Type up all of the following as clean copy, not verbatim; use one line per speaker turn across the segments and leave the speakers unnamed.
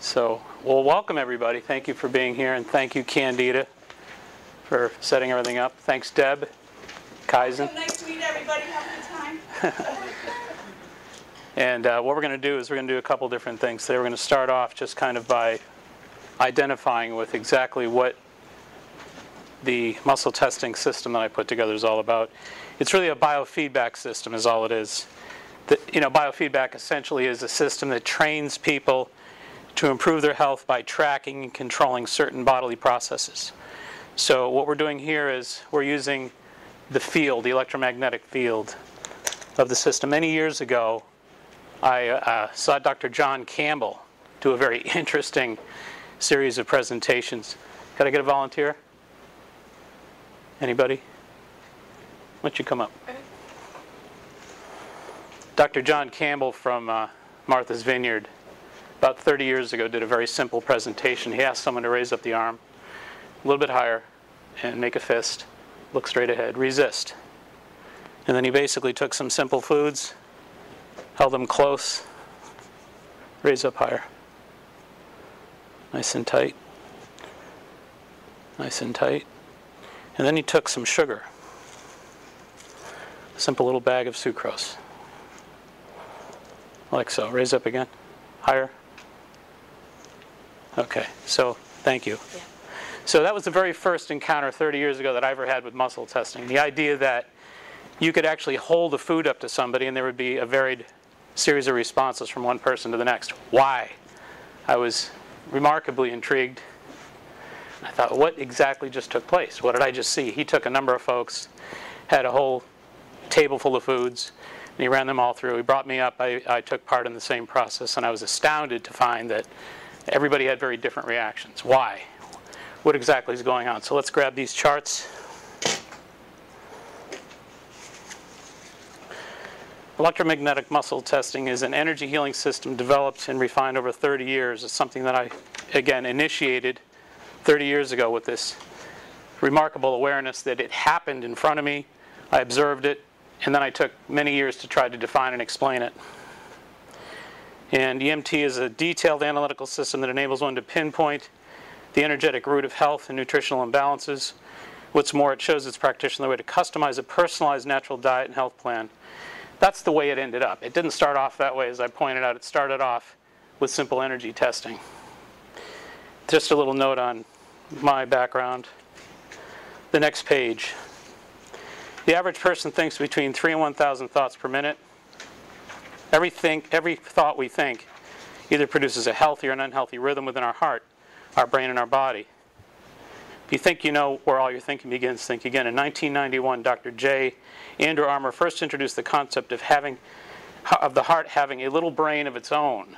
So, well, welcome everybody. Thank you for being here, and thank you, Candida, for setting everything up. Thanks, Deb, Kaizen.
So nice to meet everybody. Have a good time.
And what we're going to do is we're going to do a couple different things. Today we're going to start off just kind of by identifying with exactly what the muscle testing system that I put together is all about. It's really a biofeedback system is all it is. Biofeedback essentially is a system that trains people to improve their health by tracking and controlling certain bodily processes. So what we're doing here is we're using the field, the electromagnetic field of the system. Many years ago, I saw Dr. John Campbell do a very interesting series of presentations. Could I get a volunteer? Anybody? Why don't you come up? Dr. John Campbell from Martha's Vineyard, about 30 years ago, did a very simple presentation. He asked someone to raise up the arm a little bit higher and make a fist, look straight ahead, resist. And then he basically took some simple foods, held them close, raise up higher. Nice and tight. Nice and tight. And then he took some sugar, a simple little bag of sucrose. Like so. Raise up again. Higher. Okay, so thank you. Yeah. So that was the very first encounter 30 years ago that I ever had with muscle testing. The idea that you could actually hold the food up to somebody and there would be a varied series of responses from one person to the next. Why? I was remarkably intrigued. I thought, what exactly just took place? What did I just see? He took a number of folks, had a whole table full of foods, and he ran them all through. He brought me up. I took part in the same process, and I was astounded to find that everybody had very different reactions. Why? What exactly is going on? So let's grab these charts. Electromagnetic muscle testing is an energy healing system developed and refined over 30 years. It's something that I, again, initiated 30 years ago with this remarkable awareness that it happened in front of me. I observed it, and then I took many years to try to define and explain it. And EMT is a detailed analytical system that enables one to pinpoint the energetic root of health and nutritional imbalances. What's more, it shows its practitioner the way to customize a personalized natural diet and health plan. That's the way it ended up. It didn't start off that way, as I pointed out. It started off with simple energy testing. Just a little note on my background. The next page. The average person thinks between 3 and 1,000 thoughts per minute. Every thought we think either produces a healthy or an unhealthy rhythm within our heart, our brain, and our body. If you think you know where all your thinking begins, think again. In 1991, Dr. J. Andrew Armour first introduced the concept of the heart having a little brain of its own.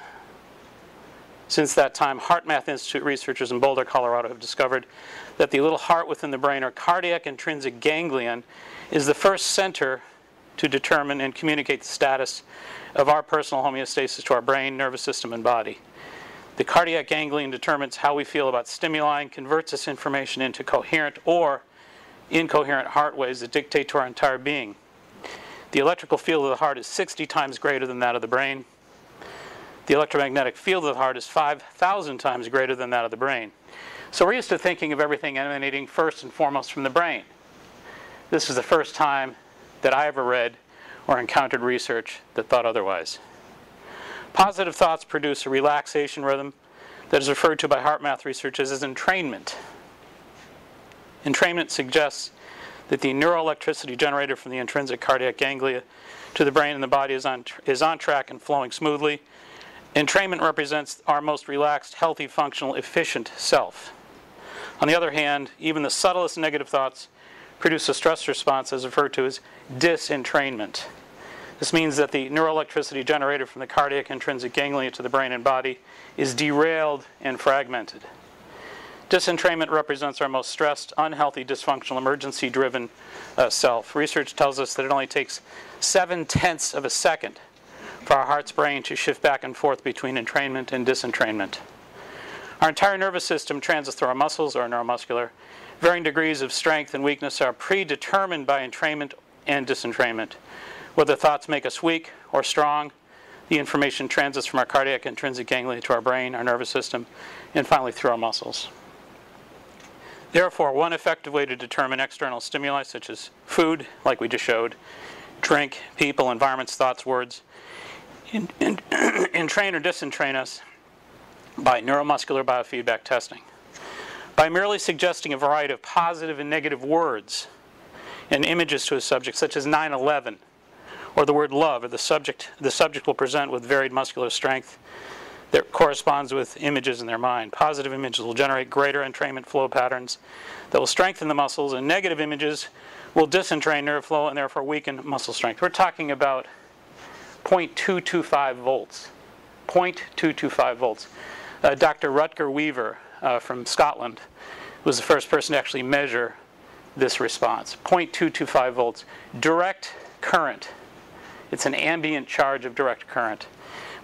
Since that time, HeartMath Institute researchers in Boulder, Colorado have discovered that the little heart within the brain, or cardiac intrinsic ganglion, is the first center to determine and communicate the status of our personal homeostasis to our brain, nervous system, and body. The cardiac ganglion determines how we feel about stimuli and converts this information into coherent or incoherent heart waves that dictate to our entire being. The electrical field of the heart is 60 times greater than that of the brain. The electromagnetic field of the heart is 5,000 times greater than that of the brain. So we're used to thinking of everything emanating first and foremost from the brain. This is the first time that I ever read or encountered research that thought otherwise. Positive thoughts produce a relaxation rhythm that is referred to by HeartMath researchers as entrainment. Entrainment suggests that the neuroelectricity generated from the intrinsic cardiac ganglia to the brain and the body is on track and flowing smoothly. Entrainment represents our most relaxed, healthy, functional, efficient self. On the other hand, even the subtlest negative thoughts produce a stress response as referred to as disentrainment. This means that the neuroelectricity generated from the cardiac intrinsic ganglia to the brain and body is derailed and fragmented. Disentrainment represents our most stressed, unhealthy, dysfunctional, emergency-driven self. Research tells us that it only takes 0.7 of a second for our heart's brain to shift back and forth between entrainment and disentrainment. Our entire nervous system transits through our muscles or neuromuscular. Varying degrees of strength and weakness are predetermined by entrainment and disentrainment. Whether thoughts make us weak or strong, The information transits from our cardiac intrinsic ganglia to our brain, our nervous system, and finally through our muscles. Therefore, one effective way to determine external stimuli, such as food, like we just showed, drink, people, environments, thoughts, words, entrain or disentrain us by neuromuscular biofeedback testing. By merely suggesting a variety of positive and negative words and images to a subject, such as 9/11, or the word love, or the subject will present with varied muscular strength that corresponds with images in their mind. Positive images will generate greater entrainment flow patterns that will strengthen the muscles, and negative images will disentrain nerve flow and therefore weaken muscle strength. We're talking about 0.225 volts. 0.225 volts. Dr. Rutger Weaver from Scotland was the first person to actually measure this response. 0.225 volts. Direct current. It's an ambient charge of direct current.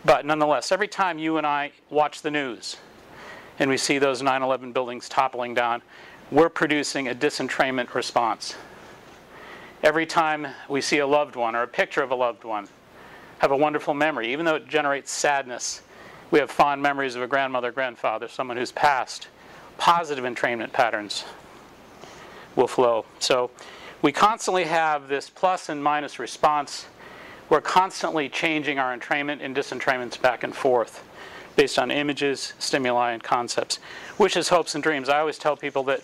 But nonetheless, every time you and I watch the news and we see those 9/11 buildings toppling down, we're producing a disentrainment response. Every time we see a loved one or a picture of a loved one, have a wonderful memory, even though it generates sadness, we have fond memories of a grandmother, grandfather, someone who's passed, positive entrainment patterns will flow. So we constantly have this plus and minus response. We're constantly changing our entrainment and disentrainments back and forth based on images, stimuli, and concepts. Wishes, hopes, and dreams. I always tell people that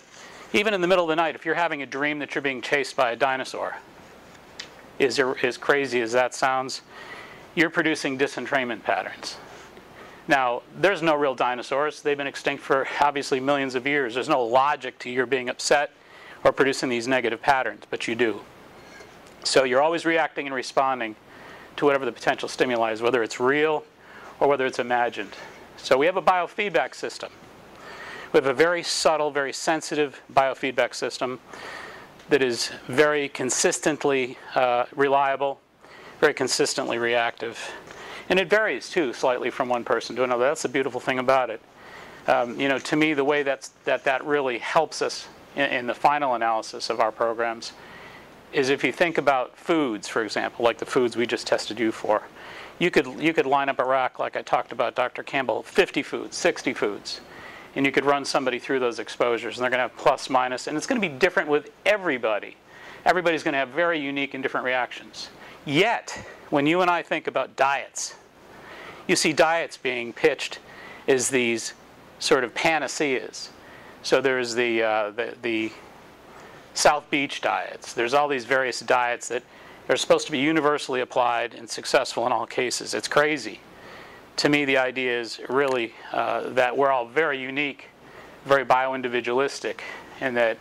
even in the middle of the night, if you're having a dream that you're being chased by a dinosaur, as crazy as that sounds, you're producing disentrainment patterns. Now, there's no real dinosaurs. They've been extinct for obviously millions of years. There's no logic to your being upset or producing these negative patterns, but you do. So you're always reacting and responding to whatever the potential stimuli is, whether it's real or whether it's imagined. So we have a biofeedback system. We have a very subtle, very sensitive biofeedback system that is very consistently reliable, very consistently reactive. And it varies, too, slightly from one person to another. That's the beautiful thing about it. To me, the way that really helps us in the final analysis of our programs is if you think about foods, for example, like the foods we just tested you for. You could line up a rack, like I talked about, Dr. Campbell, 50 foods, 60 foods, and you could run somebody through those exposures, and they're going to have plus, minus, and it's going to be different with everybody. Everybody's going to have very unique and different reactions. Yet, when you and I think about diets, you see diets being pitched as these sort of panaceas. So there's the South Beach diets. There's all these various diets that are supposed to be universally applied and successful in all cases. It's crazy. To me, the idea is really that we're all very unique, very bio-individualistic, and that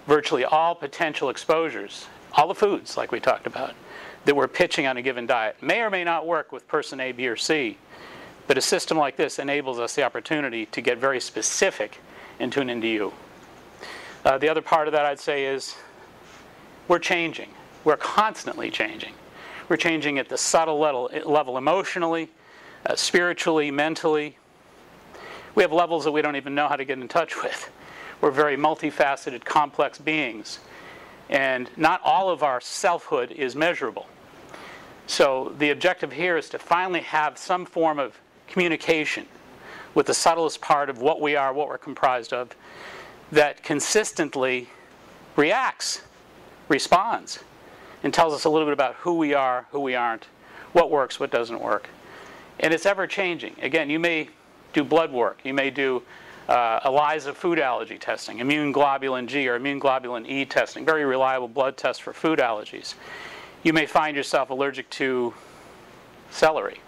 virtually all potential exposures, all the foods like we talked about, that we're pitching on a given diet may or may not work with person A, B, or C, but a system like this enables us the opportunity to get very specific and tune into you. The other part of that, I'd say, is we're changing. We're constantly changing. We're changing at the subtle level emotionally, spiritually, mentally. We have levels that we don't even know how to get in touch with. We're very multifaceted, complex beings. And not all of our selfhood is measurable. So the objective here is to finally have some form of communication with the subtlest part of what we are, what we're comprised of, that consistently reacts, responds, and tells us a little bit about who we are, who we aren't, what works, what doesn't work. And it's ever changing. Again, you may do blood work. You may do ELISA food allergy testing, immune globulin G or immune globulin E testing, very reliable blood test for food allergies. You may find yourself allergic to celery.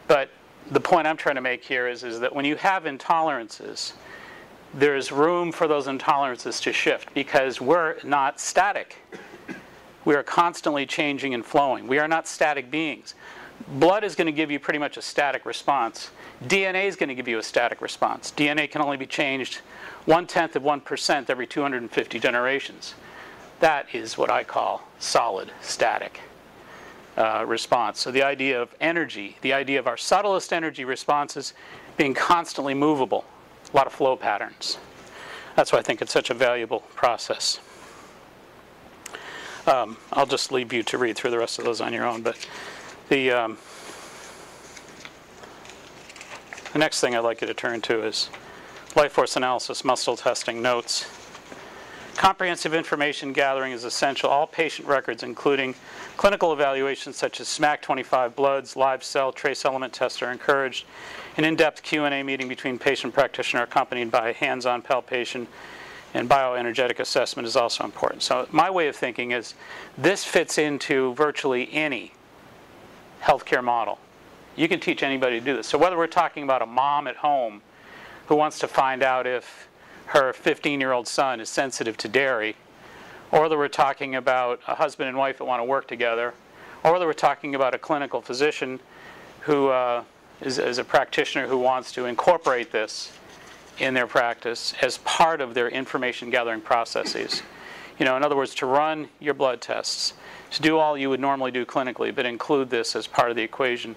But the point I'm trying to make here is that when you have intolerances, there's room for those intolerances to shift because we're not static. We are constantly changing and flowing. We are not static beings. Blood is going to give you pretty much a static response. DNA is going to give you a static response. DNA can only be changed 0.1% every 250 generations. That is what I call solid static response. So the idea of energy, the idea of our subtlest energy responses being constantly movable, a lot of flow patterns. That's why I think it's such a valuable process. I'll just leave you to read through the rest of those on your own. But the The next thing I'd like you to turn to is life force analysis muscle testing notes. Comprehensive information gathering is essential. All patient records, including clinical evaluations such as SMAC-25 bloods, live cell, trace element tests, are encouraged. An in-depth Q&A meeting between patient and practitioner accompanied by hands-on palpation and bioenergetic assessment is also important. So my way of thinking is this fits into virtually any healthcare model. You can teach anybody to do this. So whether we're talking about a mom at home who wants to find out if her 15-year-old son is sensitive to dairy, or whether we're talking about a husband and wife that want to work together, or whether we're talking about a clinical physician who is a practitioner who wants to incorporate this in their practice as part of their information gathering processes. You know, in other words, to run your blood tests, to do all you would normally do clinically, but include this as part of the equation.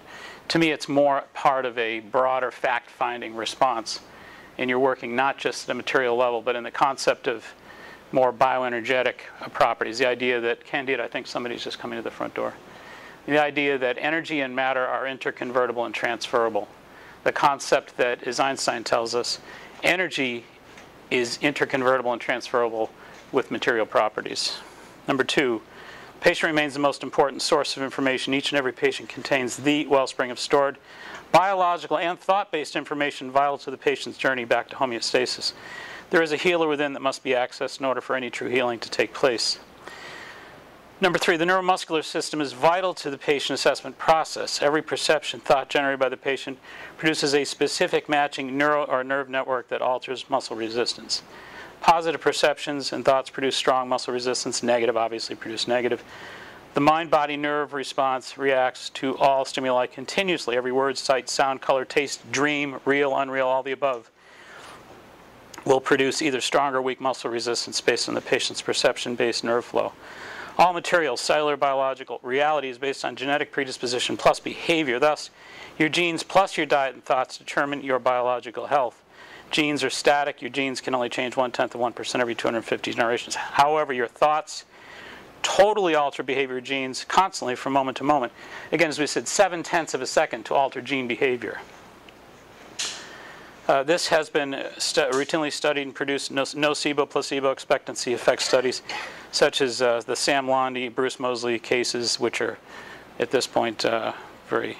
To me, it's more part of a broader fact-finding response. And you're working not just at a material level, but in the concept of more bioenergetic properties. The idea that, Candide, I think somebody's just coming to the front door. The idea that energy and matter are interconvertible and transferable. The concept that, as Einstein tells us, energy is interconvertible and transferable with material properties. Number 2, patient remains the most important source of information. Each and every patient contains the wellspring of stored biological and thought-based information vital to the patient's journey back to homeostasis. There is a healer within that must be accessed in order for any true healing to take place. Number 3, the neuromuscular system is vital to the patient assessment process. Every perception, thought generated by the patient produces a specific matching neural or nerve network that alters muscle resistance. Positive perceptions and thoughts produce strong muscle resistance. Negative obviously produce negative. The mind-body-nerve response reacts to all stimuli continuously. Every word, sight, sound, color, taste, dream, real, unreal, all the above will produce either strong or weak muscle resistance based on the patient's perception-based nerve flow. All material, cellular, biological, reality is based on genetic predisposition plus behavior. Thus, your genes plus your diet and thoughts determine your biological health. Genes are static. Your genes can only change 0.1% every 250 generations. However, your thoughts totally alter behavior genes constantly from moment to moment. Again, as we said, 0.7 of a second to alter gene behavior. This has been routinely studied and produced nocebo-placebo expectancy effect studies, such as the Sam Londy, Bruce Moseley cases, which are, at this point, very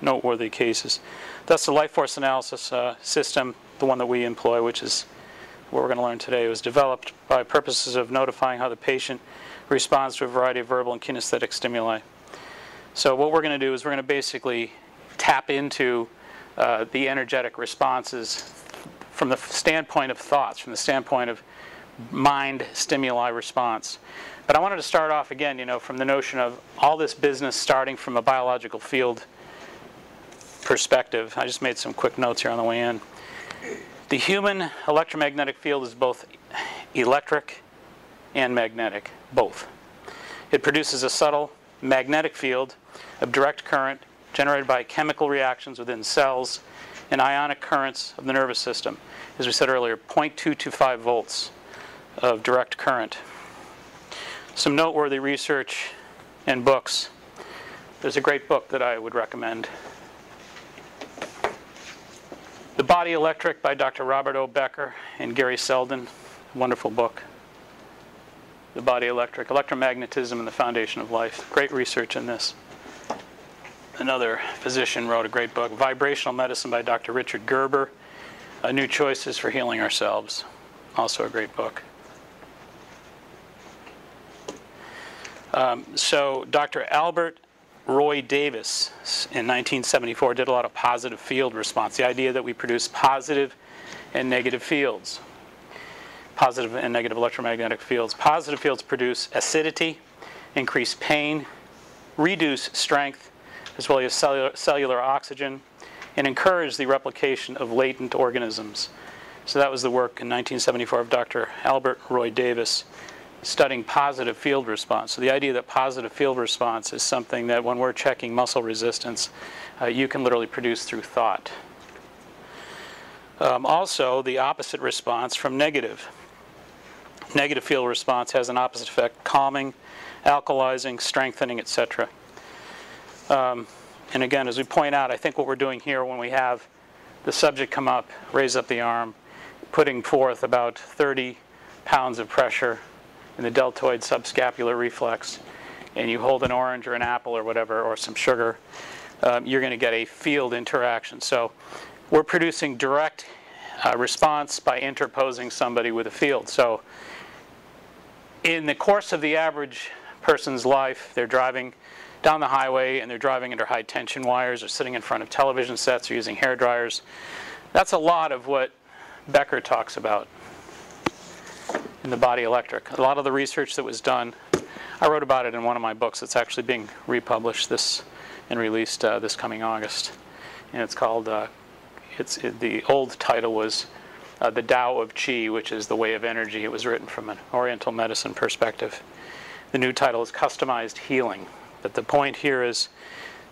noteworthy cases. Thus, the life force analysis system, the one that we employ, which is what we're going to learn today, was developed by purposes of notifying how the patient responds to a variety of verbal and kinesthetic stimuli. So what we're going to do is we're going to basically tap into the energetic responses from the standpoint of thoughts, from the standpoint of mind stimuli response. But I wanted to start off again, you know, from the notion of all this business starting from a biological field perspective. I just made some quick notes here on the way in. The human electromagnetic field is both electric and magnetic, both. It produces a subtle magnetic field of direct current generated by chemical reactions within cells and ionic currents of the nervous system. As we said earlier, 0.225 volts of direct current. Some noteworthy research and books. There's a great book that I would recommend. The Body Electric by Dr. Robert O. Becker and Gary Selden. Wonderful book. The Body Electric, Electromagnetism and the Foundation of Life. Great research in this. Another physician wrote a great book, Vibrational Medicine by Dr. Richard Gerber. New Choices for Healing Ourselves. Also a great book. So Dr. Albert Roy Davis in 1974 did a lot of positive field response. The idea that we produce positive and negative fields. Positive and negative electromagnetic fields. Positive fields produce acidity, increase pain, reduce strength, as well as cellular oxygen, and encourage the replication of latent organisms. So that was the work in 1974 of Dr. Albert Roy Davis, studying positive field response. So the idea that positive field response is something that when we're checking muscle resistance, you can literally produce through thought. Also, the opposite response from negative. Negative field response has an opposite effect, calming, alkalizing, strengthening, etc. And again, as we point out, I think what we're doing here when we have the subject come up, raise up the arm, putting forth about 30 pounds of pressure in the deltoid subscapular reflex, and you hold an orange or an apple or whatever, or some sugar, you're going to get a field interaction. So we're producing direct response by interposing somebody with a field. So in the course of the average person's life, they're driving down the highway and they're driving under high tension wires or sitting in front of television sets or using hair dryers. That's a lot of what Becker talks about in the body electric. A lot of the research that was done, I wrote about it in one of my books. It's actually being republished and released this coming August. And it's called, the old title was The Tao of Qi, which is the way of energy. It was written from an Oriental medicine perspective. The new title is Customized Healing. But the point here is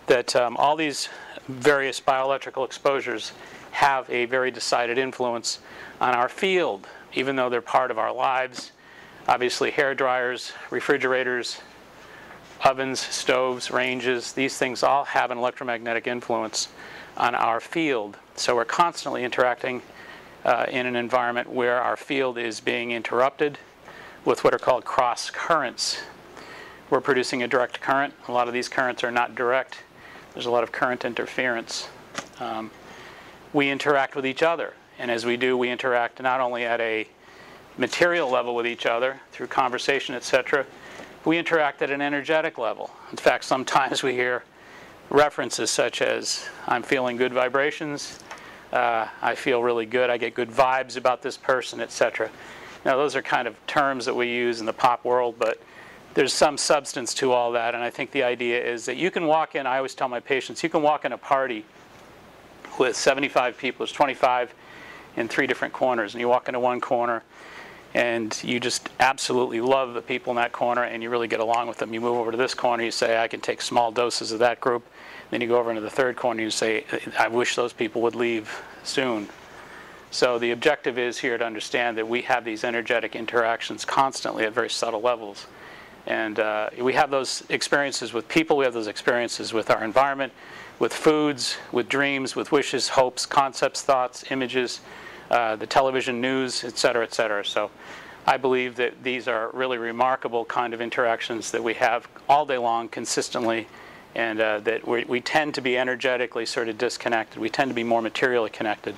that all these various bioelectrical exposures have a very decided influence on our field, even though they're part of our lives. Obviously, hair dryers, refrigerators, ovens, stoves, ranges, these things all have an electromagnetic influence on our field. So we're constantly interacting in an environment where our field is being interrupted with what are called cross currents. We're producing a direct current. A lot of these currents are not direct. There's a lot of current interference. We interact with each other, and as we do, we interact not only at a material level with each other through conversation, etc. We interact at an energetic level. In fact, sometimes we hear references such as, I'm feeling good vibrations, I feel really good, I get good vibes about this person, etc. Now, those are kind of terms that we use in the pop world, but there's some substance to all that, and I think the idea is that you can walk in, I always tell my patients, you can walk in a party with 75 people, there's 25 in 3 different corners, and you walk into one corner, and you just absolutely love the people in that corner, and you really get along with them. You move over to this corner, you say, I can take small doses of that group. Then you go over into the third corner, you say, I wish those people would leave soon. So the objective is here to understand that we have these energetic interactions constantly at very subtle levels. And we have those experiences with people, we have those experiences with our environment, with foods, with dreams, with wishes, hopes, concepts, thoughts, images, the television news, etc., etc. So I believe that these are really remarkable kind of interactions that we have all day long consistently, and that we tend to be energetically sort of disconnected. We tend to be more materially connected.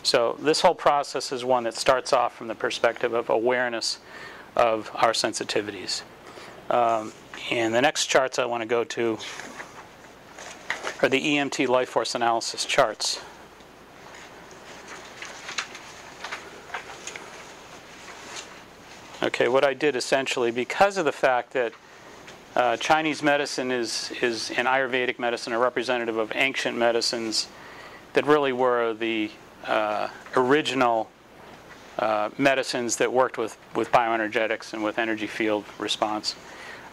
So this whole process is one that starts off from the perspective of awareness of our sensitivities. And the next charts I want to go to are the EMT life force analysis charts. Okay, what I did essentially, because of the fact that Chinese medicine and Ayurvedic medicine are representative of ancient medicines that really were the original medicines that worked with bioenergetics and with energy field response.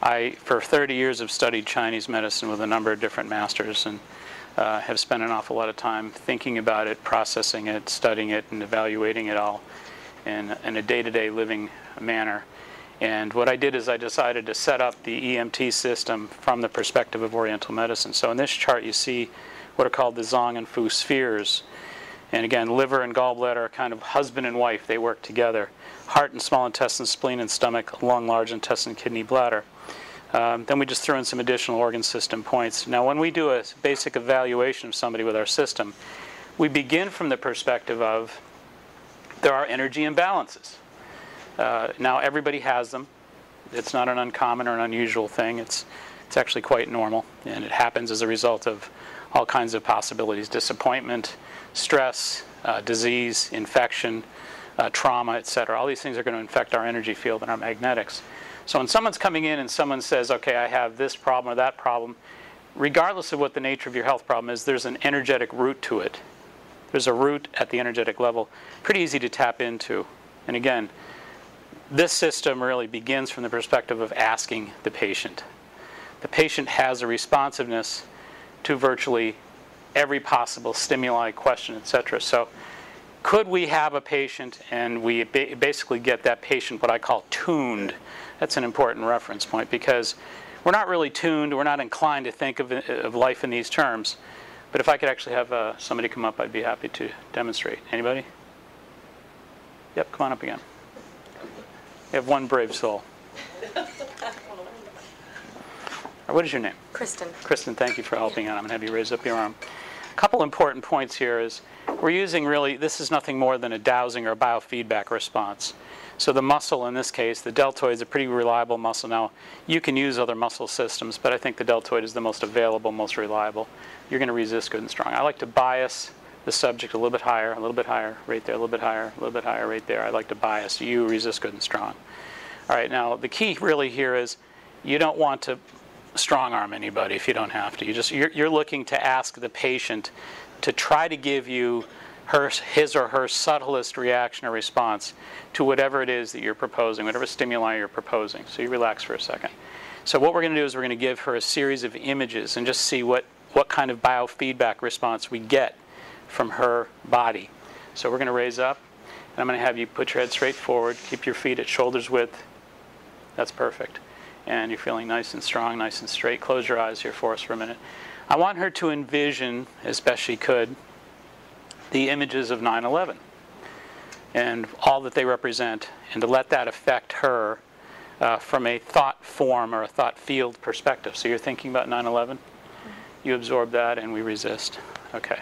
I, for 30 years, have studied Chinese medicine with a number of different masters, and have spent an awful lot of time thinking about it, processing it, studying it, and evaluating it all in a day-to-day living manner. And what I did is I decided to set up the EMT system from the perspective of Oriental medicine. So in this chart you see what are called the Zong and Fu spheres. And again, liver and gallbladder are kind of husband and wife. They work together. Heart and small intestine, spleen and stomach, lung, large intestine, kidney, bladder. Then we just threw in some additional organ system points. Now when we do a basic evaluation of somebody with our system, we begin from the perspective of there are energy imbalances. Now everybody has them. It's not an uncommon or an unusual thing. It's actually quite normal, and it happens as a result of all kinds of possibilities: disappointment, stress, disease, infection, trauma, etc. All these things are going to infect our energy field and our magnetics. So when someone's coming in and someone says, okay, I have this problem or that problem, regardless of what the nature of your health problem is, there's an energetic root to it. There's a root at the energetic level, pretty easy to tap into. And again, this system really begins from the perspective of asking the patient. The patient has a responsiveness to virtually every possible stimuli, question, etc. So could we have a patient and we basically get that patient what I call tuned? That's an important reference point, because we're not really tuned, we're not inclined to think of life in these terms. But if I could actually have somebody come up, I'd be happy to demonstrate. Anybody? Yep, come on up again. You have one brave soul. What is your name?
Kristen.
Kristen, thank you for helping out. I'm going to have you raise up your arm. A couple important points here is we're using really, this is nothing more than a dowsing or a biofeedback response. So the muscle in this case, the deltoid is a pretty reliable muscle. Now, you can use other muscle systems, but I think the deltoid is the most available, most reliable. You're going to resist good and strong. I like to bias the subject a little bit higher, right there, a little bit higher, a little bit higher, right there. I like to bias you, resist good and strong. All right, now the key really here is you don't want to strong arm anybody if you don't have to. You're looking to ask the patient to try to give you his or her subtlest reaction or response to whatever it is that you're proposing, whatever stimuli you're proposing. So you relax for a second. So what we're going to do is we're going to give her a series of images and just see what kind of biofeedback response we get from her body. So we're going to raise up, and I'm going to have you put your head straight forward, keep your feet at shoulders width. That's perfect. And you're feeling nice and strong, nice and straight. Close your eyes here for us for a minute. I want her to envision, as best she could, the images of 9/11 and all that they represent, and to let that affect her from a thought form or a thought field perspective. So you're thinking about 9/11? You absorb that, and we resist. Okay.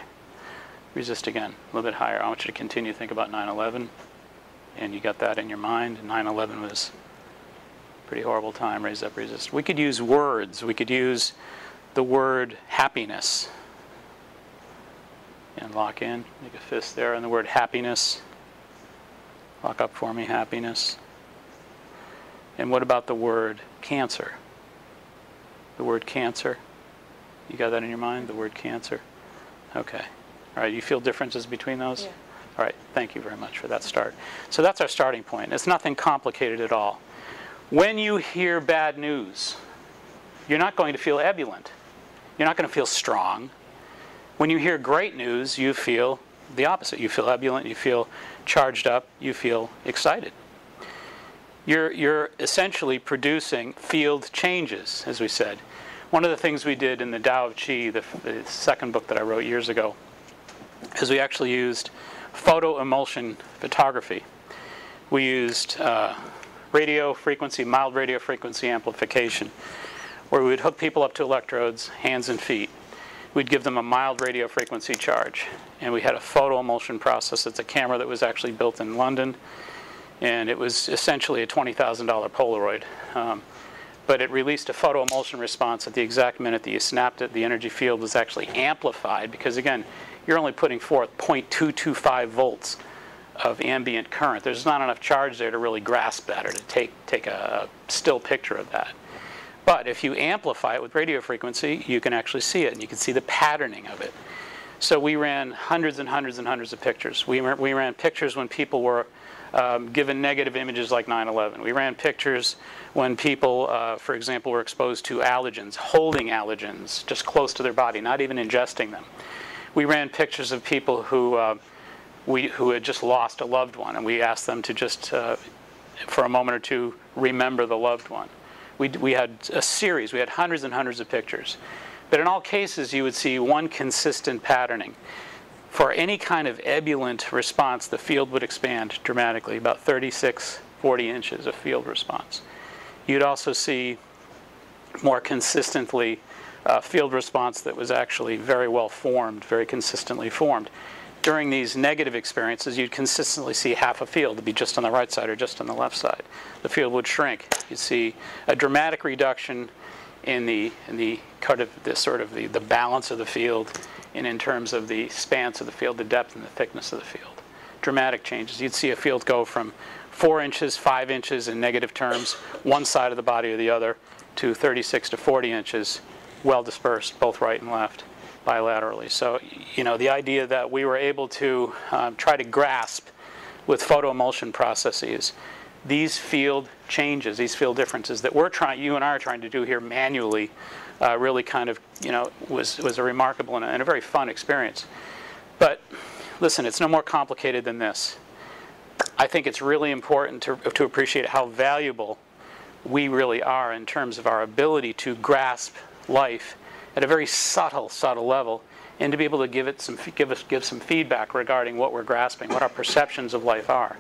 Resist again, a little bit higher. I want you to continue to think about 9/11, and you got that in your mind. 9/11 was a pretty horrible time. Raise up, resist. We could use words. We could use the word happiness. And lock in, make a fist there on the word happiness. Lock up for me, happiness. And what about the word cancer? The word cancer. You got that in your mind, the word cancer? Okay. All right, you feel differences between those?
Yeah.
All right, thank you very much for that start. So that's our starting point. It's nothing complicated at all. When you hear bad news, you're not going to feel ebullient. You're not going to feel strong. When you hear great news, you feel the opposite. You feel ebullient, you feel charged up, you feel excited. You're essentially producing field changes, as we said. One of the things we did in the Tao of Qi, the second book that I wrote years ago, is we actually used photo emulsion photography. We used radio frequency, mild radio frequency amplification, where we would hook people up to electrodes, hands and feet. We'd give them a mild radio frequency charge. And we had a photo emulsion process. It's a camera that was actually built in London. And it was essentially a $20,000 Polaroid. But it released a photo emulsion response at the exact minute that you snapped it. The energy field was actually amplified because, again, you're only putting forth 0.225 volts of ambient current. There's not enough charge there to really grasp that or to take a still picture of that. But if you amplify it with radio frequency, you can actually see it, and you can see the patterning of it. So we ran hundreds and hundreds and hundreds of pictures. We ran pictures when people were given negative images like 9/11. We ran pictures when people, for example, were exposed to allergens, holding allergens just close to their body, not even ingesting them. We ran pictures of people who had just lost a loved one, and we asked them to just, for a moment or two, remember the loved one. We had a series. We had hundreds and hundreds of pictures. But in all cases, you would see one consistent patterning. For any kind of ebullient response, the field would expand dramatically, about 36, 40 inches of field response. You'd also see more consistently field response that was actually very well formed, very consistently formed. During these negative experiences, you'd consistently see half a field to be just on the right side or just on the left side. The field would shrink. You'd see a dramatic reduction in the balance of the field, and in terms of the spans of the field, the depth and the thickness of the field. Dramatic changes. You'd see a field go from 4 inches, 5 inches in negative terms, one side of the body or the other, to 36 to 40 inches, well dispersed, both right and left, bilaterally. So, the idea that we were able to try to grasp with photo emulsion processes these field changes, these field differences that you and I are trying to do here manually, really kind of, was a remarkable and a very fun experience. But listen, it's no more complicated than this. I think it's really important to appreciate how valuable we really are in terms of our ability to grasp life at a very subtle level and to be able to give some feedback regarding what we're grasping, what our perceptions of life are.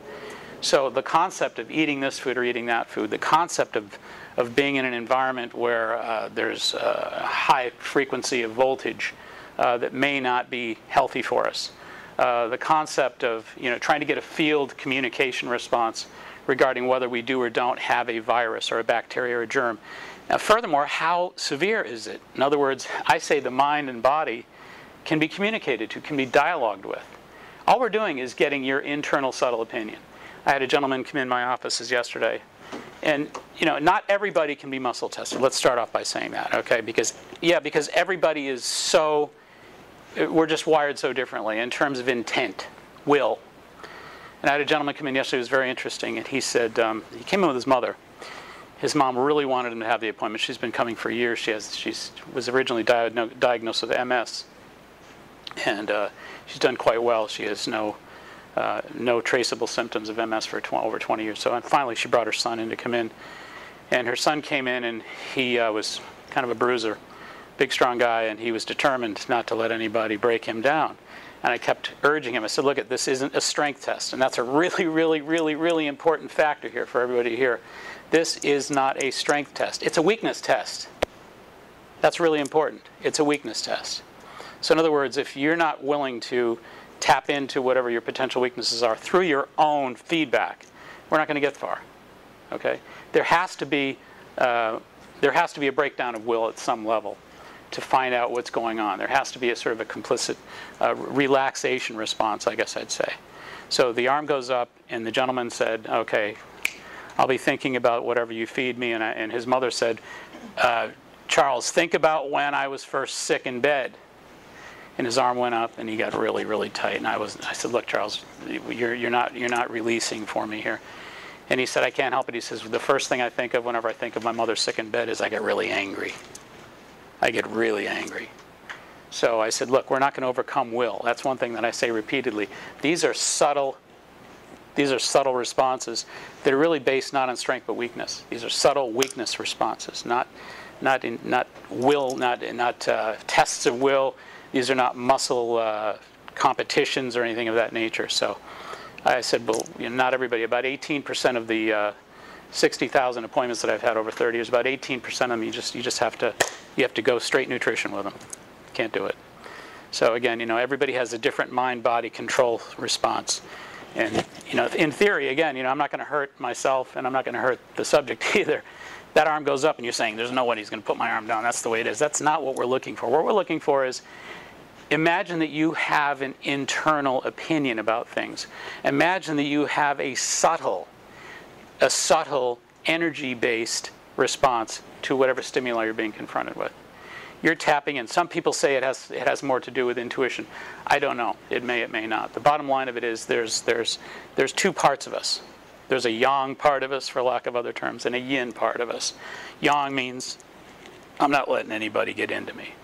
So the concept of eating this food or eating that food, the concept of being in an environment where there's a high frequency of voltage that may not be healthy for us, the concept of trying to get a field communication response regarding whether we do or don't have a virus or a bacteria or a germ. Now, furthermore, how severe is it? In other words, I say the mind and body can be communicated to, can be dialogued with. All we're doing is getting your internal subtle opinion. I had a gentleman come in my offices yesterday, and not everybody can be muscle tested. Let's start off by saying that, okay? Because everybody is we're just wired so differently in terms of intent, will. And I had a gentleman come in yesterday who was very interesting, and he said, he came in with his mother. His mom really wanted him to have the appointment. She's been coming for years. She was originally diagnosed with MS, and she's done quite well. She has no traceable symptoms of MS for over 20 years. So finally she brought her son in to come in. And her son came in, and he was kind of a bruiser, big strong guy, and he was determined not to let anybody break him down. And I kept urging him. I said, look, this isn't a strength test. And that's a really, really, really, really important factor here for everybody to hear. This is not a strength test. It's a weakness test. That's really important. It's a weakness test. So in other words, if you're not willing to tap into whatever your potential weaknesses are through your own feedback, we're not going to get far. Okay? There has to be a breakdown of will at some level to find out what's going on. There has to be a sort of a complicit relaxation response, I guess I'd say. So the arm goes up, and the gentleman said, okay, I'll be thinking about whatever you feed me. And his mother said, Charles, think about when I was first sick in bed. And his arm went up, and he got really, really tight. And I said, look, Charles, you're not releasing for me here. And he said, I can't help it. He says, the first thing I think of whenever I think of my mother sick in bed is I get really angry. I get really angry. So I said, look, we're not going to overcome will. That's one thing that I say repeatedly. These are subtle responses that are really based not on strength but weakness. These are subtle weakness responses, not will, not tests of will. These are not muscle competitions or anything of that nature. So I said, well, not everybody. About 18% of the 60,000 appointments that I've had over 30 years, about 18% of them, you just have to go straight nutrition with them. Can't do it. So again, everybody has a different mind-body control response. And in theory, again, I'm not going to hurt myself, and I'm not going to hurt the subject either. That arm goes up, and you're saying, there's no way he's going to put my arm down. That's the way it is. That's not what we're looking for. What we're looking for is, imagine that you have an internal opinion about things. Imagine that you have a subtle energy-based response to whatever stimuli you're being confronted with. You're tapping in. Some people say it has more to do with intuition. I don't know. It may not. The bottom line of it is there's two parts of us. There's a yang part of us, for lack of other terms, and a yin part of us. Yang means I'm not letting anybody get into me.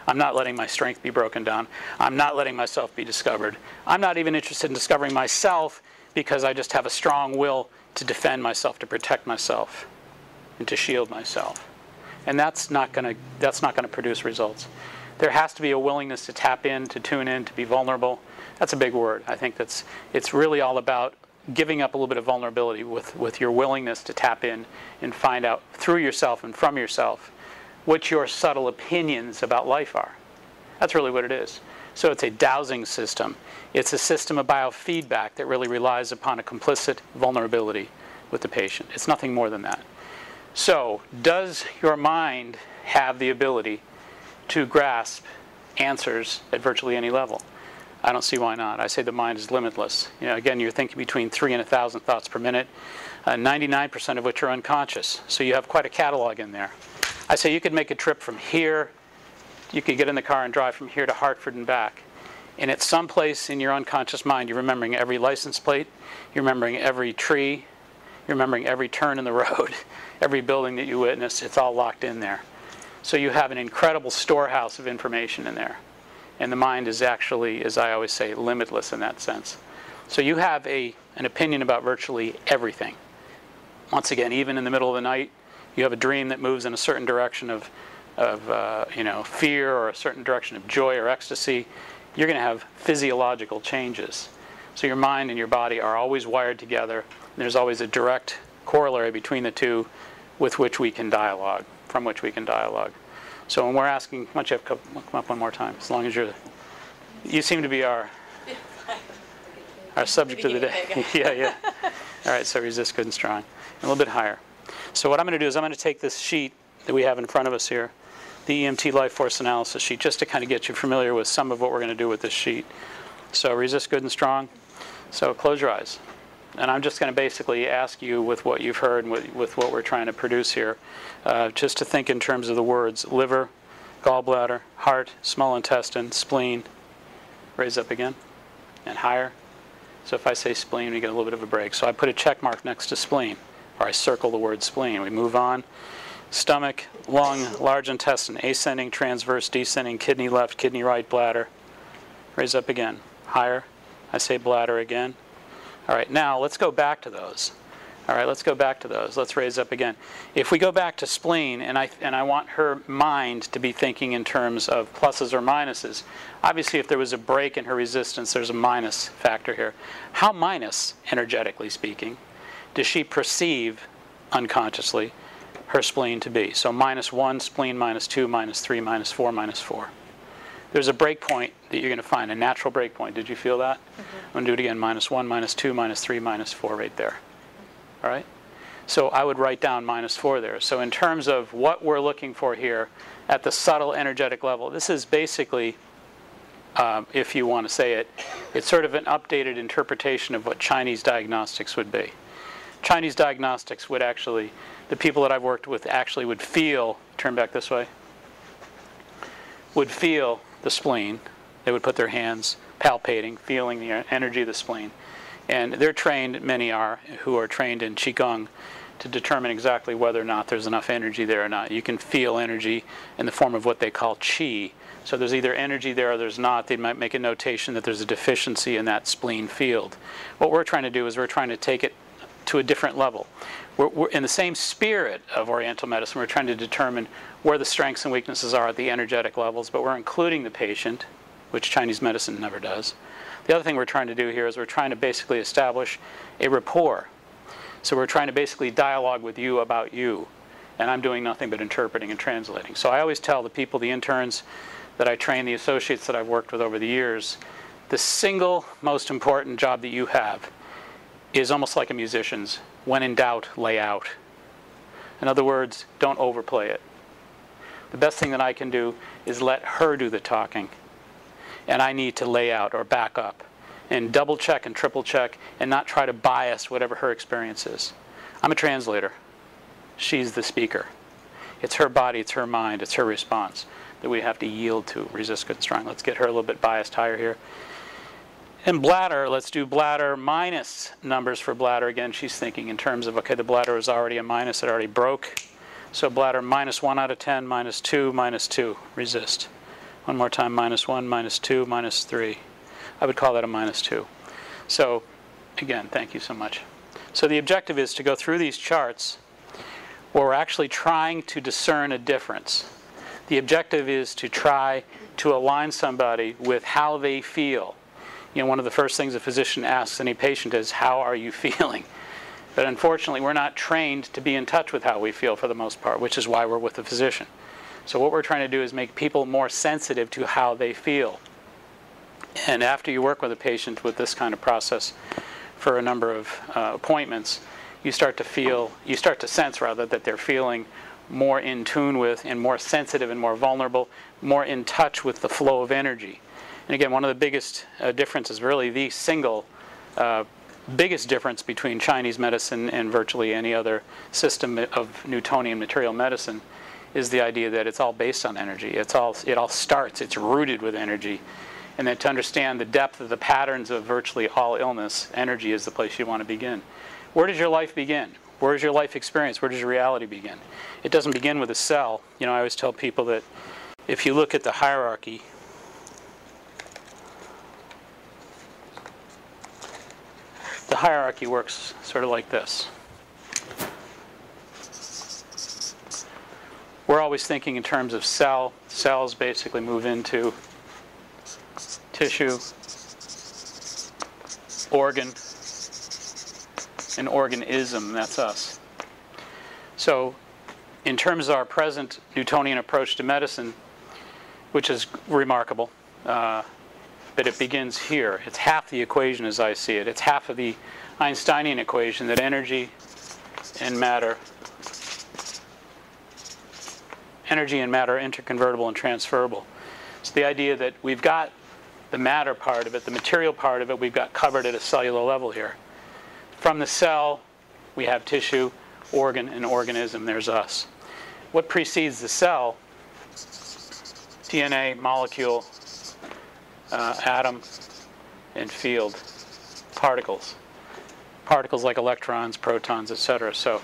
I'm not letting my strength be broken down. I'm not letting myself be discovered. I'm not even interested in discovering myself because I just have a strong will to defend myself, to protect myself, and to shield myself. And that's not going to produce results. There has to be a willingness to tap in, to tune in, to be vulnerable. That's a big word. I think it's really all about giving up a little bit of vulnerability with your willingness to tap in and find out through yourself and from yourself what your subtle opinions about life are. That's really what it is. So it's a dowsing system. It's a system of biofeedback that really relies upon a complicit vulnerability with the patient. It's nothing more than that. So, does your mind have the ability to grasp answers at virtually any level? I don't see why not. I say the mind is limitless. Again, you're thinking between 3 and 1,000 thoughts per minute, 99% of which are unconscious. So you have quite a catalog in there. I say you could make a trip from here. You could get in the car and drive from here to Hartford and back. And at some place in your unconscious mind, you're remembering every license plate, you're remembering every tree, you're remembering every turn in the road, every building that you witness. It's all locked in there. So you have an incredible storehouse of information in there. And the mind is actually, as I always say, limitless in that sense. So you have an opinion about virtually everything. Once again, even in the middle of the night, you have a dream that moves in a certain direction of fear or a certain direction of joy or ecstasy, you're going to have physiological changes. So your mind and your body are always wired together. And there's always a direct corollary between the two with which we can dialogue, from which we can dialogue. So when we're asking, why don't you have come up one more time, as long as you seem to be our subject of the day. Yeah. All right, so resist good and strong. And a little bit higher. So what I'm going to do is I'm going to take this sheet that we have in front of us here, the EMT life force analysis sheet, just to kind of get you familiar with some of what we're going to do with this sheet. So resist good and strong. So close your eyes. And I'm just going to basically ask you, with what you've heard and with what we're trying to produce here, just to think in terms of the words liver, gallbladder, heart, small intestine, spleen. Raise up again. And higher. So if I say spleen, we get a little bit of a break. So I put a check mark next to spleen, or I circle the word spleen. We move on. Stomach, lung, large intestine, ascending, transverse, descending, kidney left, kidney right, bladder. Raise up again. Higher. I say bladder again. All right, now let's go back to those. All right, let's go back to those. Let's raise up again. If we go back to spleen, and I want her mind to be thinking in terms of pluses or minuses. Obviously, if there was a break in her resistance, there's a minus factor here. How minus, energetically speaking, does she perceive unconsciously her spleen to be? So -1, spleen -2, -3, -4, -4. There's a break point that you're going to find, a natural break point. Did you feel that? I'm going to do it again, -1, -2, -3, -4 right there. All right? So I would write down -4 there. So in terms of what we're looking for here at the subtle energetic level, this is basically, if you want to say it, it's sort of an updated interpretation of what Chinese diagnostics would be. Chinese diagnostics would actually, the people that I've worked with actually would feel, turn back this way, would feel the spleen. They would put their hands palpating, feeling the energy of the spleen. And they're trained, many are, who are trained in Qigong to determine exactly whether or not there's enough energy there or not. You can feel energy in the form of what they call qi. So there's either energy there or there's not. They might make a notation that there's a deficiency in that spleen field. What we're trying to do is we're trying to take it to a different level. We're in the same spirit of Oriental medicine. We're trying to determine where the strengths and weaknesses are at the energetic levels, but we're including the patient, which Chinese medicine never does. The other thing we're trying to do here is we're trying to basically establish a rapport. So we're trying to basically dialogue with you about you, and I'm doing nothing but interpreting and translating. So I always tell the people, the interns that I train, the associates that I've worked with over the years, the single most important job that you have is almost like a musician's. When in doubt, lay out. In other words, don't overplay it. The best thing that I can do is let her do the talking. And I need to lay out or back up and double check and triple check and not try to bias whatever her experience is. I'm a translator. She's the speaker. It's her body, it's her mind, it's her response that we have to yield to. Resist good and strong. Let's get her a little bit biased higher here. And bladder, let's do bladder minus numbers for bladder. Again, she's thinking in terms of, okay, the bladder was already a minus, it already broke. So bladder -1 out of 10, -2, -2. Resist. One more time, -1, -2, -3. I would call that a -2. So, again, thank you so much. So the objective is to go through these charts where we're actually trying to discern a difference. The objective is to try to align somebody with how they feel. You know, one of the first things a physician asks any patient is, how are you feeling? But unfortunately, we're not trained to be in touch with how we feel for the most part, which is why we're with the physician. So what we're trying to do is make people more sensitive to how they feel. And after you work with a patient with this kind of process for a number of appointments, you start to sense rather that they're feeling more in tune with and more sensitive and more vulnerable, more in touch with the flow of energy. And again, one of the biggest differences, really the single biggest difference between Chinese medicine and virtually any other system of Newtonian material medicine is the idea that it's all based on energy. It all starts, it's rooted with energy. And that to understand the depth of the patterns of virtually all illness, energy is the place you want to begin. Where does your life begin? Where does your life experience? Where does your reality begin? It doesn't begin with a cell. You know, I always tell people that if you look at the hierarchy, the hierarchy works sort of like this. We're always always thinking in terms of cell. Cells basically move into tissue, organ, and organism. That's us. So in terms of our present Newtonian approach to medicine, which is remarkable, but it begins here. It's half the equation as I see it. It's half of the Einsteinian equation that energy and matter are interconvertible and transferable. So the idea that we've got the matter part of it, the material part of it, we've got covered at a cellular level here. From the cell, we have tissue, organ, and organism. There's us. What precedes the cell? DNA, molecule, atom, and field. Particles. Particles like electrons, protons, etc. So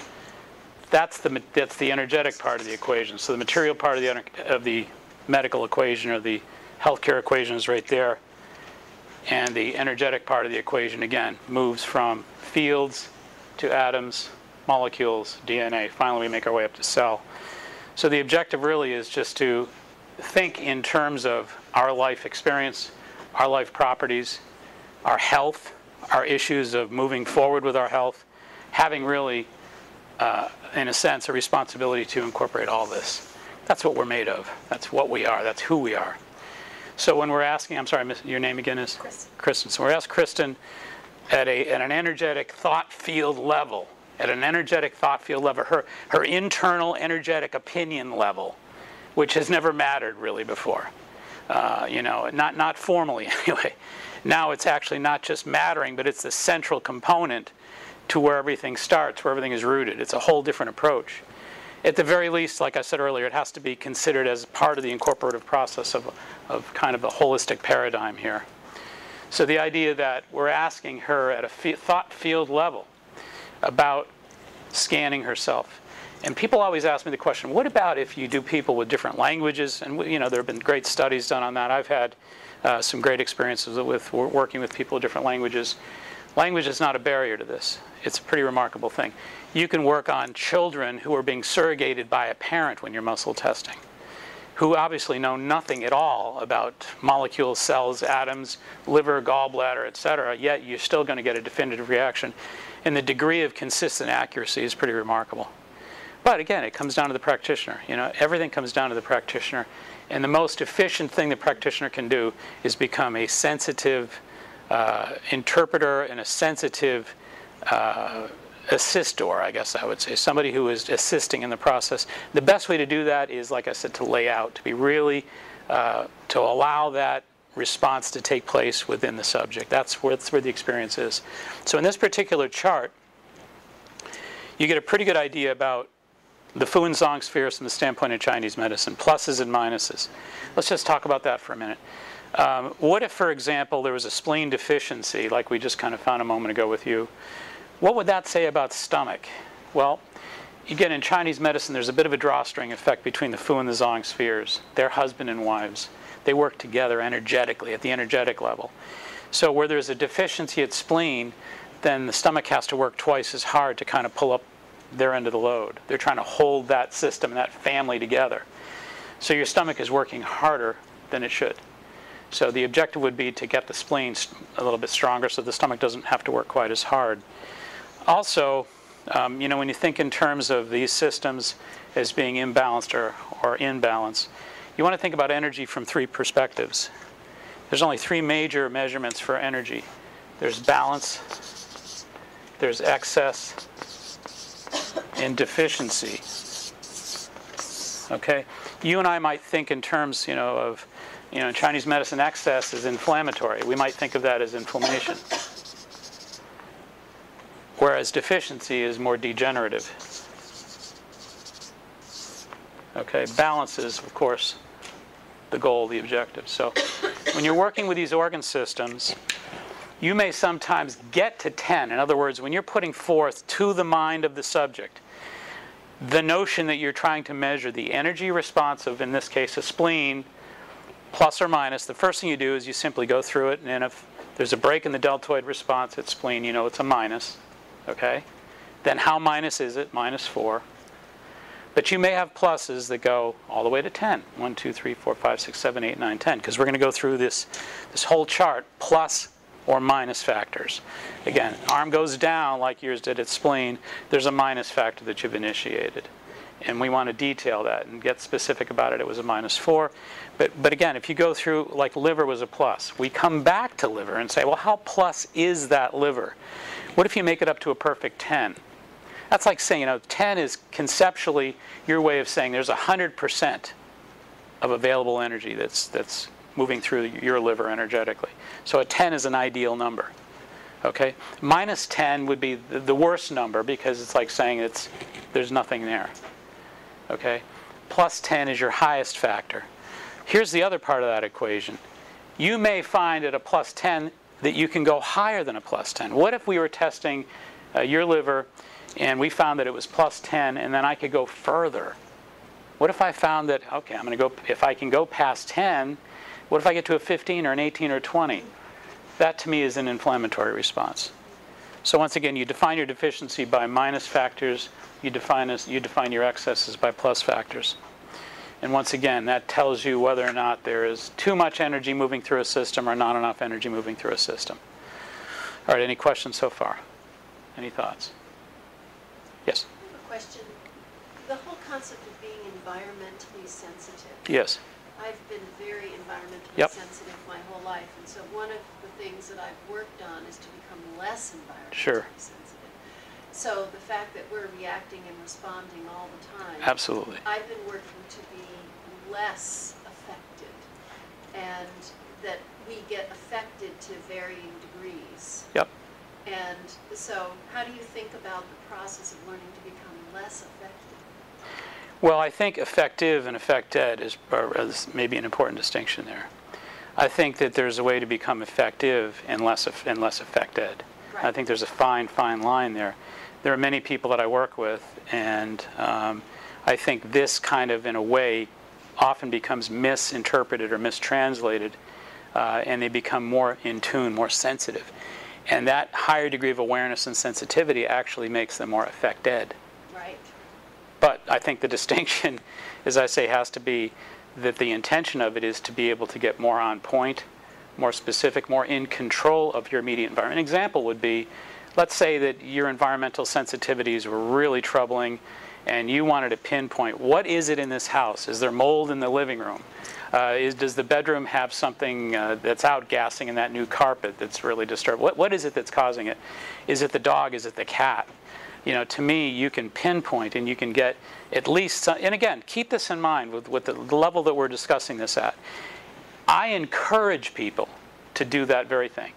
that's the energetic part of the equation. So the material part of the medical equation or the healthcare equation is right there. And the energetic part of the equation, again, moves from fields to atoms, molecules, DNA. Finally, we make our way up to cell. So the objective really is just to think in terms of our life experience, our life properties, our health, our issues of moving forward with our health, having really, in a sense, a responsibility to incorporate all this. That's what we're made of. That's what we are. That's who we are. So when we're asking, I'm sorry, your name again is? Kristen. So we're asking Kristen at an energetic thought field level, her internal energetic opinion level, which has never mattered really before. Not formally anyway. Now it's actually not just mattering, but it's the central component to where everything starts, where everything is rooted. It's a whole different approach. At the very least, like I said earlier, it has to be considered as part of the incorporative process of kind of a holistic paradigm here. So the idea that we're asking her at a thought field level about scanning herself. And people always ask me the question, what about if you do people with different languages? And there have been great studies done on that. I've had some great experiences with working with people with different languages. Language is not a barrier to this. It's a pretty remarkable thing. You can work on children who are being surrogated by a parent when you're muscle testing, who obviously know nothing at all about molecules, cells, atoms, liver, gallbladder, etc., yet you're still going to get a definitive reaction. And the degree of consistent accuracy is pretty remarkable. But again, it comes down to the practitioner. Everything comes down to the practitioner. And the most efficient thing the practitioner can do is become a sensitive interpreter and a sensitive assistor, I guess I would say, somebody who is assisting in the process. The best way to do that is, like I said, to lay out, to be really, to allow that response to take place within the subject. That's where the experience is. So in this particular chart, you get a pretty good idea about the Fu and Zong spheres from the standpoint of Chinese medicine, pluses and minuses. Let's just talk about that for a minute. What if, for example, there was a spleen deficiency, like we just kind of found a moment ago with you? What would that say about stomach? Well, again, in Chinese medicine, there's a bit of a drawstring effect between the Fu and the Zong spheres. They're husband and wives. They work together energetically, at the energetic level. So where there's a deficiency at spleen, then the stomach has to work twice as hard to kind of pull up their end of the load. They're trying to hold that system, that family together. So your stomach is working harder than it should. So the objective would be to get the spleen a little bit stronger so the stomach doesn't have to work quite as hard. Also, when you think in terms of these systems as being imbalanced or in balance, you want to think about energy from three perspectives. There's only three major measurements for energy. There's balance, there's excess, and deficiency. Okay? You and I might think in terms, of, in Chinese medicine, excess is inflammatory. We might think of that as inflammation. Whereas deficiency is more degenerative. Okay? Balance is, of course, the goal, the objective. So when you're working with these organ systems, you may sometimes get to 10. In other words, when you're putting forth to the mind of the subject the notion that you're trying to measure the energy response of, in this case, a spleen, plus or minus, the first thing you do is you simply go through it, and if there's a break in the deltoid response at spleen, it's a minus. Okay? Then how minus is it? -4. But you may have pluses that go all the way to 10. 1, 2, 3, 4, 5, 6, 7, 8, 9, 10. Because we're going to go through this whole chart, plus or minus factors. Again, arm goes down like yours did at spleen. There's a minus factor that you've initiated. And we want to detail that and get specific about it. It was a -4. But again, if you go through, like liver was a plus, we come back to liver and say, well, how plus is that liver? What if you make it up to a perfect 10? That's like saying, 10 is conceptually your way of saying there's 100% of available energy that's moving through your liver energetically. So a 10 is an ideal number. Okay? -10 would be the worst number because it's like saying there's nothing there. Okay? +10 is your highest factor. Here's the other part of that equation. You may find at a +10 that you can go higher than a +10. What if we were testing your liver and we found that it was +10 and then I could go further? What if I found that, okay, I'm going to go, if I can go past 10, what if I get to a 15 or an 18 or 20? That to me is an inflammatory response. So once again, you define your deficiency by minus factors. You define your excesses by plus factors. And once again, that tells you whether or not there is too much energy moving through a system or not enough energy moving through a system. All right, any questions so far? Any thoughts? Yes?
I have a question. The whole concept of being environmentally sensitive.
Yes.
I've been very environmentally
Yep.
sensitive my whole life, and so one of the things that I've worked on is to become less environmentally
Sure.
sensitive. So the fact that we're reacting and responding all the time,
Absolutely.
I've been working to be less affected, and that we get affected to varying degrees.
Yep.
And so how do you think about the process of learning to become less affected?
Well, I think effective and affected is maybe an important distinction there. I think that there's a way to become effective and less affected.
Right.
I think there's a fine line there. There are many people that I work with, and I think this kind of, in a way, often becomes misinterpreted or mistranslated, and they become more in tune, more sensitive. And that higher degree of awareness and sensitivity actually makes them more affected.
Right.
But I think the distinction, as I say, has to be that the intention of it is to be able to get more on point, more specific, more in control of your immediate environment. An example would be, let's say that your environmental sensitivities were really troubling and you wanted to pinpoint, what is it in this house? Is there mold in the living room? Does the bedroom have something that's outgassing in that new carpet that's really disturbed? What is it that's causing it? Is it the dog? Is it the cat? To me, you can pinpoint and you can get at least some, and again, keep this in mind with the level that we're discussing this at. I encourage people to do that very thing,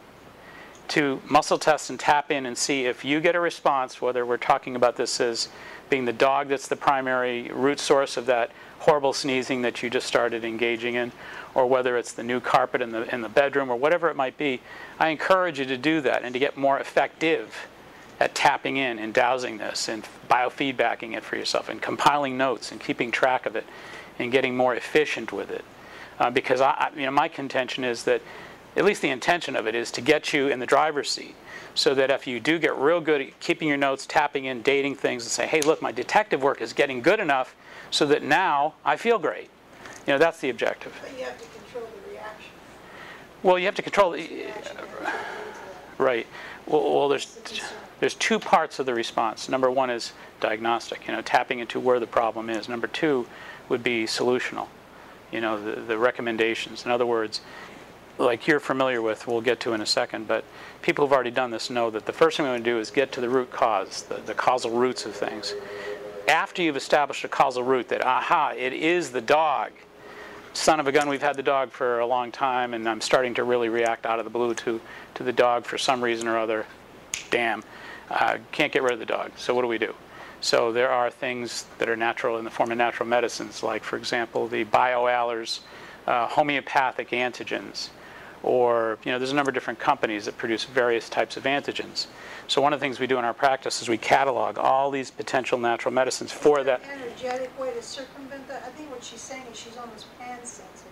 to muscle test and tap in and see if you get a response, whether we're talking about this as being the dog that's the primary root source of that horrible sneezing that you just started engaging in, or whether it's the new carpet in the bedroom, or whatever it might be. I encourage you to do that and to get more effective at tapping in and dowsing this and biofeedbacking it for yourself and compiling notes and keeping track of it and getting more efficient with it. Because my contention is that, at least the intention of it is to get you in the driver's seat, so that if you do get real good at keeping your notes, tapping in, dating things, and say, hey, look, my detective work is getting good enough so that now I feel great. That's the objective.
But you have to control the reaction.
Well, you have to control the... Right. Well, there's two parts of the response. Number one is diagnostic, tapping into where the problem is. Number two would be solutional, the recommendations. In other words, like you're familiar with, we'll get to in a second, but people who've already done this know that the first thing we want to do is get to the root cause, the causal roots of things. After you've established a causal root that, aha, it is the dog. Son of a gun, we've had the dog for a long time, and I'm starting to really react out of the blue to the dog for some reason or other. Damn, can't get rid of the dog. So what do we do? So there are things that are natural in the form of natural medicines, like, for example, the bioalers, homeopathic antigens, or, there's a number of different companies that produce various types of antigens. So one of the things we do in our practice is we catalog all these potential natural medicines for that.
Energetic way to circumvent that. I think what she's saying is she's almost pan-sensitive,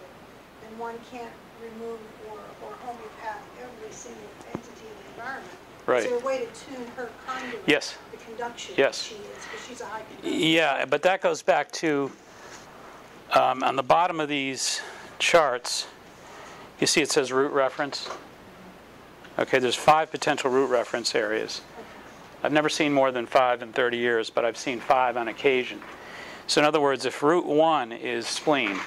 and one can't remove or homeopath every single entity in the environment.
right.
Is there a way to tune her conduit?
Yes.
The conduction
Yes.
she is, because she's a high conductor.
Yeah, but that goes back to, on the bottom of these charts, you see it says root reference. Okay, there's 5 potential root reference areas. I've never seen more than 5 in 30 years, but I've seen 5 on occasion. So in other words, if root 1 is spleen,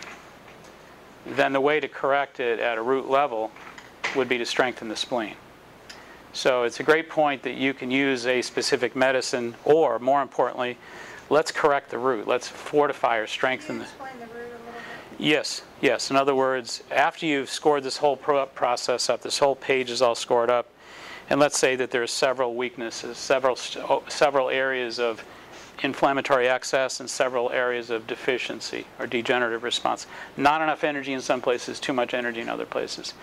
then the way to correct it at a root level would be to strengthen the spleen. So it's a great point that you can use a specific medicine, or more importantly, let's correct the root. Let's fortify or strengthen
Can you
the...
explain the root a little bit?
Yes, yes. In other words, after you've scored this whole process up, this whole page is all scored up, and let's say that there are several weaknesses, several areas of inflammatory excess and several areas of deficiency or degenerative response. Not enough energy in some places, too much energy in other places.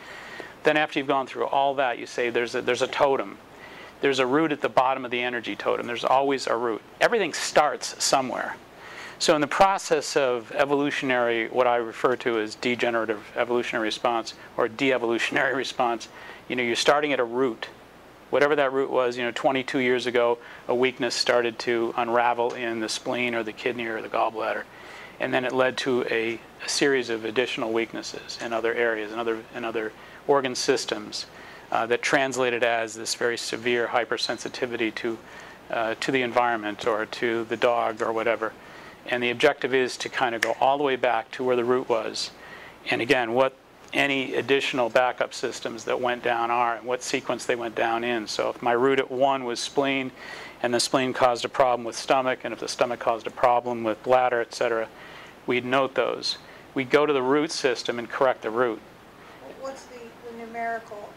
Then after you've gone through all that, you say there's a totem. There's a root at the bottom of the energy totem. There's always a root. Everything starts somewhere. So in the process of evolutionary, what I refer to as degenerative evolutionary response or de-evolutionary response, you're starting at a root. Whatever that root was, 22 years ago, a weakness started to unravel in the spleen or the kidney or the gallbladder. And then it led to a series of additional weaknesses in other areas, in other organ systems that translated as this very severe hypersensitivity to the environment or to the dog or whatever. And the objective is to kind of go all the way back to where the root was. And again, what any additional backup systems that went down are and what sequence they went down in. So if my root at 1 was spleen and the spleen caused a problem with stomach, and if the stomach caused a problem with bladder, etc., we'd note those. We'd go to the root system and correct the root.
What's the numerical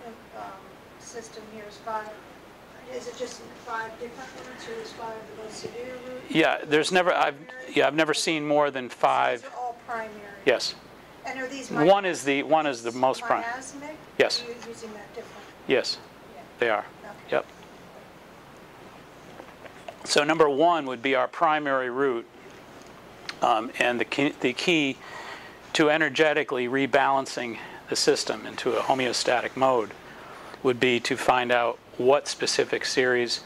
system here is 5? Is it just 5 different roots, or is 5 the most severe root?
Yeah, I've never seen more than 5.
These are all primary.
Yes.
And are these
One is the most prime.
miasmic?
Yes.
Or are you using that different?
Yes,
Yeah.
they are.
Okay.
Yep. So number 1 would be our primary root, and the key to energetically rebalancing the system into a homeostatic mode would be to find out what specific series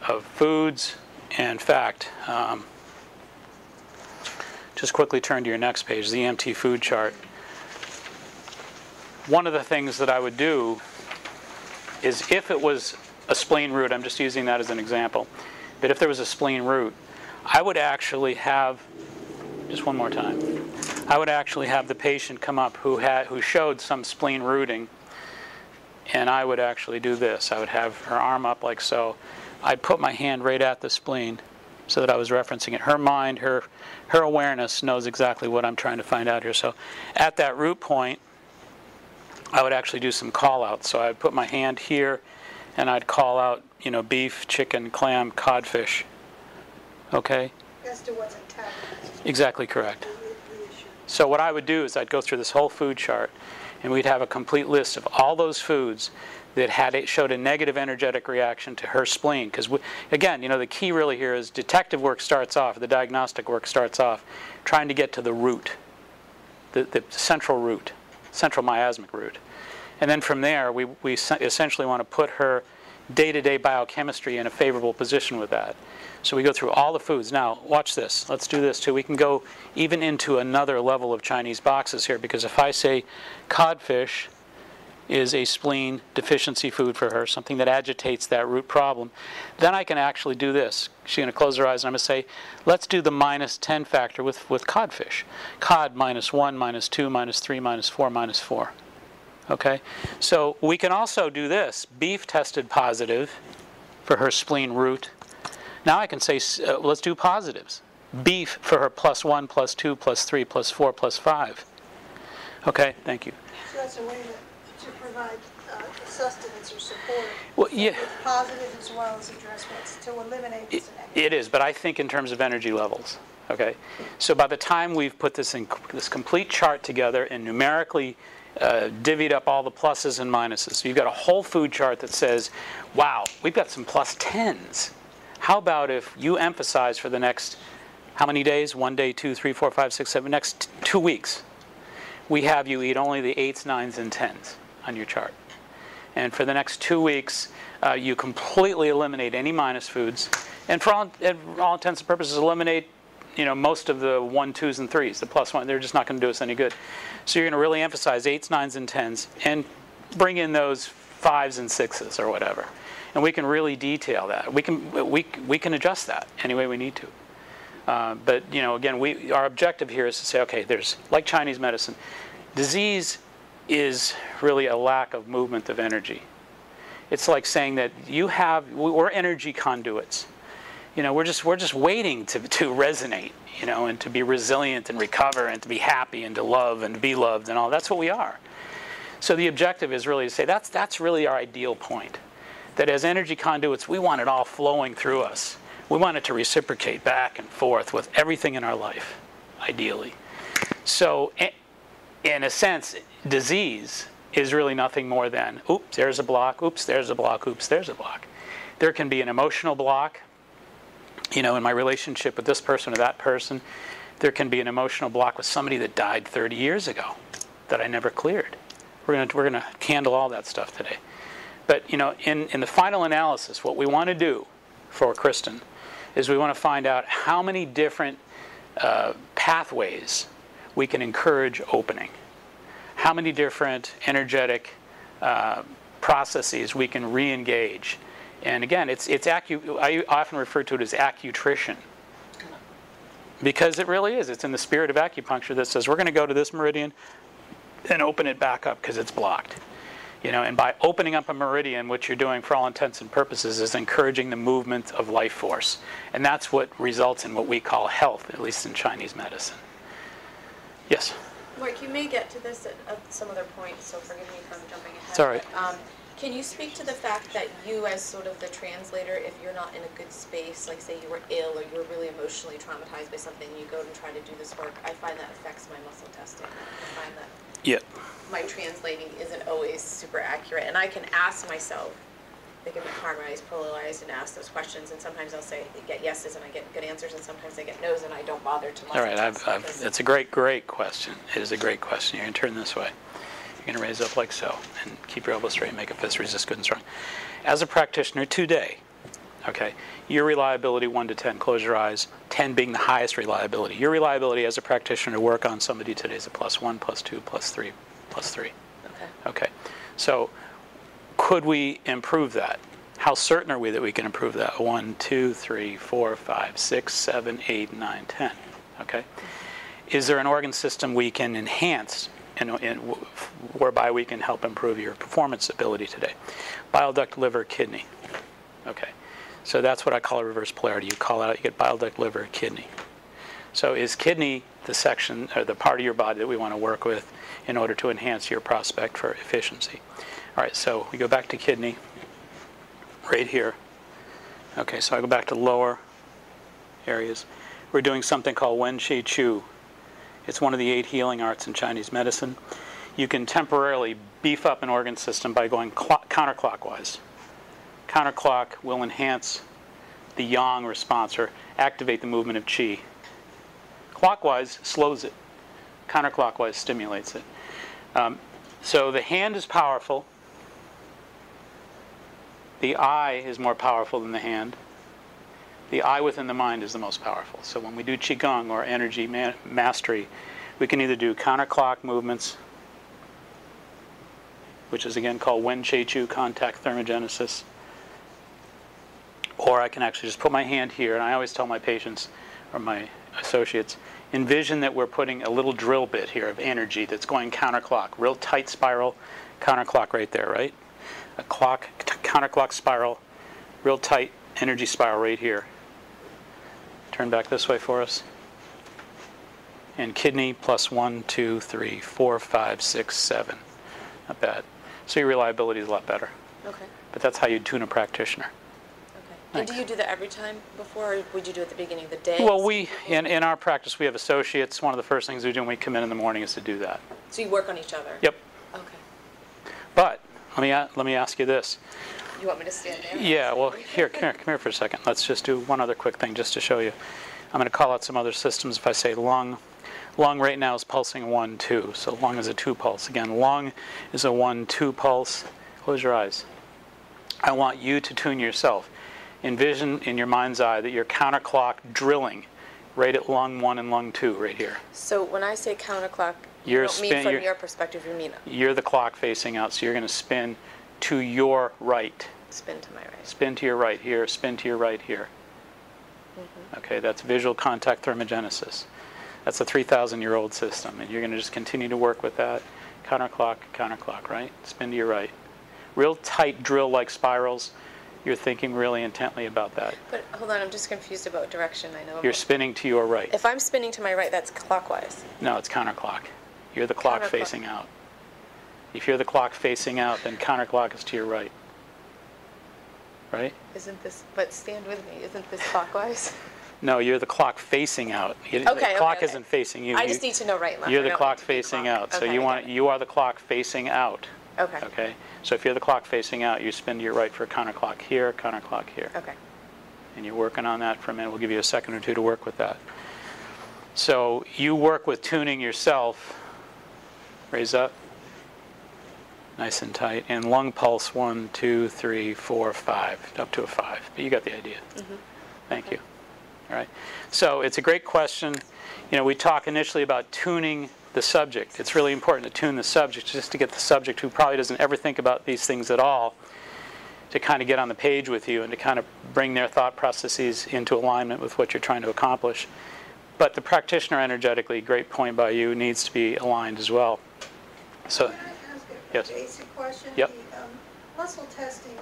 of foods. In fact, just quickly turn to your next page, the EMT food chart. One of the things that I would do is, if it was a spleen root, I'm just using that as an example, but if there was a spleen root, I would actually have, just one more time, I would actually have the patient come up who showed some spleen rooting, and I would actually do this. I would have her arm up like so. I'd put my hand right at the spleen so that I was referencing it. Her mind, her awareness knows exactly what I'm trying to find out here. So at that root point, I would actually do some call outs. So I'd put my hand here and I'd call out, beef, chicken, clam, codfish. Okay?
As to what's antagonizing
Exactly correct.
the issue.
So what I would do is I'd go through this whole food chart, and we'd have a complete list of all those foods that showed a negative energetic reaction to her spleen. Because again, the key really here is detective work starts off, the diagnostic work starts off, trying to get to the root, the central root, central miasmic root. And then from there, we essentially want to put her day-to-day biochemistry in a favorable position with that. So we go through all the foods. Now, watch this. Let's do this too. We can go even into another level of Chinese boxes here, because if I say codfish is a spleen deficiency food for her, something that agitates that root problem, then I can actually do this. She's going to close her eyes and I'm going to say, let's do the -10 factor with codfish. Cod -1, -2, -3, -4, -4. Okay? So we can also do this. Beef tested positive for her spleen root. Now I can say, let's do positives. Beef for her +1, +2, +3, +4, +5. Okay, thank you.
So that's a way to provide sustenance or support.
Well, yeah.
With positive as well as address what's to eliminate this negative.
It is, but I think in terms of energy levels. Okay, so by the time we've put this complete chart together and numerically divvied up all the pluses and minuses, so you've got a whole food chart that says, wow, we've got some +10s. How about if you emphasize for the next, how many days? 1 day, 2, 3, 4, 5, 6, 7, next 2 weeks, we have you eat only the 8s, 9s, and 10s on your chart. And for the next 2 weeks, you completely eliminate any minus foods. And for all intents and purposes, eliminate most of the 1, 2s, and 3s, the +1. They're just not going to do us any good. So you're going to really emphasize 8s, 9s, and 10s, and bring in those 5s and 6s or whatever. And we can really detail that. We can adjust that any way we need to. But again, our objective here is to say, okay, there's, like Chinese medicine, disease is really a lack of movement of energy. It's like saying that we're energy conduits. We're just waiting to resonate, and to be resilient and recover and to be happy and to love and to be loved and all. That's what we are. So the objective is really to say that's really our ideal point. That as energy conduits, we want it all flowing through us. We want it to reciprocate back and forth with everything in our life, ideally. So in a sense, disease is really nothing more than, oops, there's a block, oops, there's a block, oops, there's a block. There can be an emotional block, in my relationship with this person or that person. There can be an emotional block with somebody that died 30 years ago that I never cleared. We're gonna handle all that stuff today. But in the final analysis, what we want to do for Kristen is we want to find out how many different pathways we can encourage opening, how many different energetic processes we can re-engage. And again, I often refer to it as acutrition, because it really is. It's in the spirit of acupuncture that says we're going to go to this meridian and open it back up because it's blocked. And by opening up a meridian, what you're doing for all intents and purposes is encouraging the movement of life force. And that's what results in what we call health, at least in Chinese medicine. Yes?
Mark, you may get to this at some other point, so forgive me for jumping ahead.
It's all right.
But, can you speak to the fact that you, as sort of the translator, if you're not in a good space, like say you were ill or you were really emotionally traumatized by something, you go and try to do this work, I find that affects my muscle testing. I find that my translating isn't always super accurate. And I can ask myself, like in the car, when I was polarized and ask those questions, and sometimes I'll say, get yeses and I get good answers, and sometimes I get no's and I don't bother to muscle
All right, that's a great question. It is a great question. You're going to turn this way. You're going to raise up like so, and keep your elbow straight and make a fist resist good and strong. As a practitioner today, okay, your reliability 1 to 10, close your eyes, 10 being the highest reliability. Your reliability as a practitioner to work on somebody today is a +1, +2, +3, +3. Okay. So could we improve that? How certain are we that we can improve that? 1, 2, 3, 4, 5, 6, 7, 8, 9, 10. Okay. Is there an organ system we can enhance whereby we can help improve your performance ability today? Bile duct, liver, kidney. Okay. So that's what I call a reverse polarity. You call it out, you get bile duct, liver, kidney. So is kidney the section or the part of your body that we want to work with in order to enhance your prospect for efficiency? All right, so we go back to kidney right here. Okay, so I go back to lower areas. We're doing something called Wen Shi Chu. It's one of the 8 healing arts in Chinese medicine. You can temporarily beef up an organ system by going counterclockwise. Counterclock will enhance the yang response or activate the movement of qi. Clockwise slows it. Counterclockwise stimulates it. So the hand is powerful. The eye is more powerful than the hand. The eye within the mind is the most powerful. So when we do Qigong or energy mastery, we can either do counterclock movements, which is again called Wen Shi Chu, contact thermogenesis, or I can actually just put my hand here, and I always tell my patients or my associates, envision that we're putting a little drill bit here of energy that's going counterclock, real tight spiral, counterclock right there, right? A counterclock spiral, real tight energy spiral right here. Turn back this way for us. And kidney +1, 2, 3, 4, 5, 6, 7. Not bad. So your reliability is a lot better.
Okay.
But that's how you tune a practitioner.
Okay. And do you do that every time before, or would you do it at the beginning of the day?
Well, in our practice, we have associates. One of the first things we do when we come in the morning is to do that.
So you work on each other?
Yep.
Okay.
But let me ask you this.
You want me to stand there?
Yeah, well, come here for a second. Let's just do one other quick thing just to show you. I'm going to call out some other systems. If I say lung right now is pulsing 1, 2. So lung is a 2 pulse. Again, lung is a 1, 2 pulse. Close your eyes. I want you to tune yourself. Envision in your mind's eye that you're counterclock drilling right at lung 1 and lung 2 right here.
So when I say counterclock, you don't mean from your perspective, you mean
You're the clock facing out, so you're going to spin to your right.
spin to my right.
Spin to your right here, spin to your right here. Okay, that's visual contact thermogenesis. That's a 3,000-year-old system, and you're going to just continue to work with that. Counterclock, counterclock, right? Spin to your right. Real tight drill-like spirals. You're thinking really intently about that.
But hold on, I'm just confused about direction. I know.
You're spinning to your right.
If I'm spinning to my right, that's clockwise.
No, it's counterclock. You're the clock
Counterclock.
facing out. If you're the clock facing out, then counterclock is to your right. Right?
Isn't this, but stand with me, isn't this clockwise?
No, you're the clock facing out. The
Okay,
clock
okay.
isn't facing you.
I just need to know right and left.
You're
I
the
don't
clock
need to be
facing
clock.
out. So
Okay,
you
I get it.
you are the clock facing out.
Okay.
Okay? So if you're the clock facing out, you spin to your right for a counterclock here, counterclock here.
Okay.
And you're working on that for a minute. We'll give you a second or two to work with that. So you work with tuning yourself. Raise up. Nice and tight. And lung pulse 1, 2, 3, 4, 5. Up to a 5. But you got the idea. Thank you. All right. So it's a great question. You know, we talk initially about tuning the subject. It's really important to tune the subject just to get the subject who probably doesn't ever think about these things at all to kind of get on the page with you and to kind of bring their thought processes into alignment with what you're trying to accomplish. But the practitioner energetically, great point by you, needs to be aligned as well. So,
Can I ask
yes.
a basic question?
Yep.
The muscle testing,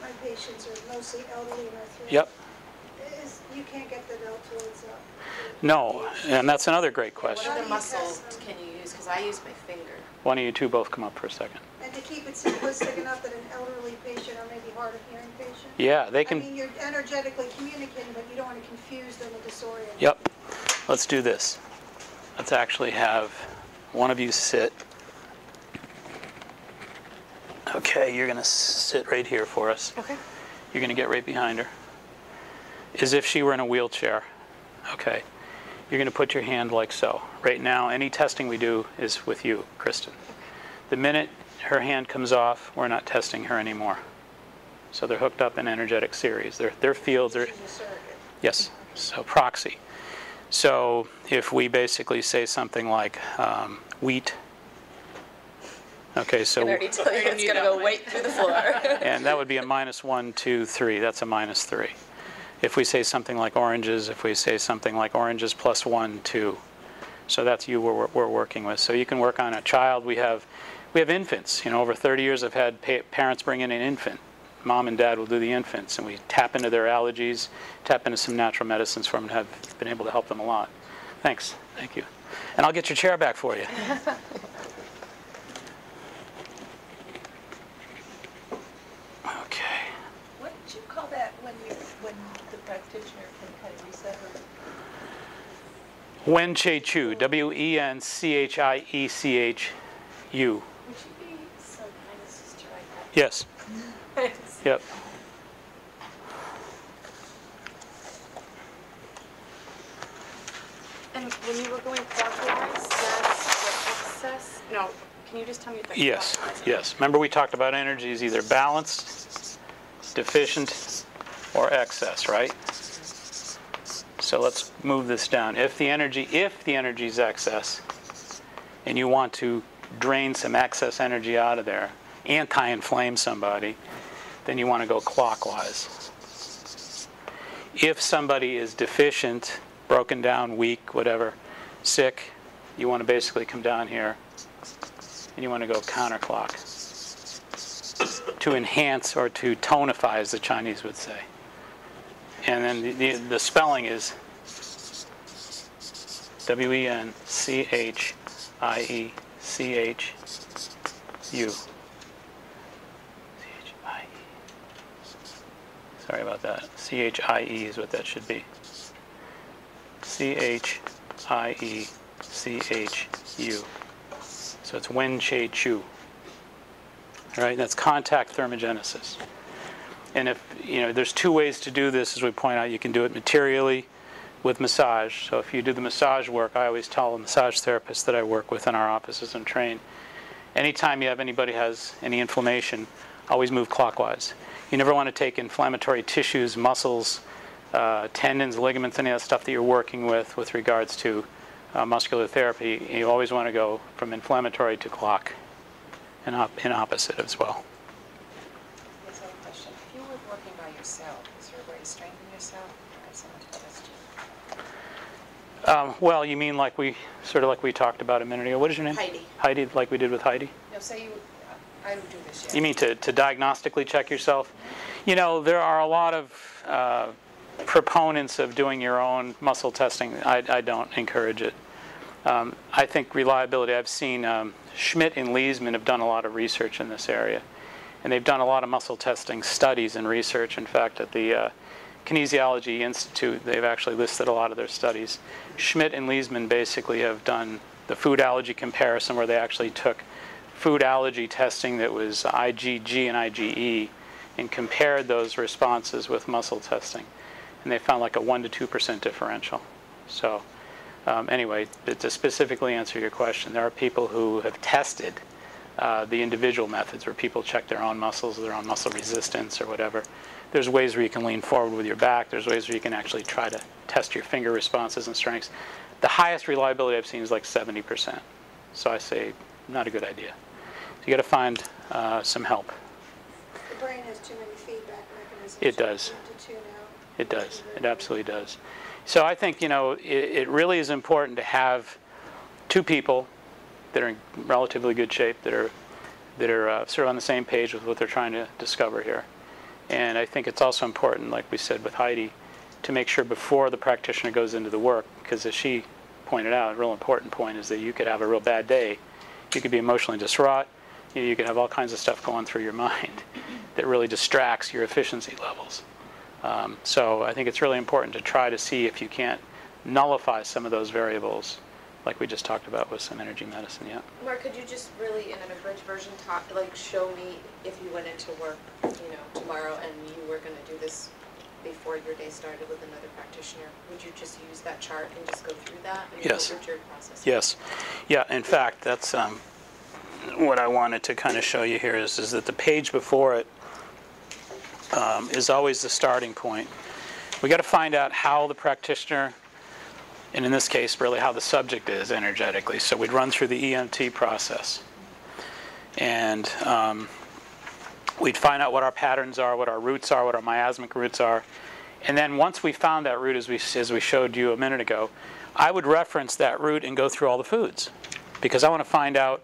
my patients are mostly elderly and arthritic.
Yep.
You can't get the deltoids up.
No, and that's another great
What
question.
other muscles can you use? Because I use my finger.
Why don't you two both come up for a second?
And to keep it simplistic enough that an elderly patient or maybe hard of hearing patient?
Yeah, they
I
can.
mean, you're energetically communicating, but you don't want to confuse them or disorient them.
Yep. Let's do this. Let's actually have one of you sit. Okay, you're going to sit right here for us.
Okay.
You're going to get right behind her. As if she were in a wheelchair. Okay. You're going to put your hand like so. Right now, any testing we do is with you, Kristen. The minute her hand comes off, we're not testing her anymore. So they're hooked up in energetic series. Their fields are...
She's a surrogate.
Yes, so proxy. So if we basically say something like wheat, okay,
I
so,
can already tell you it's going to go right through the floor.
and that would be a -1, 2, 3. That's a -3. If we say something like oranges, if we say something like oranges +1, 2. So that's you we're working with. So you can work on a child. We have infants. You know, over 30 years I've had parents bring in an infant. Mom and dad will do the infants, and we tap into their allergies, tap into some natural medicines for them, and have been able to help them a lot. Thanks. Thank you. And I'll get your chair back for you. Okay.
What did you call that when the practitioner can kind of reset her?
Wen Che Chu, W-E-N-C-H-I-E-C-H-U.
Would you be so kind as just to write
Yes.
that?
Yep.
And when you were going clockwise, that's for excess? No, can you just tell me if that's
Yes,
clockwise?
yes. Remember we talked about energies either balanced, deficient, or excess, right? So let's move this down. If the energy is excess, and you want to drain some excess energy out of there, anti-inflame somebody, then you want to go clockwise. If somebody is deficient, broken down, weak, whatever, sick, you want to basically come down here and you want to go counterclock to enhance or to tonify, as the Chinese would say. And then the spelling is W-E-N-C-H-I-E-C-H-U. Sorry about that. C-H-I-E is what that should be. C-H-I-E-C-H-U. So it's Wen Che Chu. All right, that's contact thermogenesis. And if, you know, there's two ways to do this, as we point out. You can do it materially with massage. So if you do the massage work, I always tell the massage therapists that I work with in our offices and train, anytime you have anybody has any inflammation, always move clockwise. You never want to take inflammatory tissues, muscles, tendons, ligaments, any of that stuff that you're working with regards to muscular therapy. You always want to go from inflammatory to clock and opposite as well.
Yes, I have a question. If you were working by yourself, is there a way to strengthen yourself or have someone to test you?
Well, you mean like we talked about a minute ago. What is your name?
Heidi.
Heidi, like we did with Heidi?
No, say you, I don't do this yet.
You mean to diagnostically check yourself? You know, there are a lot of proponents of doing your own muscle testing. I don't encourage it. I think reliability, I've seen Schmidt and Leisman have done a lot of research in this area. And they've done a lot of muscle testing studies and research. In fact, at the Kinesiology Institute, they've actually listed a lot of their studies. Schmidt and Leisman basically have done the food allergy comparison where they actually took food allergy testing that was IgG and IgE and compared those responses with muscle testing. And they found like a 1 to 2% differential. So anyway, to specifically answer your question, there are people who have tested the individual methods where people check their own muscles, their own muscle resistance or whatever. There's ways where you can lean forward with your back. There's ways where you can actually try to test your finger responses and strengths. The highest reliability I've seen is like 70%. So I say not a good idea. So you got to find some help.
The brain has too many feedback mechanisms.
It does.
To tune out.
It does. It absolutely does. So I think, you know, it really is important to have two people that are in relatively good shape, that are sort of on the same page with what they're trying to discover here. And I think it's also important, like we said with Heidi, to make sure before the practitioner goes into the work, because as she pointed out, a real important point is that you could have a real bad day. You could be emotionally distraught. You could have all kinds of stuff going through your mind that really distracts your efficiency levels. So I think it's really important to try to see if you can't nullify some of those variables, like we just talked about with some energy medicine. Yeah.
Mark, could you just really, in an abridged version, show me if you went into work, tomorrow, and you were going to do this before your day started with another practitioner? Would you just use that chart and just go through that? I mean,
Yes.
What would your process?
Yes. Yeah. In fact, that's what I wanted to kind of show you here is that the page before it is always the starting point. We got to find out how the practitioner, and in this case, really how the subject is energetically. So we'd run through the EMT process. And we'd find out what our patterns are, what our roots are, what our miasmic roots are. And then once we found that root, as we showed you a minute ago, I would reference that root and go through all the foods. Because I want to find out,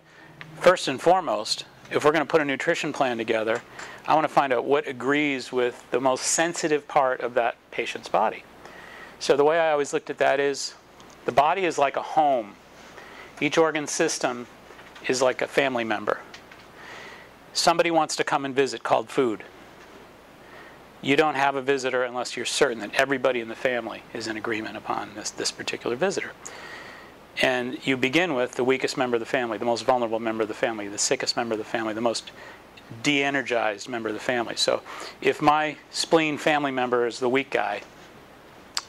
first and foremost, if we're going to put a nutrition plan together, I want to find out what agrees with the most sensitive part of that patient's body. So the way I always looked at that is, the body is like a home. Each organ system is like a family member. Somebody wants to come and visit, called food. You don't have a visitor unless you're certain that everybody in the family is in agreement upon this particular visitor. And you begin with the weakest member of the family, the most vulnerable member of the family, the sickest member of the family, the most de-energized member of the family. So if my spleen family member is the weak guy,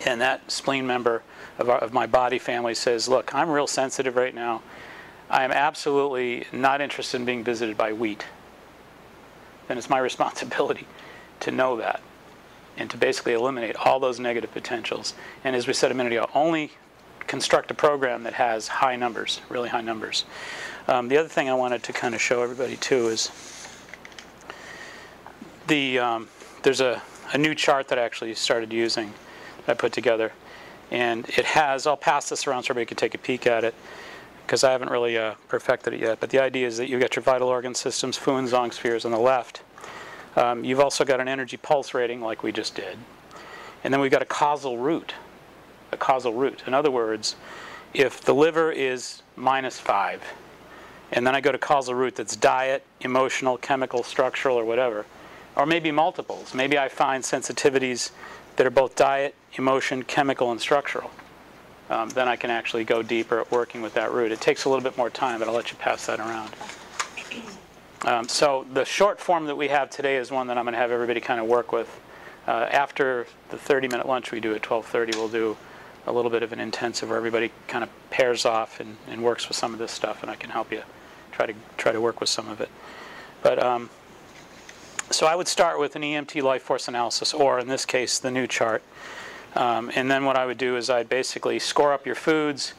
and that spleen member of my body family says, look, I'm real sensitive right now. I am absolutely not interested in being visited by wheat. Then it's my responsibility to know that and to basically eliminate all those negative potentials. And as we said a minute ago, only construct a program that has high numbers, really high numbers. The other thing I wanted to kind of show everybody too is there's a new chart that I actually started using that I put together. And it has, I'll pass this around so everybody can take a peek at it, because I haven't really perfected it yet. But the idea is that you've got your vital organ systems, Fu and Zong spheres on the left. You've also got an energy pulse rating like we just did. And then we've got a causal root. A causal root. In other words, if the liver is -5, and then I go to causal root that's diet, emotional, chemical, structural, or whatever, or maybe multiples. Maybe I find sensitivities that are both diet, emotion, chemical, and structural. Then I can actually go deeper at working with that root. It takes a little bit more time, but I'll let you pass that around. So the short form that we have today is one that I'm going to have everybody kind of work with. After the 30-minute lunch we do at 12:30, we'll do a little bit of an intensive where everybody kind of pairs off and works with some of this stuff, and I can help you try to work with some of it. But So I would start with an EMT life force analysis, or in this case, the new chart. And then what I would do is I'd basically score up your foods,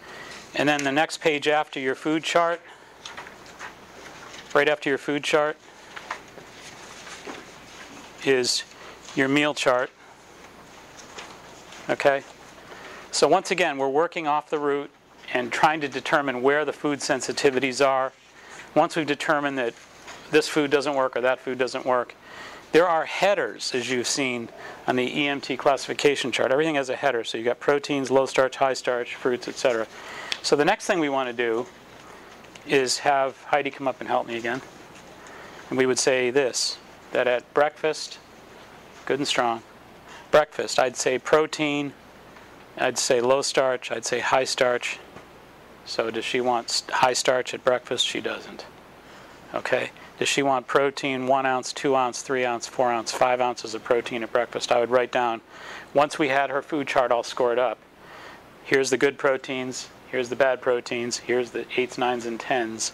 and then the next page after your food chart, right after your food chart, is your meal chart. Okay? So once again, we're working off the root and trying to determine where the food sensitivities are. Once we've determined that this food doesn't work or that food doesn't work, there are headers, as you've seen on the EMT classification chart. Everything has a header. So you've got proteins, low starch, high starch, fruits, etc. So the next thing we want to do is have Heidi come up and help me again. And we would say this, that at breakfast, good and strong, breakfast, I'd say protein, I'd say low starch, I'd say high starch. So does she want high starch at breakfast? She doesn't. Okay. Does she want protein, 1 ounce, 2 ounce, 3 ounce, 4 ounce, 5 ounces of protein at breakfast? I would write down, once we had her food chart all scored up, here's the good proteins, here's the bad proteins, here's the 8s, 9s, and 10s.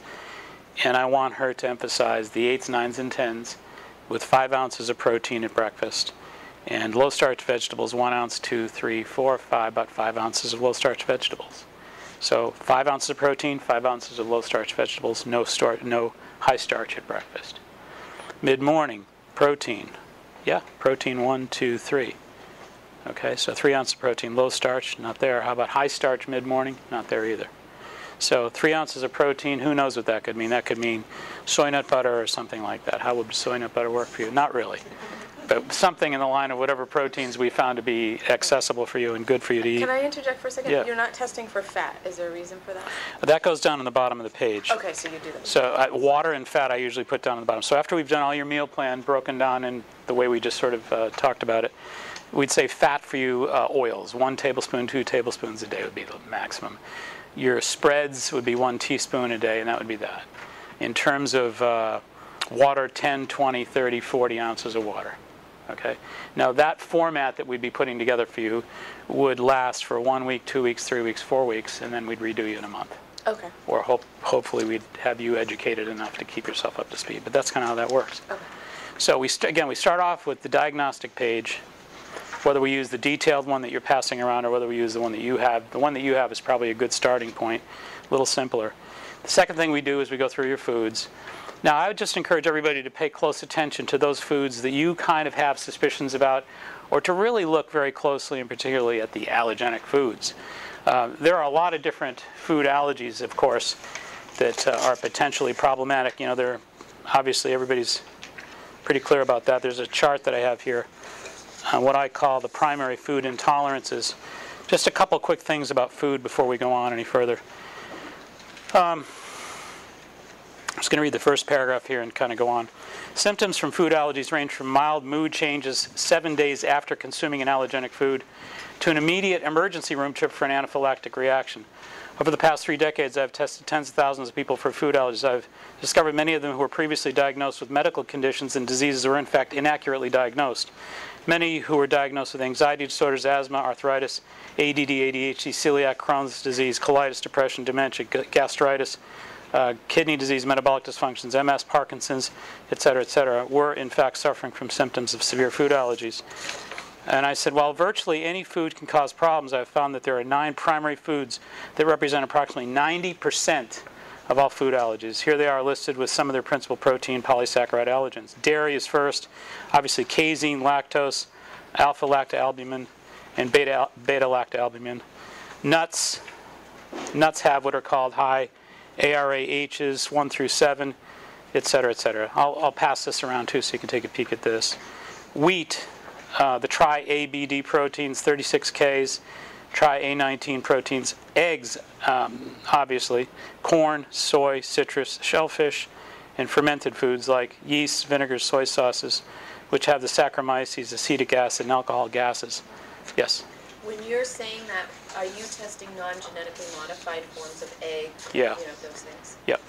And I want her to emphasize the 8s, 9s, and 10s with 5 ounces of protein at breakfast. And low starch vegetables, 1 ounce, 2, 3, 4, 5, about 5 ounces of low starch vegetables. So 5 ounces of protein, 5 ounces of low starch vegetables, no high starch at breakfast. Mid-morning, protein. Yeah, protein 1, 2, 3. Okay, so 3 ounces of protein, low starch, not there. How about high starch mid-morning? Not there either. So 3 ounces of protein, who knows what that could mean? That could mean soy nut butter or something like that. How would soy nut butter work for you? Not really. But something in the line of whatever proteins we found to be accessible for you and good for you to eat.
Can I interject for a second?
Yeah.
You're not testing for fat. Is there a reason for that?
That goes down on the bottom of the page.
Okay, so you do that.
So water and fat I usually put down on the bottom. So after we've done all your meal plan, broken down in the way we just sort of talked about it, we'd say fat for you, oils. 1 tablespoon, 2 tablespoons a day would be the maximum. Your spreads would be 1 teaspoon a day, and that would be that. In terms of water, 10, 20, 30, 40 ounces of water. Okay. Now that format that we'd be putting together for you would last for 1 week, 2 weeks, 3 weeks, 4 weeks, and then we'd redo you in a month.
Okay.
Or hopefully we'd have you educated enough to keep yourself up to speed. But that's kind of how that works.
Okay.
So we start off with the diagnostic page, whether we use the detailed one that you're passing around or whether we use the one that you have. The one that you have is probably a good starting point, a little simpler. The second thing we do is we go through your foods. Now, I would just encourage everybody to pay close attention to those foods that you kind of have suspicions about, or to really look very closely and particularly at the allergenic foods. There are a lot of different food allergies, of course, that are potentially problematic. You know, obviously everybody's pretty clear about that. There's a chart that I have here on what I call the primary food intolerances. Just a couple quick things about food before we go on any further. I'm just going to read the first paragraph here and kind of go on. Symptoms from food allergies range from mild mood changes 7 days after consuming an allergenic food to an immediate emergency room trip for an anaphylactic reaction. Over the past 3 decades, I've tested tens of thousands of people for food allergies. I've discovered many of them who were previously diagnosed with medical conditions and diseases were in fact inaccurately diagnosed. Many who were diagnosed with anxiety disorders, asthma, arthritis, ADD, ADHD, celiac, Crohn's disease, colitis, depression, dementia, gastritis, kidney disease, metabolic dysfunctions, MS, Parkinson's, etc., were in fact suffering from symptoms of severe food allergies. And I said, while virtually any food can cause problems, I've found that there are 9 primary foods that represent approximately 90% of all food allergies. Here they are listed with some of their principal protein polysaccharide allergens. Dairy is first, obviously casein, lactose, alpha-lactalbumin, and beta-lactalbumin. Nuts have what are called high ARAHs 1 through 7, etc. I'll pass this around too so you can take a peek at this. Wheat, the tri-ABD proteins, 36Ks, tri-A19 proteins. Eggs, obviously. Corn, soy, citrus, shellfish, and fermented foods like yeast, vinegars, soy sauces, which have the Saccharomyces, acetic acid, and alcohol gases. Yes?
When you're saying that, are you testing non-genetically modified forms of egg?
Yeah.
You know, those things?
Yep.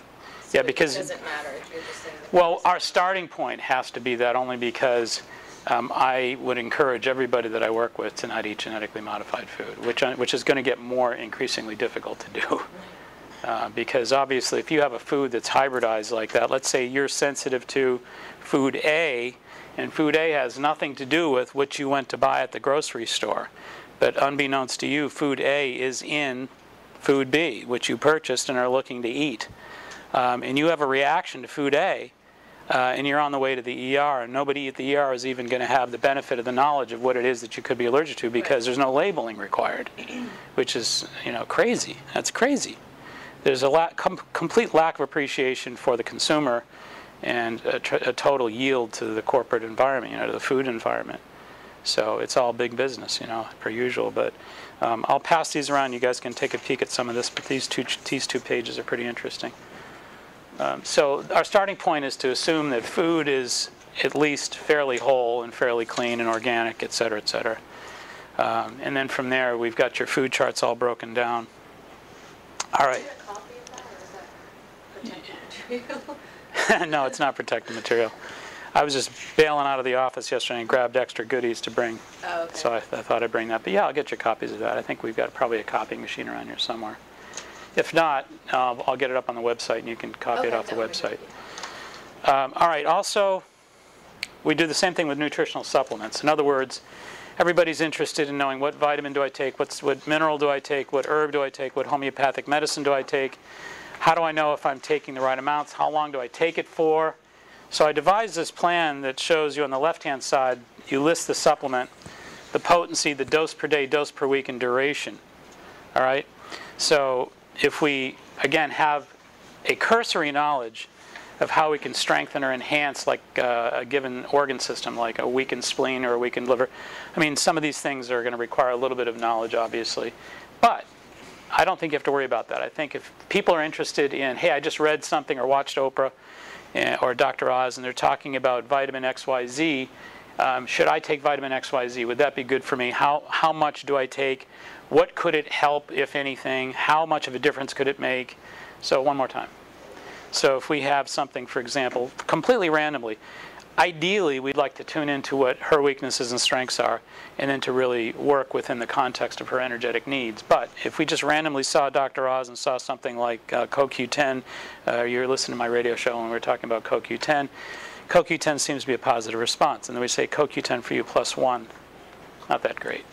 So
Yeah, because
it doesn't matter if you're just saying that.
well, our starting point has to be that only because I would encourage everybody that I work with to not eat genetically modified food, which is going to get more increasingly difficult to do. Because obviously if you have a food that's hybridized like that, let's say you're sensitive to food A And food A has nothing to do with what you went to buy at the grocery store. But unbeknownst to you, food A is in food B, which you purchased and are looking to eat. And you have a reaction to food A, and you're on the way to the ER, and nobody at the ER is even going to have the benefit of the knowledge of what it is that you could be allergic to, because there's no labeling required, which is, crazy. That's crazy. There's a complete lack of appreciation for the consumer, and a total yield to the corporate environment, to the food environment. So it's all big business, per usual. But I'll pass these around. You guys can take a peek at some of this, but these two pages are pretty interesting. So our starting point is to assume that food is at least fairly whole and fairly clean and organic, et cetera, et cetera. And then from there, we've got your food charts all broken down. All right.
Is there a copy of that, or is that protected material?
No, it's not protected material. I was just bailing out of the office yesterday and grabbed extra goodies to bring.
Oh, okay.
So I thought I'd bring that. But yeah, I'll get you copies of that. I think we've got probably a copying machine around here somewhere. If not, I'll get it up on the website and you can copy it off the website. All right, also, we do the same thing with nutritional supplements. In other words, everybody's interested in knowing what vitamin do I take, what mineral do I take, what herb do I take, what homeopathic medicine do I take, how do I know if I'm taking the right amounts, how long do I take it for. So I devised this plan that shows you on the left-hand side, you list the supplement, the potency, the dose per day, dose per week, and duration. All right? So if we, again, have a cursory knowledge of how we can strengthen or enhance like a given organ system, like a weakened spleen or a weakened liver. I mean, some of these things are going to require a little bit of knowledge, obviously. But I don't think you have to worry about that. I think if people are interested in, hey, I just read something or watched Oprah or Dr. Oz, and they're talking about vitamin XYZ, should I take vitamin XYZ? Would that be good for me? How much do I take? What could it help, if anything? How much of a difference could it make? So one more time. So if we have something, for example, completely randomly, ideally we'd like to tune into what her weaknesses and strengths are, and then to really work within the context of her energetic needs. But if we just randomly saw Dr. Oz and saw something like CoQ10, you're listening to my radio show when we were talking about CoQ10, CoQ10 seems to be a positive response. And then we say CoQ10 for you +1. Not that great.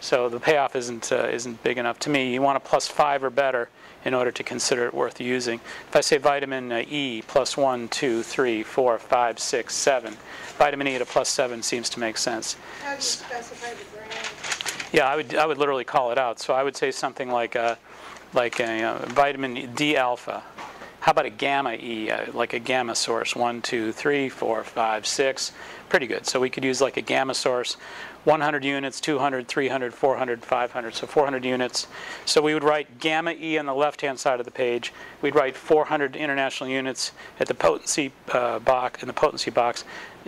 So the payoff isn't big enough to me. You want a +5 or better in order to consider it worth using. If I say vitamin E +1, 2, 3, 4, 5, 6, 7, vitamin E at a +7 seems to make sense.
How do you specify the brand?
Yeah, I would literally call it out. So I would say something like a vitamin D alpha. How about a gamma E, like a gamma source? 1, 2, 3, 4, 5, 6. Pretty good. So we could use like a gamma source. 100 units, 200, 300, 400, 500, so 400 units. So we would write gamma E on the left-hand side of the page. We'd write 400 international units at the potency box. In the potency box,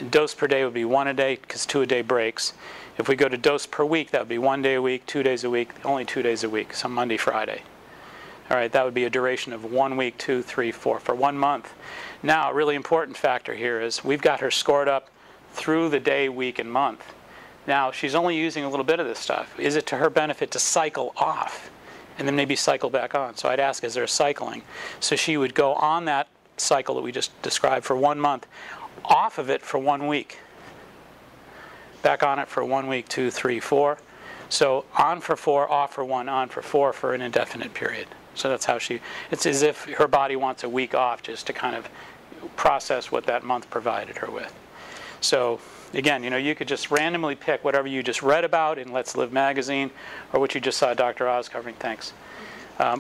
dose per day would be 1 a day because 2 a day breaks. If we go to dose per week, that would be 1 day a week, 2 days a week, only 2 days a week, so Monday, Friday. All right, that would be a duration of 1 week, 2, 3, 4 for 1 month. Now, a really important factor here is we've got her scored up through the day, week, and month. Now, she's only using a little bit of this stuff. Is it to her benefit to cycle off and then maybe cycle back on? So I'd ask, is there cycling? So she would go on that cycle that we just described for 1 month, off of it for 1 week, back on it for 1 week, 2, 3, 4. So on for 4, off for 1, on for 4 for an indefinite period. So that's how it's as if her body wants a week off just to kind of process what that month provided her with. So again, you could just randomly pick whatever you just read about in Let's Live magazine, or what you just saw Dr. Oz covering, thanks.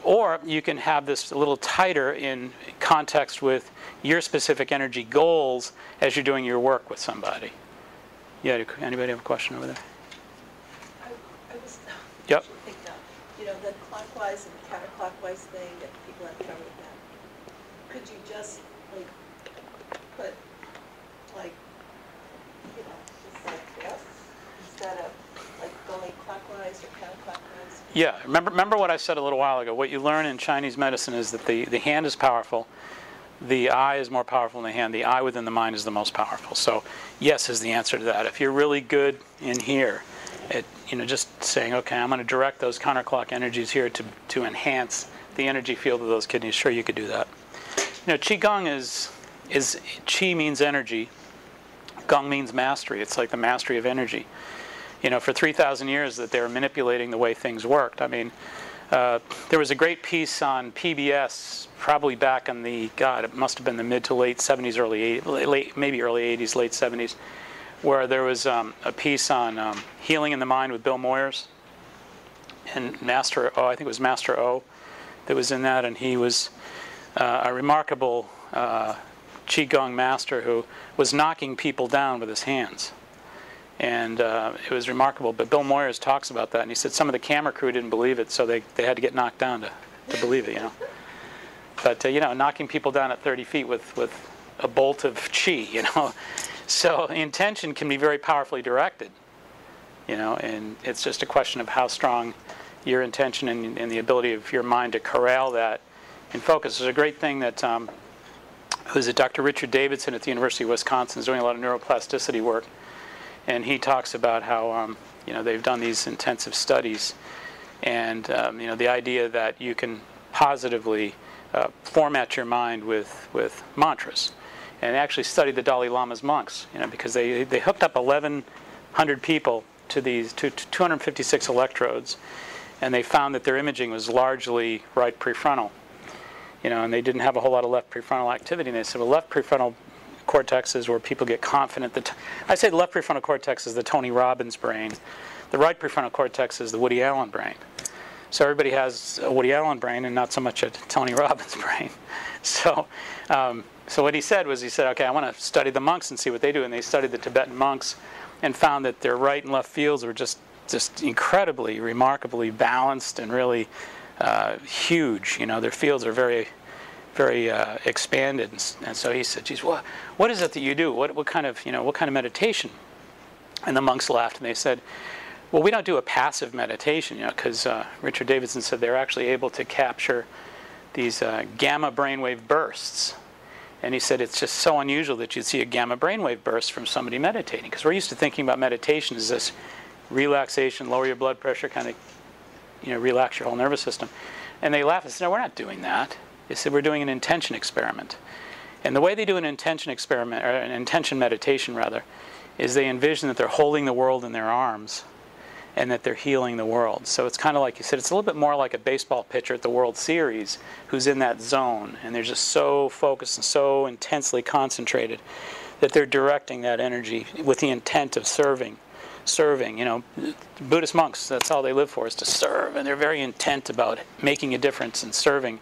Or you can have this a little tighter in context with your specific energy goals as you're doing your work with somebody. Yeah, anybody have a question over there?
I was
Yep.
thinking of, the clockwise and counterclockwise thing that people have trouble with that. Could you just, put, just like this, instead of, going clockwise or counterclockwise?
Yeah, remember what I said a little while ago. What you learn in Chinese medicine is that the hand is powerful. The eye is more powerful than the hand. The eye within the mind is the most powerful. So yes is the answer to that. If you're really good in here at just saying, okay, I'm going to direct those counterclock energies here to enhance the energy field of those kidneys, sure, you could do that. Qigong is Qi means energy. Gong means mastery. It's like the mastery of energy. You know, for 3,000 years that they were manipulating the way things worked. I mean, there was a great piece on PBS, probably back in the, God, it must have been the mid to late 70s, maybe early 80s, late 70s, where there was a piece on healing in the mind with Bill Moyers. And Master O, I think it was Master O that was in that, and he was a remarkable Qigong master who was knocking people down with his hands. And it was remarkable. But Bill Moyers talks about that, and he said some of the camera crew didn't believe it, so they had to get knocked down to believe it, you know. But, you know, knocking people down at 30 feet with a bolt of chi, you know. So intention can be very powerfully directed, you know, and it's just a question of how strong your intention and the ability of your mind to corral that and focus. There's a great thing that who's it, Dr. Richard Davidson at the University of Wisconsin is doing a lot of neuroplasticity work. And he talks about how you know, they've done these intensive studies, and you know, the idea that you can positively format your mind with mantras, and actually studied the Dalai Lama's monks, you know, because they hooked up 1,100 people to these 256 electrodes, and they found that their imaging was largely right prefrontal, you know, and they didn't have a whole lot of left prefrontal activity. And they said, well, left prefrontal cortex is where people get confident. I say the left prefrontal cortex is the Tony Robbins brain. The right prefrontal cortex is the Woody Allen brain. So everybody has a Woody Allen brain and not so much a Tony Robbins brain. So, so what he said was, he said, okay, I want to study the monks and see what they do. And they studied the Tibetan monks and found that their right and left fields were just incredibly, remarkably balanced and really huge. You know, their fields are very expanded, and so he said, "Geez, what is it that you do? What kind of meditation?" And the monks laughed and they said, "Well, we don't do a passive meditation, you know, because Richard Davidson said they're actually able to capture these gamma brainwave bursts." And he said it's just so unusual that you'd see a gamma brainwave burst from somebody meditating, because we're used to thinking about meditation as this relaxation, lower your blood pressure, kind of, you know, relax your whole nervous system. And they laughed and said, "No, we're not doing that." They said, "We're doing an intention experiment." And the way they do an intention experiment, or an intention meditation rather, is they envision that they're holding the world in their arms and that they're healing the world. So it's kind of like you said, it's a little bit more like a baseball pitcher at the World Series who's in that zone, and they're just so focused and so intensely concentrated that they're directing that energy with the intent of serving. You know, Buddhist monks, that's all they live for, is to serve, and they're very intent about making a difference and serving.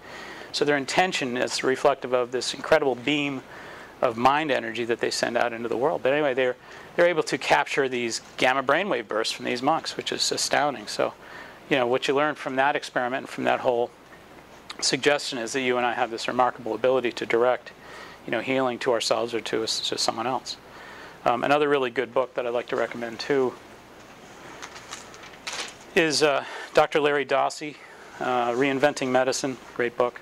So their intention is reflective of this incredible beam of mind energy that they send out into the world. But anyway, they're able to capture these gamma brainwave bursts from these monks, which is astounding. So, you know, what you learn from that experiment and from that whole suggestion is that you and I have this remarkable ability to direct, you know, healing to ourselves or to someone else. Another really good book that I'd like to recommend too is Dr. Larry Dossey, Reinventing Medicine, great book.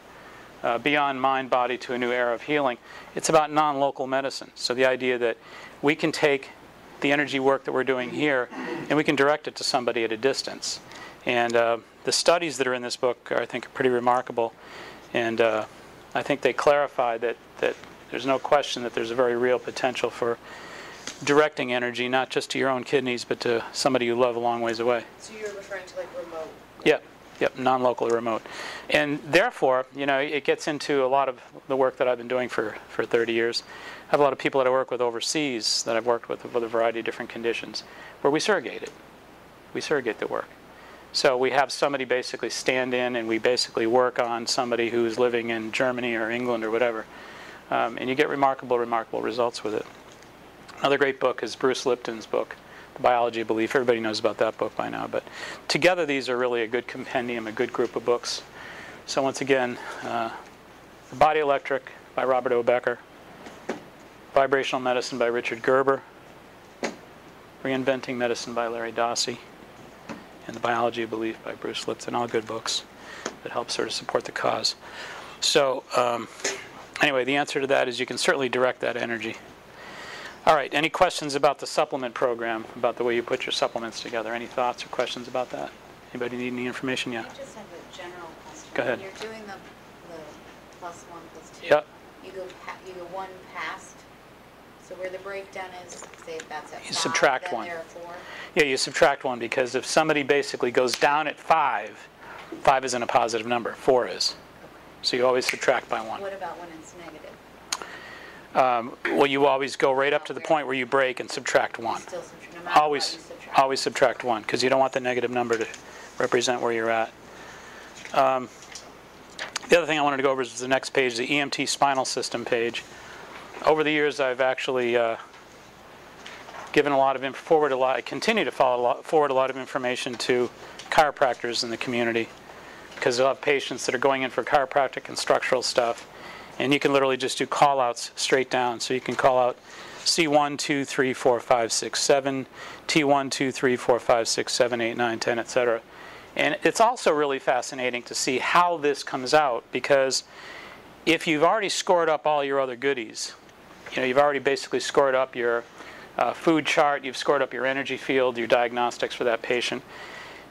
Beyond Mind, Body to a New Era of Healing. It's about non-local medicine. So the idea that we can take the energy work that we're doing here and we can direct it to somebody at a distance. And the studies that are in this book are, I think, pretty remarkable. And I think they clarify that there's no question that there's a very real potential for directing energy, not just to your own kidneys, but to somebody you love a long ways away.
So you're referring to like remote?
Yep, non-local or remote. And therefore, you know, it gets into a lot of the work that I've been doing for 30 years. I have a lot of people that I work with overseas that I've worked with a variety of different conditions where we surrogate it. We surrogate the work. So we have somebody basically stand in and we basically work on somebody who's living in Germany or England or whatever. And you get remarkable results with it. Another great book is Bruce Lipton's book, The Biology of Belief. Everybody knows about that book by now. But together these are really a good compendium, a good group of books. So once again, The Body Electric by Robert O. Becker, Vibrational Medicine by Richard Gerber, Reinventing Medicine by Larry Dossey, and The Biology of Belief by Bruce Lipton. All good books that help sort of support the cause. So anyway, the answer to that is you can certainly direct that energy. All right, any questions about the supplement program, about the way you put your supplements together? Any thoughts or questions about that? Anybody need any information? Yeah.
I just have a general question.
Go ahead.
When you're doing the +1 +2,
Yep.
you go one past
So where the breakdown is, say that's at 5,
subtract
then
1.
there are 4?
Yeah, you subtract 1 because if somebody basically goes down at 5, 5 isn't a positive number, 4 is. So you always subtract by 1.
What about when it's negative?
Well, you always go right up to the point where you break and subtract 1.
Still subtract, no matter what you subtract.
Always subtract 1 because you don't want the negative number to represent where you're at. The other thing I wanted to go over is the next page, the EMT spinal system page. Over the years, I've actually given I continue to forward a lot of information to chiropractors in the community because they'll have patients that are going in for chiropractic and structural stuff, and you can literally just do call-outs straight down. So you can call out C1, 2, 3, 4, 5, 6, 7, T1, 2, 3, 4, 5, 6, 7, 8, 9, 10, etc. And it's also really fascinating to see how this comes out because if you've already scored up all your other goodies, you've already basically scored up your food chart, you've scored up your energy field, your diagnostics for that patient.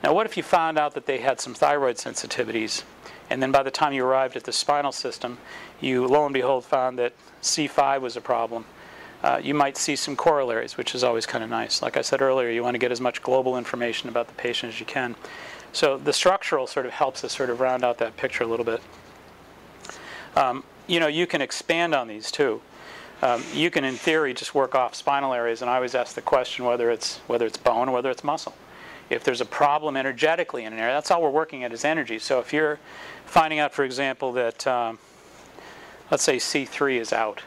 Now what if you found out that they had some thyroid sensitivities, and then by the time you arrived at the spinal system, you lo and behold found that C5 was a problem? You might see some corollaries, which is always kind of nice. Like I said earlier, you want to get as much global information about the patient as you can. So the structural sort of helps us sort of round out that picture a little bit. You can expand on these too. You can, in theory, just work off spinal areas, and I always ask the question whether it's bone or whether it's muscle. If there's a problem energetically in an area, that's all we're working at is energy. So if you're finding out, for example, that let's say C3 is out,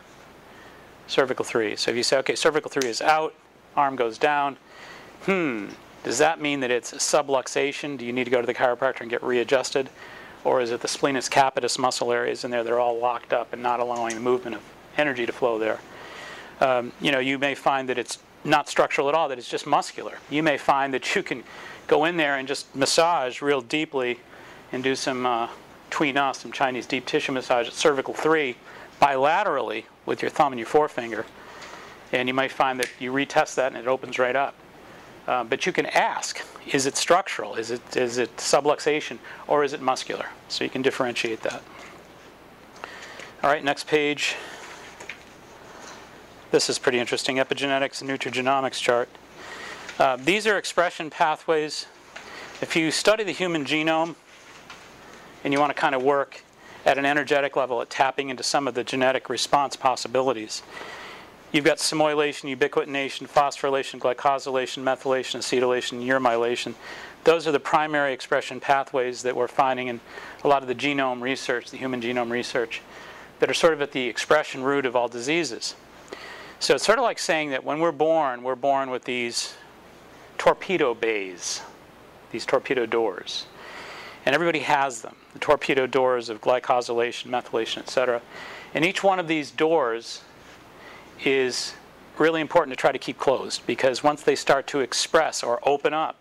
cervical 3. So if you say, okay, cervical 3 is out, arm goes down, does that mean that it's subluxation? Do you need to go to the chiropractor and get readjusted? Or is it the splenius capitis muscle areas in there that are all locked up and not allowing the movement of energy to flow there? You may find that it's not structural at all, that it's just muscular. You may find that you can go in there and just massage real deeply and do some some Chinese deep tissue massage at cervical 3 bilaterally with your thumb and your forefinger. And you might find that you retest that and it opens right up. But you can ask, is it structural? Is it subluxation? Or is it muscular? So you can differentiate that. All right, next page. This is pretty interesting, epigenetics and nutrigenomics chart. These are expression pathways. If you study the human genome and you want to kind of work at an energetic level at tapping into some of the genetic response possibilities, you've got simylation, ubiquitination, phosphorylation, glycosylation, methylation, acetylation, urmylation. Those are the primary expression pathways that we're finding in a lot of the genome research, the human genome research, that are sort of at the expression root of all diseases. So it's sort of like saying that when we're born with these torpedo bays, these torpedo doors. And everybody has them, the torpedo doors of glycosylation, methylation, etc. And each one of these doors is really important to try to keep closed, because once they start to express or open up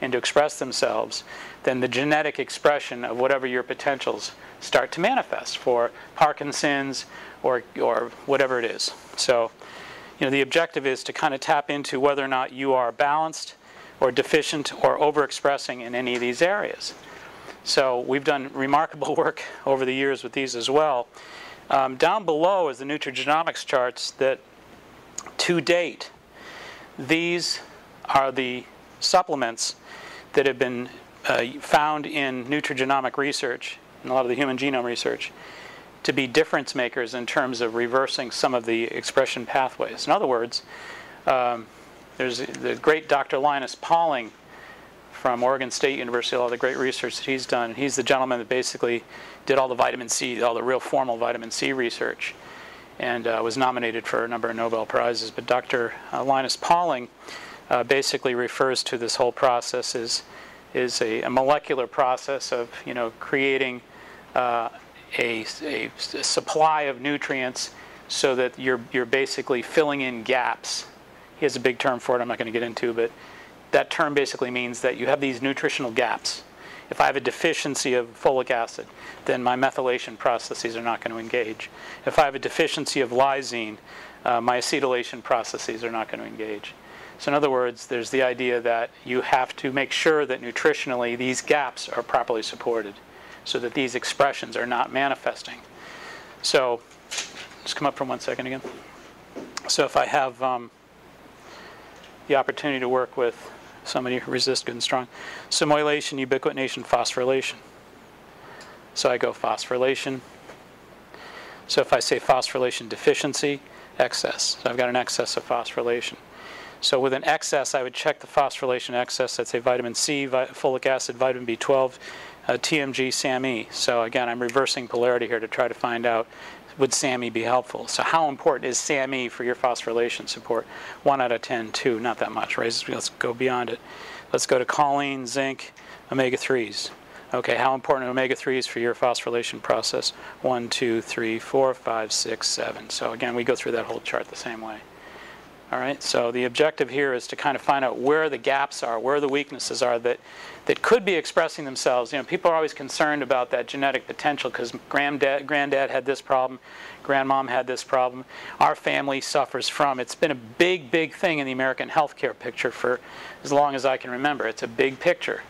and to express themselves, then the genetic expression of whatever your potentials start to manifest for Parkinson's or whatever it is. So, the objective is to kind of tap into whether or not you are balanced or deficient or overexpressing in any of these areas. So we've done remarkable work over the years with these as well. Down below is the nutrigenomics charts that, to date, these are the supplements that have been found in nutrigenomic research, and a lot of the human genome research, to be difference makers in terms of reversing some of the expression pathways. In other words, there's the great Dr. Linus Pauling from Oregon State University, all the great research that he's done. He's the gentleman that basically did all the vitamin C, all the real formal vitamin C research, and was nominated for a number of Nobel Prizes. But Dr. Linus Pauling basically refers to this whole process as a molecular process of creating a supply of nutrients so that you're basically filling in gaps. He has a big term for it I'm not going to get into, but that term basically means that you have these nutritional gaps. If I have a deficiency of folic acid, then my methylation processes are not going to engage. If I have a deficiency of lysine, my acetylation processes are not going to engage. So in other words, there's the idea that you have to make sure that nutritionally these gaps are properly supported so that these expressions are not manifesting. So, just come up for 1 second again. So if I have the opportunity to work with somebody who resists good and strong, simulation, ubiquitination, phosphorylation. So I go phosphorylation. So if I say phosphorylation deficiency, excess. So I've got an excess of phosphorylation. So with an excess, I would check the phosphorylation excess. I'd say vitamin C, folic acid, vitamin B12, TMG, SAMe. So again, I'm reversing polarity here to try to find out, would SAMe be helpful? So how important is SAMe for your phosphorylation support? 1 out of 10, 2, not that much, right? Let's go beyond it. Let's go to choline, zinc, omega-3s. Okay, how important are omega-3s for your phosphorylation process? 1, 2, 3, 4, 5, 6, 7. So again, we go through that whole chart the same way. All right, so the objective here is to kind of find out where the gaps are, where the weaknesses are that could be expressing themselves. You know, people are always concerned about that genetic potential because granddad had this problem, grandmom had this problem. Our family suffers from. It's been a big, big thing in the American healthcare picture for as long as I can remember. It's a big picture.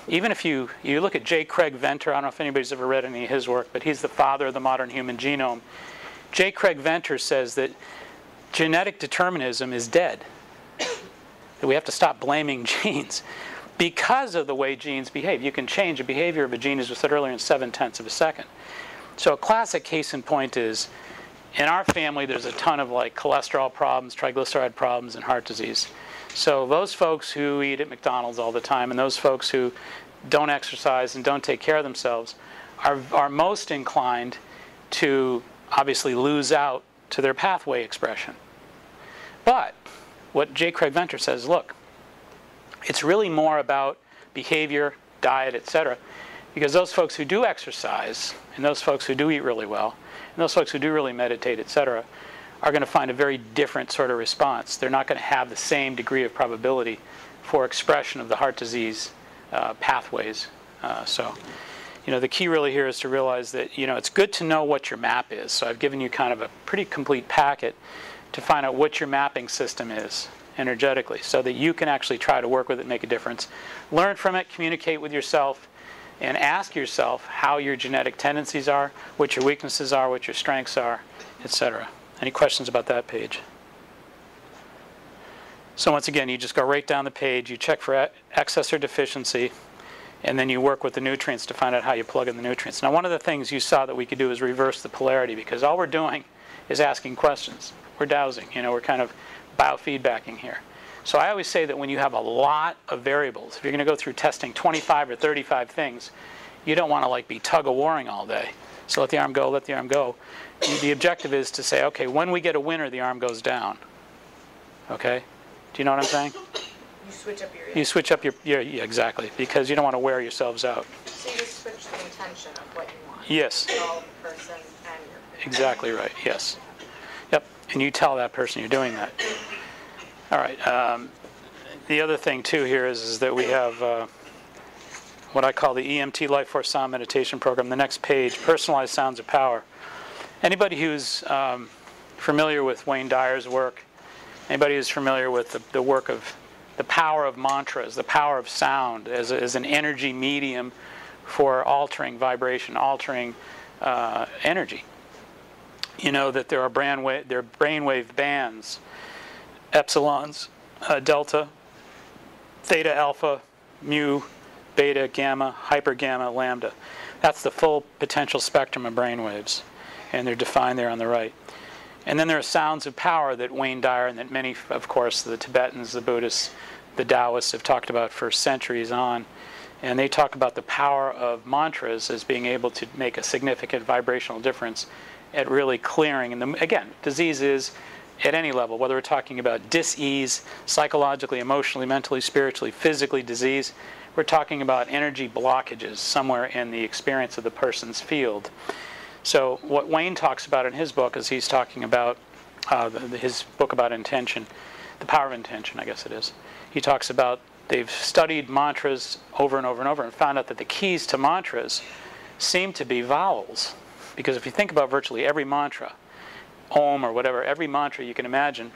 Even if you look at J. Craig Venter, I don't know if anybody's ever read any of his work, but he's the father of the modern human genome. J. Craig Venter says that genetic determinism is dead. That we have to stop blaming genes because of the way genes behave. You can change the behavior of a gene, as we said earlier, in 0.7 of a second. So a classic case in point is, in our family, there's a ton of like cholesterol problems, triglyceride problems, and heart disease. So those folks who eat at McDonald's all the time and those folks who don't exercise and don't take care of themselves are most inclined to obviously lose out to their pathway expression. But what J. Craig Venter says, look, it's really more about behavior, diet, etc. Because those folks who do exercise and those folks who do eat really well and those folks who do really meditate, etc., are going to find a very different sort of response. They're not going to have the same degree of probability for expression of the heart disease pathways. So, you know, the key really here is to realize that, you know, it's good to know what your map is. So I've given you kind of a pretty complete packet to find out what your mapping system is energetically so that you can actually try to work with it and make a difference. Learn from it, communicate with yourself, and ask yourself how your genetic tendencies are, what your weaknesses are, what your strengths are, etc. Any questions about that page? So once again, you just go right down the page, you check for excess or deficiency, and then you work with the nutrients to find out how you plug in the nutrients. Now, one of the things you saw that we could do is reverse the polarity, because all we're doing is asking questions. We're dowsing, you know, we're kind of biofeedbacking here. So I always say that when you have a lot of variables, if you're going to go through testing 25 or 35 things, you don't want to like be tug-of-warring all day. So let the arm go, let the arm go. The objective is to say, okay, when we get a winner, the arm goes down. Okay? Do you know what I'm saying?
You switch up your...
You switch up your yeah, exactly, because you don't want to wear yourselves out.
So you just switch the intention of what you want.
Yes.
All the person and your...
Exactly right, yes. Yep, and you tell that person you're doing that. All right. The other thing, too, here is that we have what I call the EMT Life Force Sound Meditation Program. The next page, Personalized Sounds of Power. Anybody who's familiar with Wayne Dyer's work, anybody who's familiar with the work of the power of mantras, the power of sound as an energy medium for altering vibration, altering energy. You know that there are brainwave bands, epsilons, delta, theta, alpha, mu, beta, gamma, hyper gamma, lambda. That's the full potential spectrum of brainwaves, and they're defined there on the right. And then there are sounds of power that Wayne Dyer and that many, of course, the Tibetans, the Buddhists, the Taoists have talked about for centuries on. And they talk about the power of mantras as being able to make a significant vibrational difference at really clearing. And again, disease is at any level, whether we're talking about dis-ease, psychologically, emotionally, mentally, spiritually, physically disease, we're talking about energy blockages somewhere in the experience of the person's field. So what Wayne talks about in his book is he's talking about his book about intention, the power of intention, I guess it is. He talks about they've studied mantras over and over and over and found out that the keys to mantras seem to be vowels. Because if you think about virtually every mantra, Om or whatever, every mantra you can imagine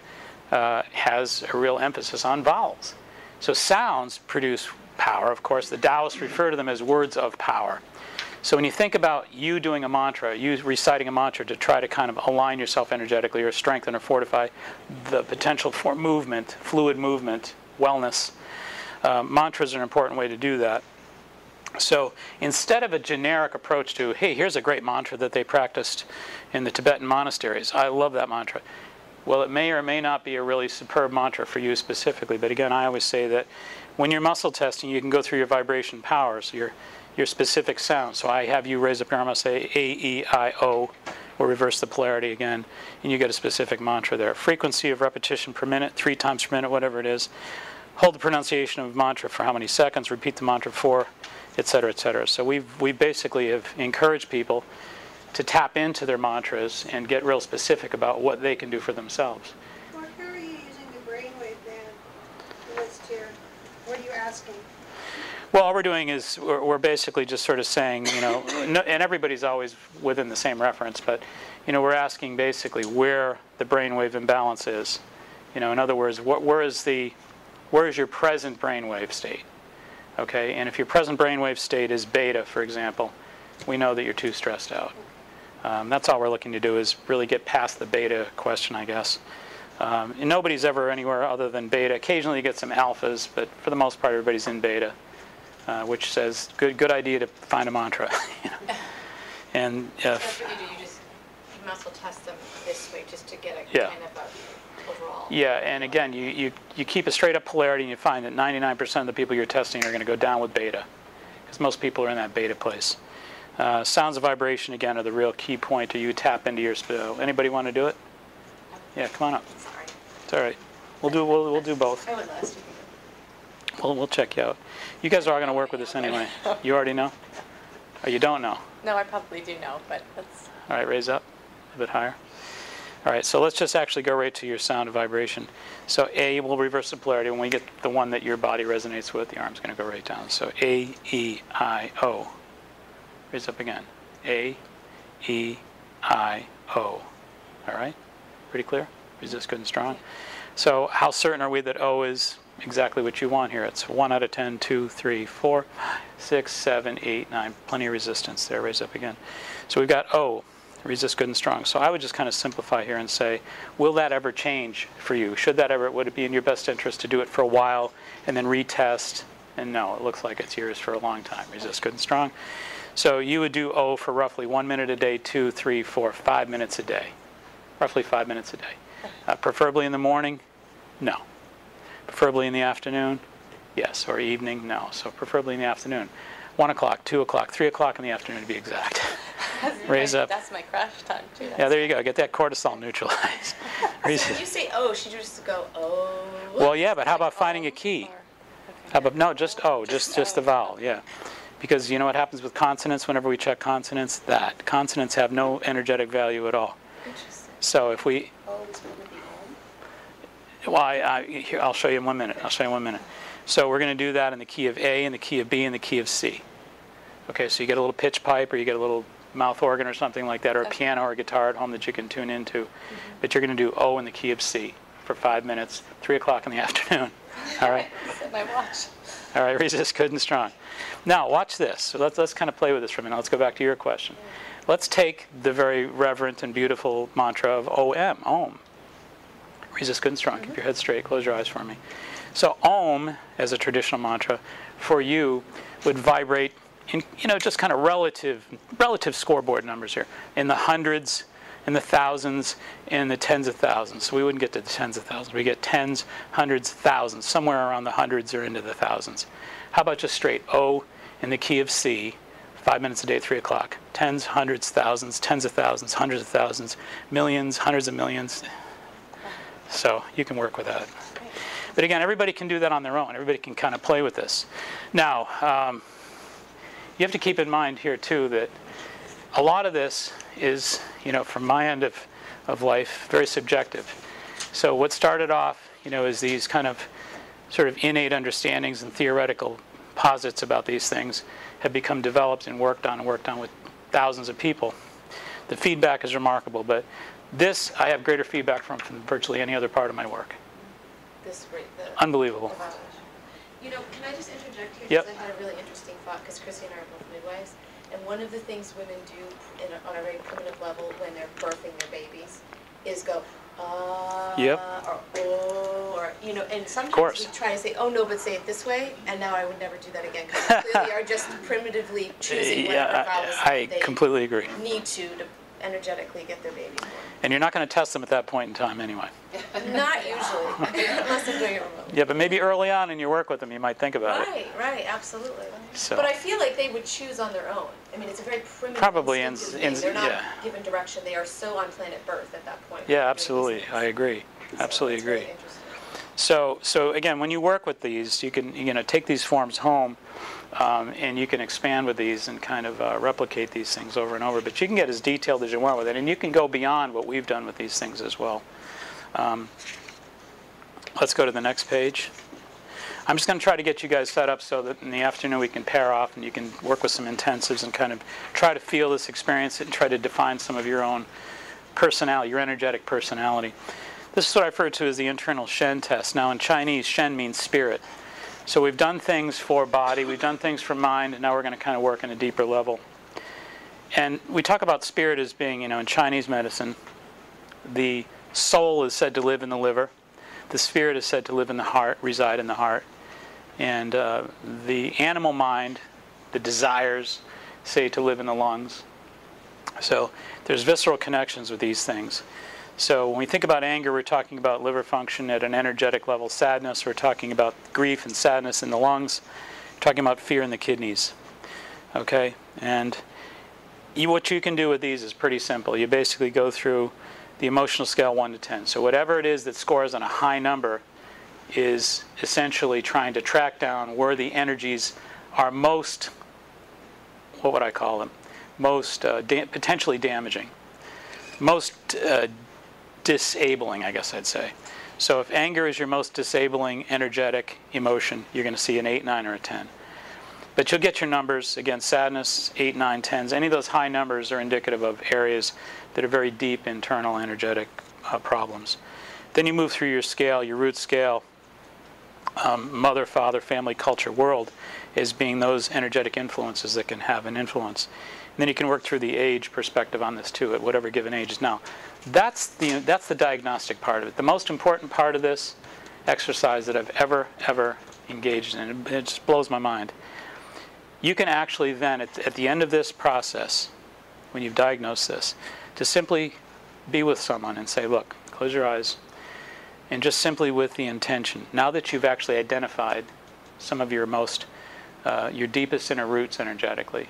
has a real emphasis on vowels. So sounds produce power. Of course, the Taoists refer to them as words of power. So when you think about you doing a mantra, you reciting a mantra to try to kind of align yourself energetically or strengthen or fortify the potential for movement, fluid movement, wellness, mantras are an important way to do that. So instead of a generic approach to, hey, here's a great mantra that they practiced in the Tibetan monasteries. I love that mantra. Well, it may or may not be a really superb mantra for you specifically. But again, I always say that when you're muscle testing, you can go through your vibration powers, your specific sound. So I have you raise up your arm, I'll say A, E, I, O, or reverse the polarity again, and you get a specific mantra there. Frequency of repetition per minute, 3 times per minute, whatever it is. Hold the pronunciation of mantra for how many seconds, repeat the mantra for, et cetera, et cetera. So we basically have encouraged people to tap into their mantras and get real specific about what they can do for themselves.
Mark, how are you using the brainwave band list here? What are you asking?
Well, all we're doing is we're basically just sort of saying, and everybody's always within the same reference, but, we're asking basically where the brainwave imbalance is. In other words, where is your present brainwave state? Okay, and if your present brainwave state is beta, for example, we know that you're too stressed out. That's all we're looking to do, is really get past the beta question, I guess. And nobody's ever anywhere other than beta. Occasionally you get some alphas, but for the most part everybody's in beta, which says good idea to find a mantra. And
That's what you do. You muscle test them this way just to get a kind of a overall.
Yeah, and again, you keep a straight up polarity, and you find that 99% of the people you're testing are going to go down with beta, because most people are in that beta place. Sounds of vibration, again, are the real key point to you tap into your Anybody want to do it? Yeah, come on up.
Sorry.
It's all right. We'll do both.
I would last you.
We'll check you out. You guys are all going to work with us anyway. You already know? Or you don't know?
No, I probably do know, but that's...
All right, raise up a bit higher. All right, so let's just actually go right to your sound of vibration. So A, will reverse the polarity. When we get the one that your body resonates with, the arm's going to go right down. So A, E, I, O. Raise up again. A, E, I, O. All right? Pretty clear? Resist good and strong. So how certain are we that O is exactly what you want here? It's 1 out of 10, 2, 3, 4, 6, 7, 8, 9. Plenty of resistance there. Raise up again. So we've got O. Resist good and strong. So I would just kind of simplify here and say, will that ever change for you? Would it be in your best interest to do it for a while and then retest? And no, it looks like it's yours for a long time. Resist good and strong. So you would do O for roughly 1 minute a day, 2, 3, 4, 5 minutes a day. Roughly 5 minutes a day. Preferably in the morning? No. Preferably in the afternoon? Yes. Or evening? No. So preferably in the afternoon. 1 o'clock, 2 o'clock, 3 o'clock in the afternoon to be exact. Raise up.
That's my crash time, too.
Yeah, there you go. Get that cortisol neutralized.
So when you say O, should you just go O?
Well, yeah, but how about finding a key? How about, no, just O, just the vowel, yeah. Because you know what happens with consonants whenever we check consonants? That. Consonants have no energetic value at all.
Interesting.
So if we...
Oh, it's going to be home?
Well, here, I'll show you in 1 minute. So we're going to do that in the key of A, in the key of B, and the key of C. Okay, so you get a little pitch pipe, or you get a little mouth organ or something like that, or a piano or a guitar at home that you can tune into. But you're going to do O in the key of C for 5 minutes, 3 o'clock in the afternoon. All right?
Set my watch.
All right, resist good and strong. Now, watch this. So let's kind of play with this for a minute. Let's go back to your question. Let's take the very reverent and beautiful mantra of OM, Om. Resist good and strong. Keep your head straight. Close your eyes for me. So Om, as a traditional mantra, for you would vibrate in, just kind of relative scoreboard numbers here, in the hundreds, in the thousands, in the tens of thousands. So we wouldn't get to the tens of thousands. We get tens, hundreds, thousands, somewhere around the hundreds or into the thousands. How about just straight O in the key of C, 5 minutes a day, 3 o'clock. Tens, hundreds, thousands, tens of thousands, hundreds of thousands, millions, hundreds of millions. So you can work with that. But again, everybody can do that on their own. Everybody can kind of play with this. Now, you have to keep in mind here, too, that a lot of this is, from my end of life, very subjective. So what started off, as these kind of sort of innate understandings and theoretical posits about these things have become developed and worked on with thousands of people. The feedback is remarkable, but this I have greater feedback from virtually any other part of my work. Unbelievable.
Can I just interject here?
Yep.
Because I had a really interesting thought, because Chrissy and I are both midwives. And one of the things women do on a very primitive level when they're birthing their babies is go,
Yep.
or oh, or, you know, and sometimes
course.
we try to say, oh no, but say it this way, and now I would never do that again, because we clearly are just primitively choosing whatever vowels
I
they
completely agree.
need to energetically get their babies born.
And you're not going to test them at that point in time anyway.
Not usually, unless they're doing it remotely.
Yeah, but maybe early on in your work with them, you might think about it.
Right, absolutely.
So-
But I feel like they would choose on their own. I mean, it's a very primitive,
Probably
instinctive
in-
thing. They're not
yeah.
given direction. They are so on planet Birth at that point.
Yeah,
Doing
absolutely.
these
I
things.
agree.
So
Absolutely
it's really
agree.
interesting.
So again, when you work with these, you can take these forms home, and you can expand with these and kind of replicate these things over and over. But you can get as detailed as you want with it, and you can go beyond what we've done with these things as well. Let's go to the next page. I'm just going to try to get you guys set up so that in the afternoon we can pair off and you can work with some intensives and kind of try to feel this, experience it, and try to define some of your own personality, your energetic personality. This is what I refer to as the internal Shen test. Now in Chinese, Shen means spirit. So we've done things for body, we've done things for mind, and now we're going to kind of work on a deeper level. And we talk about spirit as being, in Chinese medicine, the soul is said to live in the liver, the spirit is said to live in the heart, reside in the heart, and the animal mind, the desires, say to live in the lungs. So there's visceral connections with these things. So when we think about anger, we're talking about liver function at an energetic level. Sadness, we're talking about grief and sadness in the lungs. We're talking about fear in the kidneys. Okay? And what you can do with these is pretty simple. You basically go through the emotional scale 1 to 10. So whatever it is that scores on a high number is essentially trying to track down where the energies are most, what would I call them? Most potentially damaging. Most disabling, I guess I'd say. So if anger is your most disabling energetic emotion, you're going to see an 8, 9, or a 10. But you'll get your numbers. Again, sadness, 8, 9, 10s. Any of those high numbers are indicative of areas that are very deep internal energetic problems. Then you move through your scale, your root scale, mother, father, family, culture, world, as being those energetic influences that can have an influence. And then you can work through the age perspective on this too, at whatever given age is now. That's the diagnostic part of it. The most important part of this exercise that I've ever engaged in, and it just blows my mind. You can actually then, at the end of this process, when you've diagnosed this, to simply be with someone and say, look, close your eyes, and just simply with the intention, now that you've actually identified some of your your deepest inner roots energetically,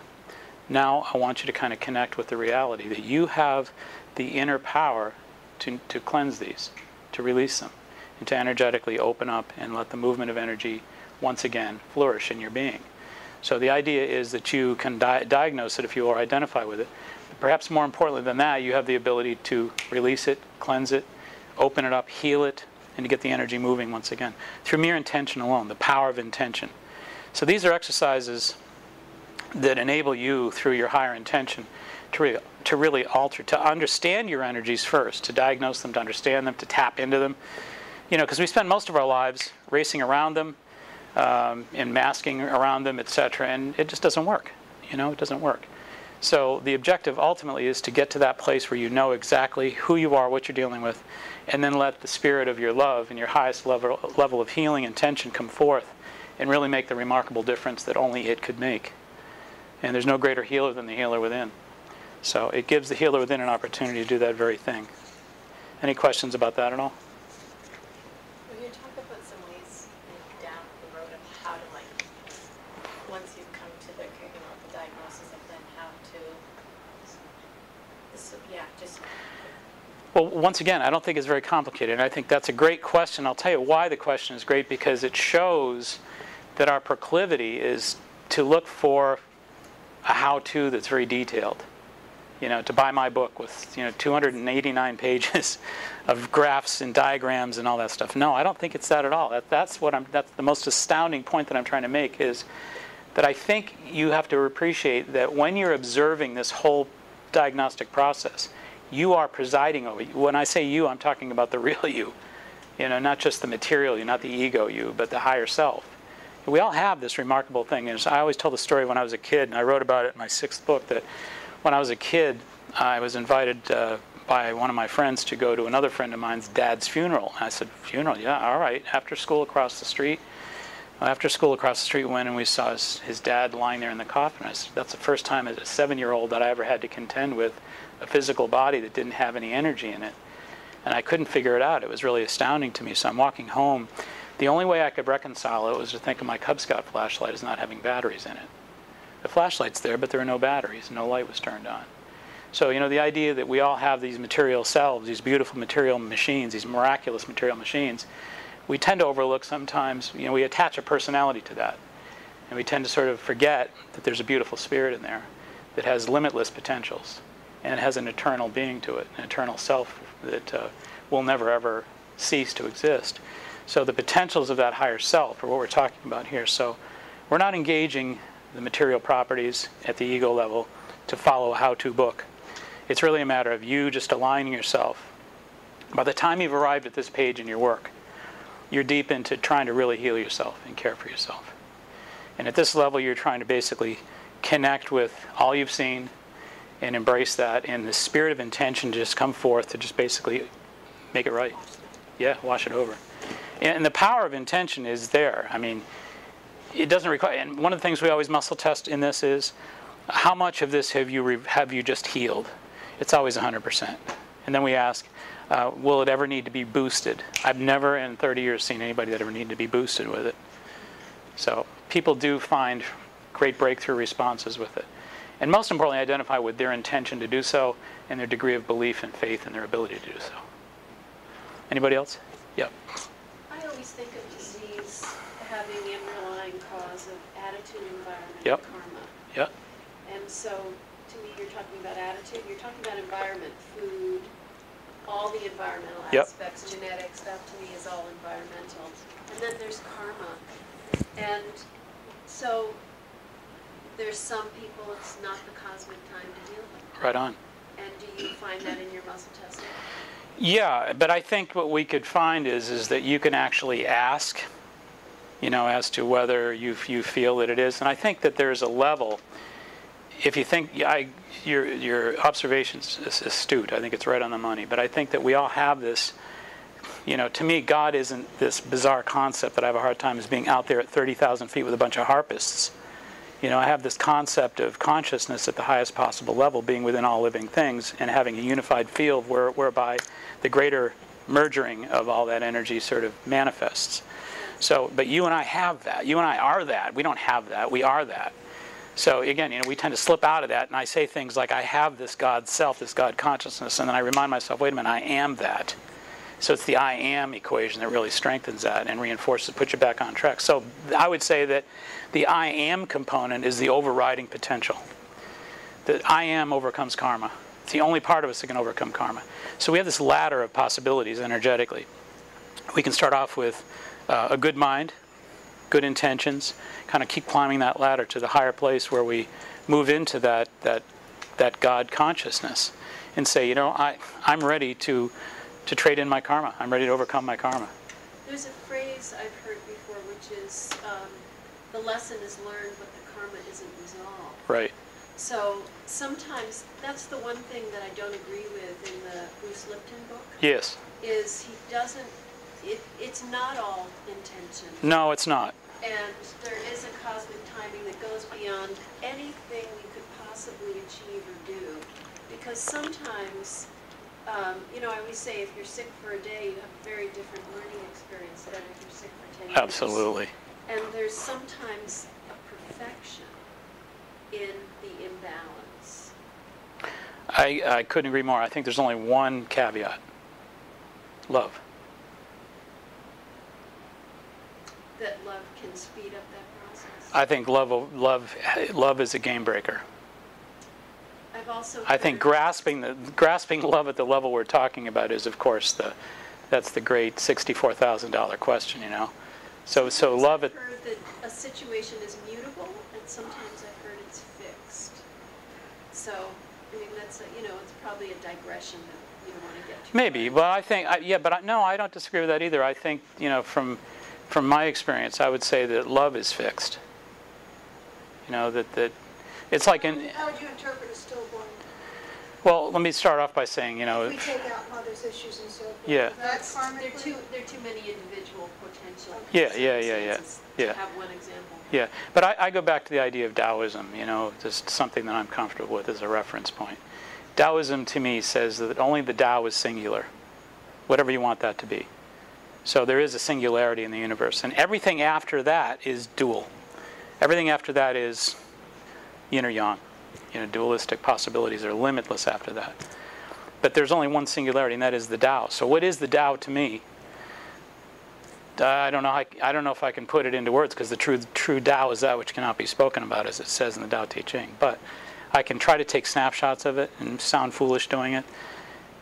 now I want you to kind of connect with the reality that you have the inner power to cleanse these, to release them, and to energetically open up and let the movement of energy once again flourish in your being. So the idea is that you can diagnose it, if you will, or identify with it. But perhaps more importantly than that, you have the ability to release it, cleanse it, open it up, heal it, and to get the energy moving once again through mere intention alone, the power of intention. So these are exercises that enable you, through your higher intention, to really alter, to understand your energies first, to diagnose them, to understand them, to tap into them. Because we spend most of our lives racing around them, and masking around them, etc., and it just doesn't work. It doesn't work. So the objective ultimately is to get to that place where you know exactly who you are, what you're dealing with, and then let the spirit of your love and your highest level of healing intention come forth and really make the remarkable difference that only it could make. And there's no greater healer than the healer within. So it gives the healer within an opportunity to do that very thing. Any questions about that at all?
Will you talk about some ways down the road of how to, once you've come to the diagnosis of then how to, just...
Well, once again, I don't think it's very complicated, and I think that's a great question. I'll tell you why the question is great, because it shows that our proclivity is to look for a how-to that's very detailed. To buy my book with 289 pages of graphs and diagrams and all that stuff. No, I don't think it's that at all. That's the most astounding point that I'm trying to make, is that I think you have to appreciate that when you're observing this whole diagnostic process, you are presiding over it. When I say you, I'm talking about the real you. Not just the material you, not the ego you, but the higher self. We all have this remarkable thing. And I always tell the story when I was a kid, and I wrote about it in my 6th book, that when I was a kid, I was invited by one of my friends to go to another friend of mine's dad's funeral. And I said, funeral? Yeah, all right. After school across the street. After school across the street, we went and we saw his dad lying there in the coffin. I said, that's the first time as a 7-year-old that I ever had to contend with a physical body that didn't have any energy in it. And I couldn't figure it out. It was really astounding to me. So I'm walking home. The only way I could reconcile it was to think of my Cub Scout flashlight as not having batteries in it. The flashlight's there, but there are no batteries. No light was turned on. So, the idea that we all have these material selves, these beautiful material machines, these miraculous material machines, we tend to overlook sometimes. We attach a personality to that. And we tend to sort of forget that there's a beautiful spirit in there that has limitless potentials. And it has an eternal being to it, an eternal self that will never, ever cease to exist. So the potentials of that higher self are what we're talking about here. So we're not engaging the material properties at the ego level to follow a how-to book. It's really a matter of you just aligning yourself. By the time you've arrived at this page in your work, you're deep into trying to really heal yourself and care for yourself. And at this level, you're trying to basically connect with all you've seen and embrace that, and the spirit of intention to just come forth to just basically make it right. Yeah, wash it over. And the power of intention is there. I mean, it doesn't require, and one of the things we always muscle test in this is, how much of this have you just healed? It's always 100%. And then we ask, will it ever need to be boosted? I've never in 30 years seen anybody that ever needed to be boosted with it. So people do find great breakthrough responses with it. And most importantly, identify with their intention to do so and their degree of belief and faith in their ability to do so. Anybody else? Yep.
I always think of disease having the underlying cause of attitude, environment,
Yep.
and karma.
Yep.
And so, to me, you're talking about attitude, you're talking about environment, food, all the environmental
Yep.
aspects, genetics, that to me is all environmental. And then there's karma. And so, there's some people it's not the cosmic time to heal them.
Right on.
And do you find that in your muscle testing?
Yeah, but I think what we could find is that you can actually ask, as to whether you feel that it is. And I think that there's a level. If you think, your observation's astute. I think it's right on the money. But I think that we all have this. To me, God isn't this bizarre concept that I have a hard time as being out there at 30,000 feet with a bunch of harpists. I have this concept of consciousness at the highest possible level, being within all living things, and having a unified field whereby the greater merging of all that energy sort of manifests. So, but you and I have that. You and I are that. We don't have that. We are that. So again, we tend to slip out of that, and I say things like, I have this God self, this God consciousness, and then I remind myself, wait a minute, I am that. So it's the I am equation that really strengthens that and reinforces, puts you back on track. So I would say that the I am component is the overriding potential. The I am overcomes karma. It's the only part of us that can overcome karma. So we have this ladder of possibilities energetically. We can start off with a good mind, good intentions, kind of keep climbing that ladder to the higher place where we move into that God consciousness and say, I'm ready to trade in my karma. I'm ready to overcome my karma.
There's a phrase I've heard before, which is, the lesson is learned, but the karma isn't resolved.
Right.
So sometimes that's the one thing that I don't agree with in the Bruce Lipton book.
Yes.
Is he doesn't, it's not all intention.
No, it's not.
And there is a cosmic timing that goes beyond anything we could possibly achieve or do. Because sometimes, I always say if you're sick for a day, you have a very different learning experience than if you're sick for 10 years.
Absolutely.
And there's sometimes a perfection in the imbalance.
I couldn't agree more. I think there's only one caveat. Love.
That love can speed up that process.
I think love is a game breaker.
I've also
I think grasping love at the level we're talking about is, of course, that's the great $64,000 question, So love it.
I've heard that a situation is mutable, and sometimes I've heard it's fixed. So, that's it's probably a digression that you don't want to get to.
Maybe. Well, I think, no, I don't disagree with that either. I think, from from my experience, I would say that love is fixed. You know, that it's like in,
How would you interpret a stillborn?
well, let me start off by saying, you know,
If we take out mother's issues and so forth.
Yeah.
That's
There are too many individual potential
Yeah.
circumstances to have one example.
yeah. But I go back to the idea of Taoism, you know, just something that I'm comfortable with as a reference point. Taoism to me says that only the Tao is singular, whatever you want that to be. So there is a singularity in the universe, and everything after that is dual. Everything after that is yin or yang. You know, dualistic possibilities are limitless after that. But there's only one singularity, and that is the Tao. So what is the Tao to me? I don't know if I can put it into words, because the true Tao is that which cannot be spoken about, as it says in the Tao Te Ching. But I can try to take snapshots of it and sound foolish doing it.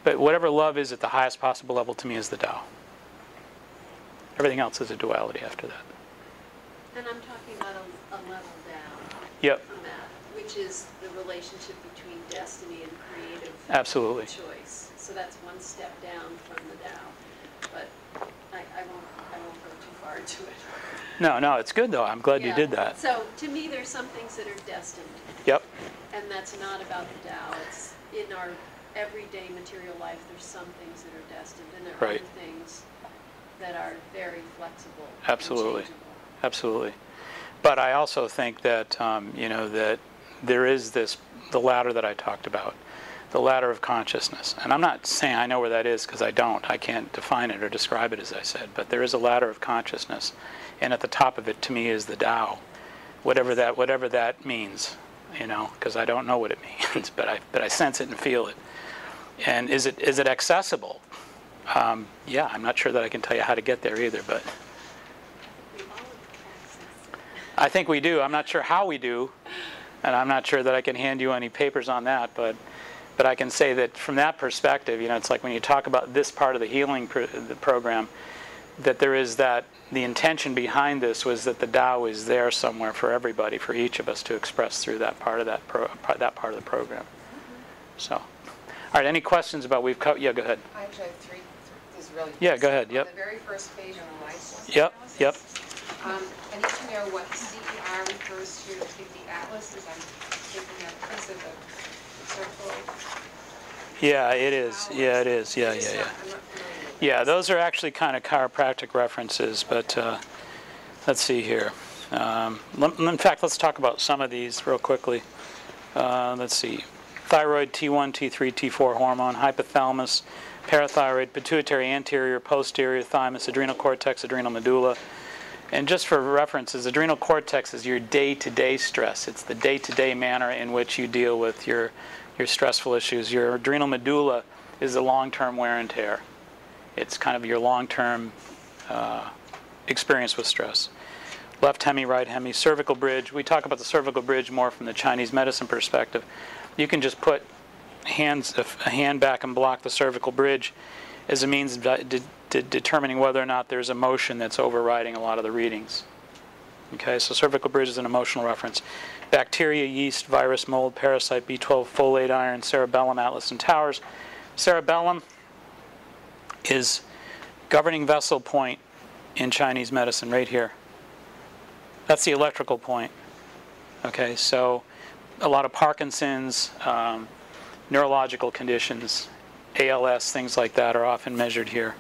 But whatever love is at the highest possible level to me is the Tao. Everything else is a duality after that.
And I'm talking about a level down
Yep,
from that, which is the relationship between destiny and creative
absolutely.
choice. So that's one step down from the Tao. But I won't go too far into it.
No, it's good though. I'm glad you
Yeah.
did that.
So to me, there's some things that are destined,
Yep,
and that's not about the Tao. It's in our everyday material life, there's some things that are destined, and there are
Right.
other things that are very flexible. and
Absolutely.
changeable.
absolutely. But I also think that, you know, that there is the ladder that I talked about, the ladder of consciousness. And I'm not saying I know where that is, because I don't. I can't define it or describe it, as I said. But there is a ladder of consciousness. And at the top of it, to me, is the Tao, whatever that means, you know, because I don't know what it means, but I sense it and feel it. And is it accessible? Yeah, I'm not sure that I can tell you how to get there either, but
We all access it.
I think we do. I'm not sure how we do, and I'm not sure that I can hand you any papers on that, but I can say that from that perspective, you know, it's like when you talk about this part of the healing the program, that there is that the intention behind this was that the Tao is there somewhere for everybody, for each of us to express through that part of that part of the program. So, all right. Any questions about we've covered? Yeah, go ahead.
I actually have three, this is really.
Yeah, go ahead. Yep.
On the very first page on the life force
Yep.
analysis.
Yep.
I need to know what CER refers to. I think the atlas is, I'm thinking of piece of the circle.
Yeah, it is. Yeah, it is. Yeah,
I'm not familiar with
Yeah,
this.
those are actually kind of chiropractic references, but let's see here. In fact, let's talk about some of these real quickly. Let's see. Thyroid, T1, T3, T4 hormone, hypothalamus, parathyroid, pituitary anterior, posterior, thymus, adrenal cortex, adrenal medulla. And just for references, adrenal cortex is your day-to-day stress. It's the day-to-day manner in which you deal with your stressful issues. Your adrenal medulla is the long-term wear and tear. It's kind of your long-term experience with stress. Left hemi, right hemi, cervical bridge. We talk about the cervical bridge more from the Chinese medicine perspective. You can just put a hand back and block the cervical bridge as a means of determining whether or not there's emotion that's overriding a lot of the readings. Okay, so cervical bridge is an emotional reference. Bacteria, yeast, virus, mold, parasite, B12, folate, iron, cerebellum, atlas, and towers. Cerebellum is governing vessel point in Chinese medicine right here. That's the electrical point. Okay, so a lot of Parkinson's, neurological conditions, ALS, things like that are often measured here.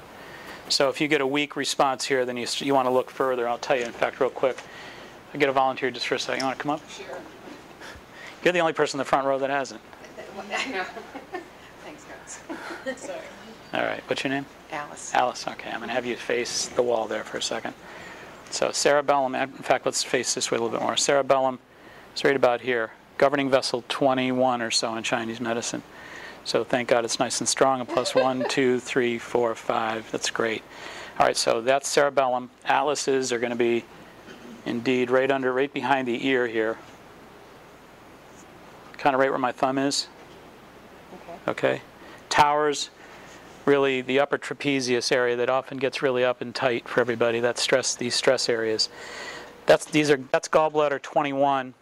So if you get a weak response here, then you want to look further. I'll tell you, in fact, real quick. I'll get a volunteer just for a second. You want to come up?
Sure.
You're the only person in the front row that hasn't.
I know. Thanks, guys. Sorry.
All right, what's your name?
Alice.
Alice, okay. I'm going to have you face the wall there for a second. So cerebellum, in fact, let's face this way a little bit more. Cerebellum is right about here. Governing vessel 21 or so in Chinese medicine. So thank God it's nice and strong. A plus 1, 2, 3, 4, 5. That's great. All right, so that's cerebellum. Atlases are going to be indeed right behind the ear here. Kind of right where my thumb is. Okay. Towers, really the upper trapezius area that often gets really up and tight for everybody. That's stress. These stress areas. That's gallbladder 21.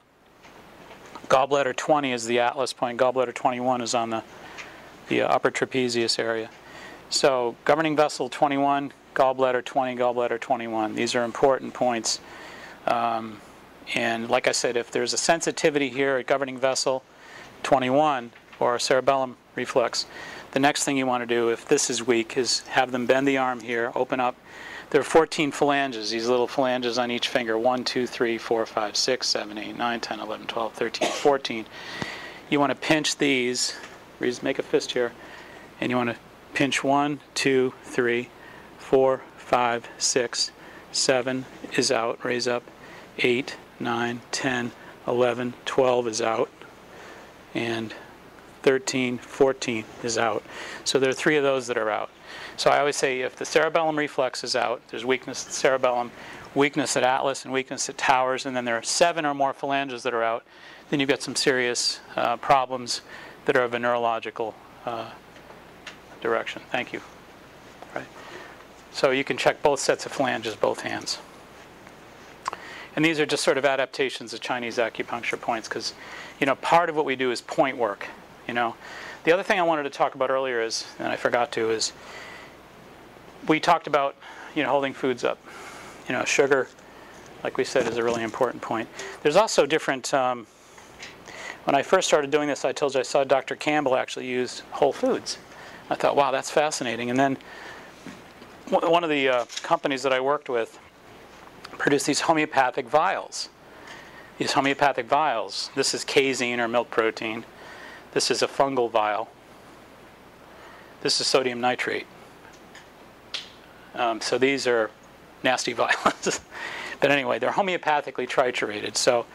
Gallbladder 20 is the atlas point. Gallbladder 21 is on the upper trapezius area. So governing vessel 21 gallbladder 20, gallbladder 21. These are important points. And like I said, if there's a sensitivity here at governing vessel 21 or cerebellum reflex, the next thing you want to do, if this is weak, is have them bend the arm here, open up. There are 14 phalanges, these little phalanges on each finger, 1, 2, 3, 4, 5, 6, 7, 8, 9, 10, 11, 12, 13, 14. You want to pinch these, make a fist here, and you want to pinch 1, 2, 3, 4, 5, 6, 7 is out, raise up, 8, 9, 10, 11, 12 is out, and 13, 14 is out. So there are 3 of those that are out. So I always say if the cerebellum reflex is out, there's weakness at the cerebellum, weakness at atlas, and weakness at towers, and then there are 7 or more phalanges that are out, then you've got some serious problems that are of a neurological direction. Thank you. Right. So you can check both sets of phalanges, both hands. And these are just sort of adaptations of Chinese acupuncture points because, you know, part of what we do is point work, you know. The other thing I wanted to talk about earlier is, and I forgot to, is we talked about, you know, holding foods up. You know, sugar, like we said, is a really important point. There's also different, when I first started doing this, I told you I saw Dr. Campbell actually use whole foods. I thought, wow, that's fascinating. And then one of the companies that I worked with produced these homeopathic vials. These homeopathic vials, this is casein or milk protein. This is a fungal vial. This is sodium nitrate. So these are nasty vials. But anyway, they're homeopathically triturated. So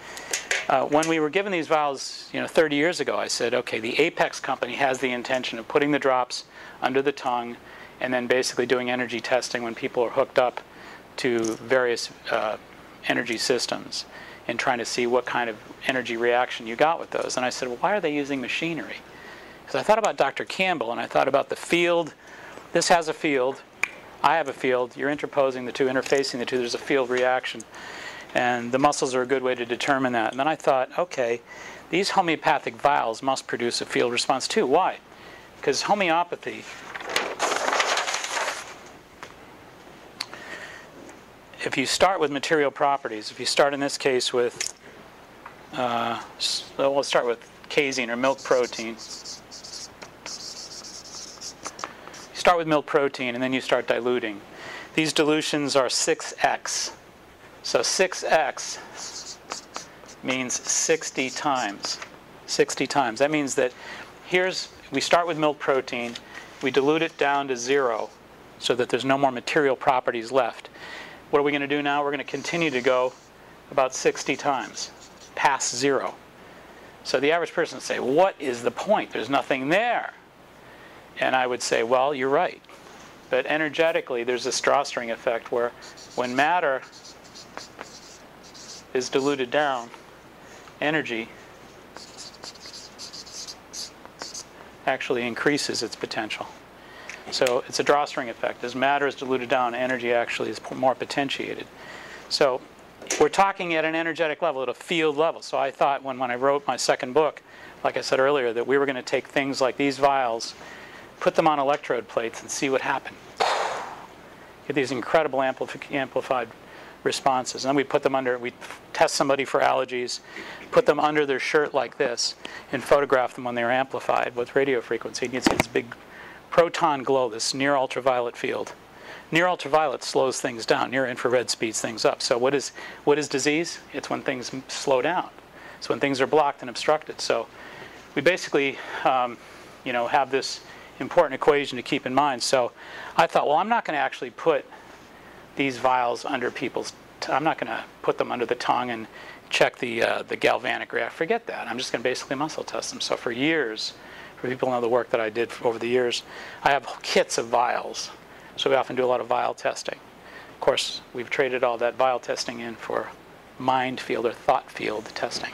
when we were given these vials, you know, 30 years ago, I said, okay, the Apex company has the intention of putting the drops under the tongue and then basically doing energy testing when people are hooked up to various energy systems and trying to see what kind of energy reaction you got with those. And I said, well, why are they using machinery? Because I thought about Dr. Campbell and I thought about the field. This has a field. I have a field. You're interposing the two, interfacing the two. There's a field reaction. And the muscles are a good way to determine that. And then I thought, okay, these homeopathic vials must produce a field response too. Why? Because homeopathy, if you start with material properties, if you start in this case with, we'll start with casein or milk protein. You start with milk protein and then you start diluting. These dilutions are 6x. So 6x means 60 times. 60 times. That means that we start with milk protein, we dilute it down to 0 so that there's no more material properties left. What are we going to do now? We're going to continue to go about 60 times, past 0. So the average person would say, what is the point? There's nothing there. And I would say, well, you're right. But energetically, there's this drawstring effect where when matter is diluted down, energy actually increases its potential. So it's a drawstring effect. As matter is diluted down, energy actually is more potentiated. So we're talking at an energetic level, at a field level. So I thought when I wrote my second book, like I said earlier, that we were going to take things like these vials, put them on electrode plates and see what happened. Get these incredible amplified responses. And then we put them under, we test somebody for allergies, put them under their shirt like this, and photograph them when they're amplified with radio frequency. And you see this big proton glow, this near ultraviolet field. Near ultraviolet slows things down. Near infrared speeds things up. So what is disease? It's when things slow down. It's when things are blocked and obstructed. So we basically have this important equation to keep in mind. So I thought, well, I'm not going to actually put these vials under I'm not going to put them under the tongue and check the galvanic reaction. Forget that. I'm just going to basically muscle test them. So for years, for people who know the work that I did over the years, I have kits of vials. So we often do a lot of vial testing. Of course, we've traded all that vial testing in for mind field or thought field testing.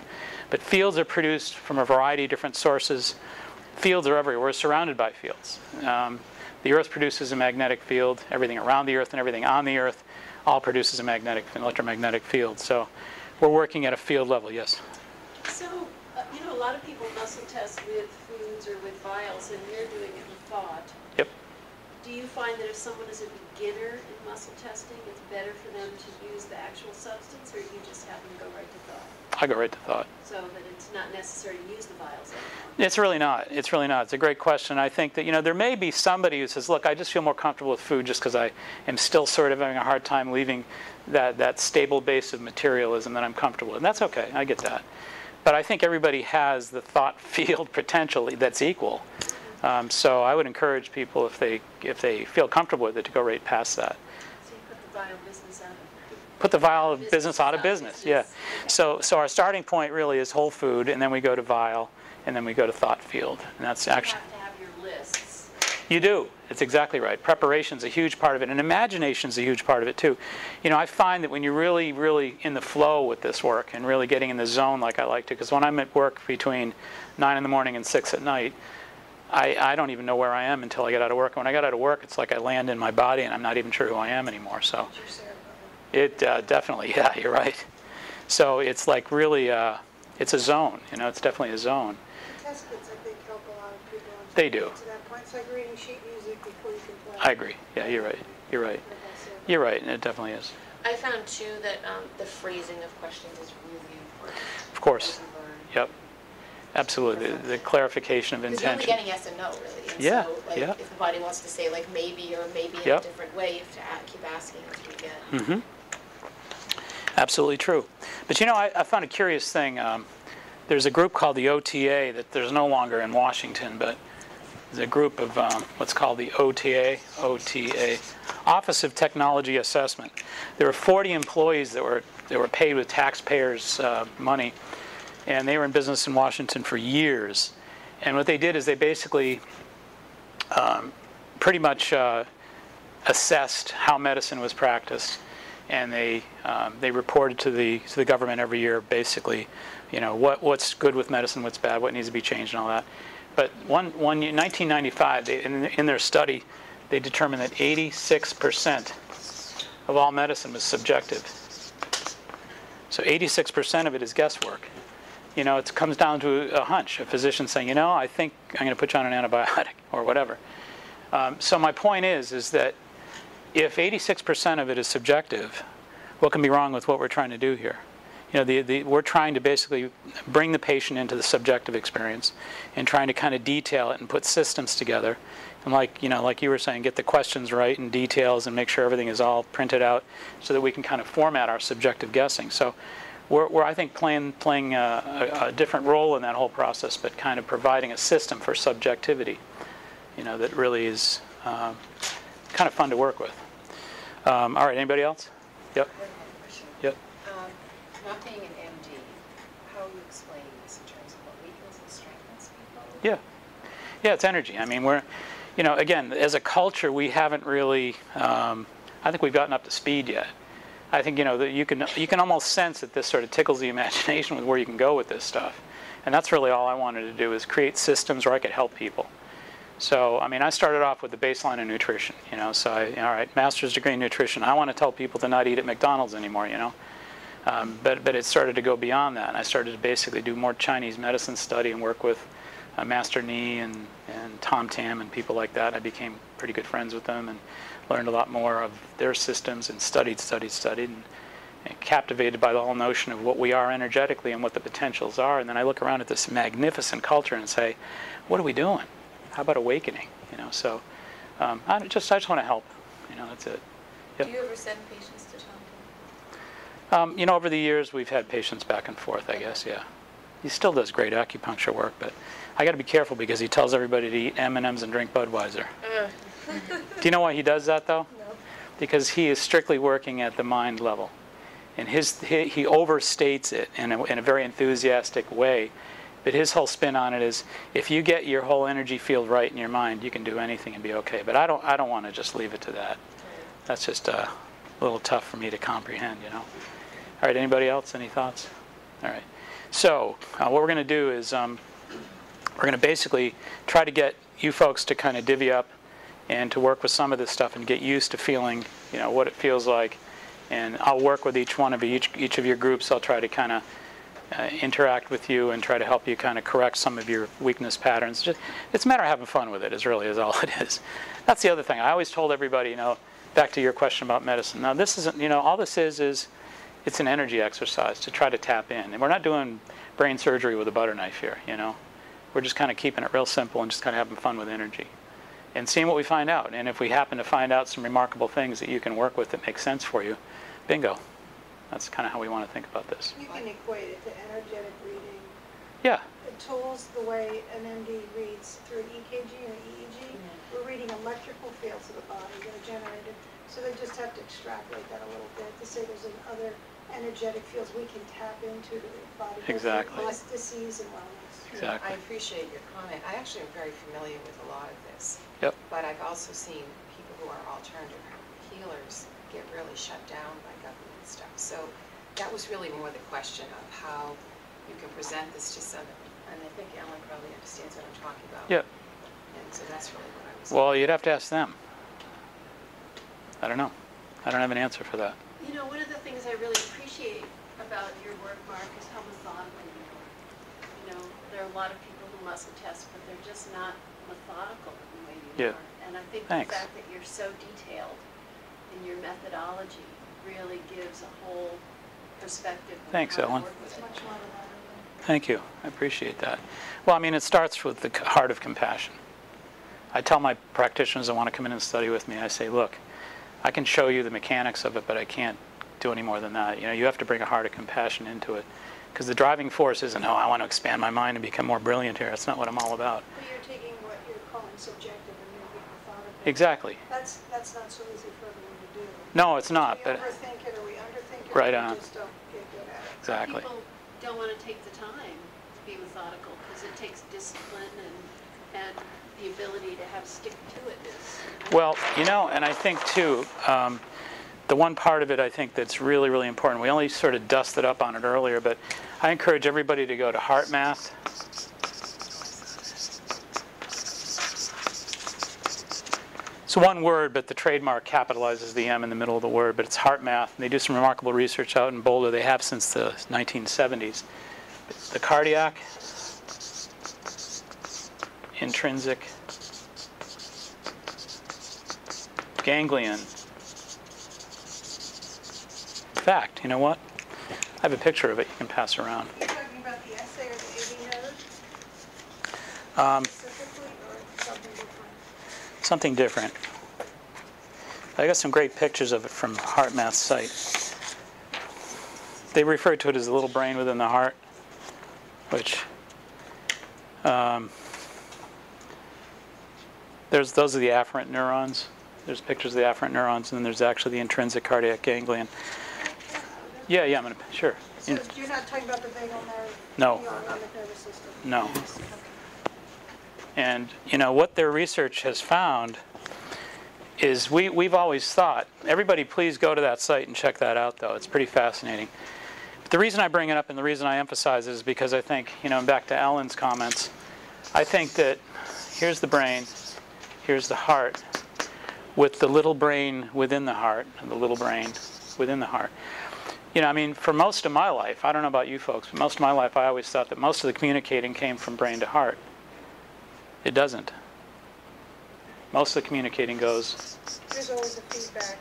But fields are produced from a variety of different sources. Fields are everywhere. We're surrounded by fields. The Earth produces a magnetic field. Everything around the Earth and everything on the Earth all produces an electromagnetic field. So we're working at a field level, yes?
So, a lot of people muscle test with foods or with vials, and you're doing it with thought.
Yep.
do you find that if someone is a beginner in muscle testing, it's better for them to use the actual substance, or you just have them go right to thought?
I go right to thought.
So that it's not necessary to use the vials anymore?
It's really not. It's really not. It's a great question. I think that, there may be somebody who says, look, I just feel more comfortable with food just because I am still sort of having a hard time leaving that stable base of materialism that I'm comfortable with. And that's okay. I get that. But I think everybody has the thought field potentially that's equal. So I would encourage people, if they feel comfortable with it, to go right past that.
So you put the vial business out of
Put the vial business out of business, yeah. So our starting point really is whole food, and then we go to vial, and then we go to thought field. And that's actually...
You have to have your lists.
You do. It's exactly right. Preparation's a huge part of it, and imagination's a huge part of it too. I find that when you're really, really in the flow with this work and really getting in the zone like I like to, because when I'm at work between 9 in the morning and 6 at night, I don't even know where I am until I get out of work. And when I get out of work, it's like I land in my body and I'm not even sure who I am anymore. So it definitely, yeah, you're right. So it's like really, it's a zone. It's definitely a zone.
Test kits, I think, help a lot of people.
They do.
To that point, it's like reading sheet music before you can play.
I agree. Yeah, you're right. You're right. You're right, and it definitely is.
I found too that the phrasing of questions is really important.
Of course.
as you learn.
Yep. Absolutely. The clarification of
Because you're only
intention.
getting yes and no, really. And
Yeah,
so, like,
yeah.
if the body wants to say, like, maybe or maybe in
Yep.
a different way, you have to keep asking until you get.
Mm-hmm. Absolutely true. But I found a curious thing. There's a group called the OTA that there's no longer in Washington, but there's a group of what's called the OTA, Office of Technology Assessment. There were 40 employees that were paid with taxpayers' money, and they were in business in Washington for years. And what they did is they basically pretty much assessed how medicine was practiced, and they reported to the government every year, basically, what's good with medicine, what's bad, what needs to be changed, and all that. But one year, 1995, in their study, they determined that 86% of all medicine was subjective. So 86% of it is guesswork. It comes down to a hunch, a physician saying, I think I'm going to put you on an antibiotic or whatever. So my point is that if 86% of it is subjective, what can be wrong with what we're trying to do here? We're trying to basically bring the patient into the subjective experience and trying to kind of detail it and put systems together. And like you were saying, get the questions right and details and make sure everything is all printed out so that we can kind of format our subjective guessing. So we're I think, playing a different role in that whole process, but kind of providing a system for subjectivity, that really is kind of fun to work with. All right, anybody else? Yep. Yep.
Not being an MD, how are you explaining this in terms of what weakens and strengthens people?
Yeah. Yeah, it's energy. I mean, we're, again, as a culture, we haven't really, I think we've gotten up to speed yet. I think, that you can almost sense that this sort of tickles the imagination with where you can go with this stuff. And that's really all I wanted to do, is create systems where I could help people. So, I mean, I started off with the baseline of nutrition, so all right, master's degree in nutrition. I want to tell people to not eat at McDonald's anymore, But it started to go beyond that. And I started to basically do more Chinese medicine study and work with Master Ni and Tom Tam and people like that. I became pretty good friends with them and learned a lot more of their systems and studied, and captivated by the whole notion of what we are energetically and what the potentials are. And then I look around at this magnificent culture and say, what are we doing? How about awakening? So I just want to help. That's it. Yep.
Do you ever send patients to Tom Tam?
Over the years, we've had patients back and forth, I guess, yeah. He still does great acupuncture work, but I got to be careful because he tells everybody to eat M&Ms and drink Budweiser. Do you know why he does that, though?
No.
Because he is strictly working at the mind level. And he overstates it in a very enthusiastic way. But his whole spin on it is, if you get your whole energy field right in your mind, you can do anything and be okay. But I don't want to just leave it to that. That's just a little tough for me to comprehend, All right, anybody else? Any thoughts? All right. So what we're going to do is we're going to basically try to get you folks to kind of divvy up and to work with some of this stuff and get used to feeling, what it feels like. And I'll work with each one of each of your groups. I'll try to kind of interact with you and try to help you kind of correct some of your weakness patterns. It's a matter of having fun with it, is really is all it is. That's the other thing. I always told everybody, back to your question about medicine. Now this isn't, all this is it's an energy exercise to try to tap in. And we're not doing brain surgery with a butter knife here, We're just kind of keeping it real simple and just kind of having fun with energy. And seeing what we find out. And if we happen to find out some remarkable things that you can work with that make sense for you, bingo. That's kind of how we want to think about this.
You can equate it to energetic reading.
Yeah.
The tools, the way an MD reads through an EKG or EEG, we're reading electrical fields of the body that are generated. So they just have to extrapolate that a little bit to say there's other energetic fields we can tap into the body.
Exactly.
Less disease and wellness.
Exactly.
I appreciate your comment. I actually am very familiar with a lot of this.
Yep.
But I've also seen people who are alternative healers get really shut down by government stuff. So that was really more the question of how you can present this to someone. And I think Ellen probably understands what I'm talking about.
Yep.
And so that's really what I was
Well, you'd have to ask them. I don't know. I don't have an answer for that.
One of the things I really appreciate about your work, Mark, is how methodical you are. There are a lot of people who muscle test, but they're just not methodical in the way you are. And I think
Thanks.
the fact that you're so detailed in your methodology really gives a whole perspective of
Thanks,
how to
Ellen.
work with it.
Much more than that.
Thank you. I appreciate that. Well, it starts with the heart of compassion. I tell my practitioners that want to come in and study with me, I say, look, I can show you the mechanics of it, but I can't do any more than that. You have to bring a heart of compassion into it. Because the driving force isn't, I want to expand my mind and become more brilliant here. That's not what I'm all about.
But you're taking what you're calling subjective and making it methodical.
Exactly.
That's not so easy for everyone to do.
No, it's not.
We
But
overthink it or we underthink it.
Right
or
on.
we just don't get good at it.
exactly.
People don't want to take the time to be methodical because it takes discipline and the ability to have stick-to-itness.
Well, and I think too, the one part of it I think that's really, really important, we only sort of dusted up on it earlier, but I encourage everybody to go to HeartMath. It's one word, but the trademark capitalizes the M in the middle of the word, but it's HeartMath. And they do some remarkable research out in Boulder. They have since the 1970s. The cardiac, intrinsic, ganglion. In fact, you know what? I have a picture of it you can pass around.
You're talking about the essay or the AV node specifically or something different?
Something different. I got some great pictures of it from HeartMath's site. They refer to it as the little brain within the heart, which those are the afferent neurons. There's pictures of the afferent neurons, and then there's actually the intrinsic cardiac ganglion. Yeah, I'm gonna sure.
So you're not talking about the vagal nerve?
No.
The autonomic nervous system?
No.
Okay.
And what their research has found is we've always thought, everybody please go to that site and check that out though. It's pretty fascinating. But the reason I bring it up and the reason I emphasize it is because I think, and back to Ellen's comments, I think that here's the brain, here's the heart, with the little brain within the heart, and the little brain within the heart. For most of my life, I don't know about you folks, but most of my life I always thought that most of the communicating came from brain to heart. It doesn't. Most of the communicating goes...
There's always a feedback.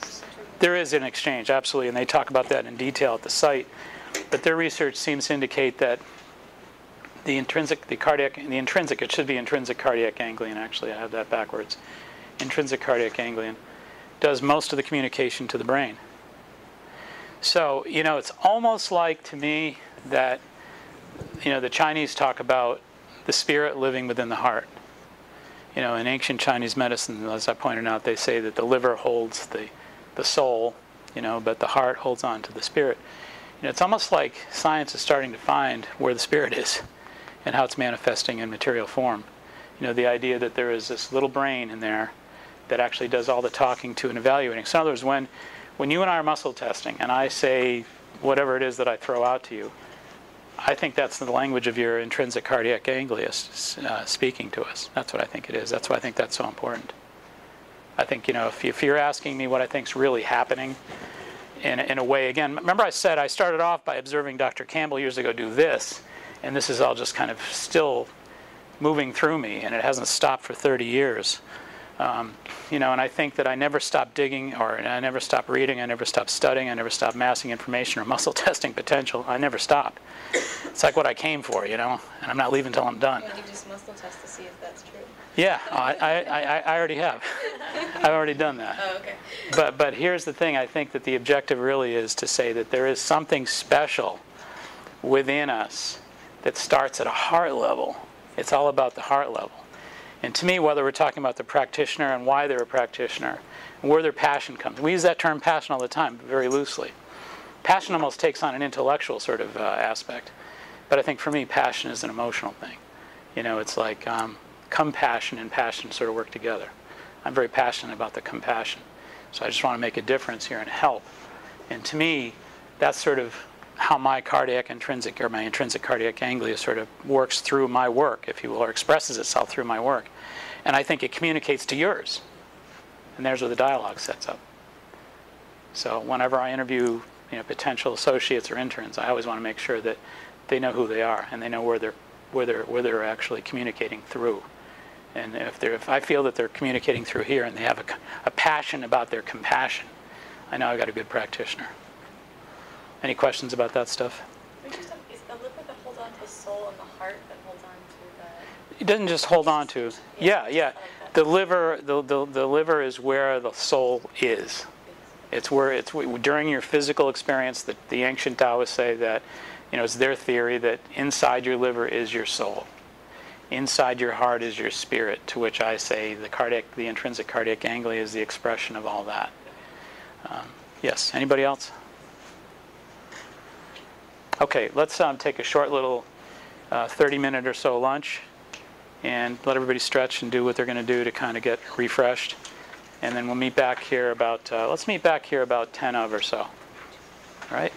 There is an exchange, absolutely, and they talk about that in detail at the site. But their research seems to indicate that the intrinsic cardiac ganglion, actually, I have that backwards. Intrinsic cardiac ganglion does most of the communication to the brain. So, it's almost like to me that, the Chinese talk about the spirit living within the heart. In ancient Chinese medicine, as I pointed out, they say that the liver holds the soul, but the heart holds on to the spirit. It's almost like science is starting to find where the spirit is and how it's manifesting in material form. The idea that there is this little brain in there that actually does all the talking to and evaluating. So in other words, when you and I are muscle testing and I say whatever it is that I throw out to you, I think that's the language of your intrinsic cardiac ganglia speaking to us. That's what I think it is. That's why I think that's so important. I think, if you're asking me what I think's really happening in a way, again, remember I said I started off by observing Dr. Campbell years ago do this, and this is all just kind of still moving through me, and it hasn't stopped for 30 years. You know, and I think that I never stopped digging, or I never stopped reading, I never stopped studying, I never stopped massing information or muscle testing potential. I never stopped. It's like what I came for, you know, and I'm not leaving until I'm done.
You just muscle test to see if that's true.
Yeah, I already have. I've already done that.
Oh, okay.
But here's the thing, I think that the objective really is to say that there is something special within us that starts at a heart level. It's all about the heart level. And to me, whether we're talking about the practitioner and why they're a practitioner, and where their passion comes. We use that term passion all the time, very loosely. Passion almost takes on an intellectual sort of aspect. But I think for me, passion is an emotional thing. You know, it's like compassion and passion sort of work together. I'm very passionate about the compassion. So I just want to make a difference here and help. And to me, that's sort of how my cardiac intrinsic, or my intrinsic cardiac ganglia sort of works through my work, if you will, or expresses itself through my work. And I think it communicates to yours. And there's where the dialogue sets up. So whenever I interview, you know, potential associates or interns, I always want to make sure that they know who they are and they know where they're actually communicating through. And if I feel that they're communicating through here and they have a passion about their compassion, I know I've got a good practitioner. Any questions about that stuff?
Is the liver that holds on to the soul and the heart that holds on to the...
It doesn't just hold on to. Yeah. The liver is where the soul is. It's during your physical experience that the ancient Taoists say that, you know, it's their theory that inside your liver is your soul. Inside your heart is your spirit, to which I say the intrinsic cardiac ganglia is the expression of all that. Yes, anybody else? Okay, let's take a short little 30-minute or so lunch and let everybody stretch and do what they're going to do to kind of get refreshed. And then we'll meet back here about, let's meet back here about 10 of or so. All right?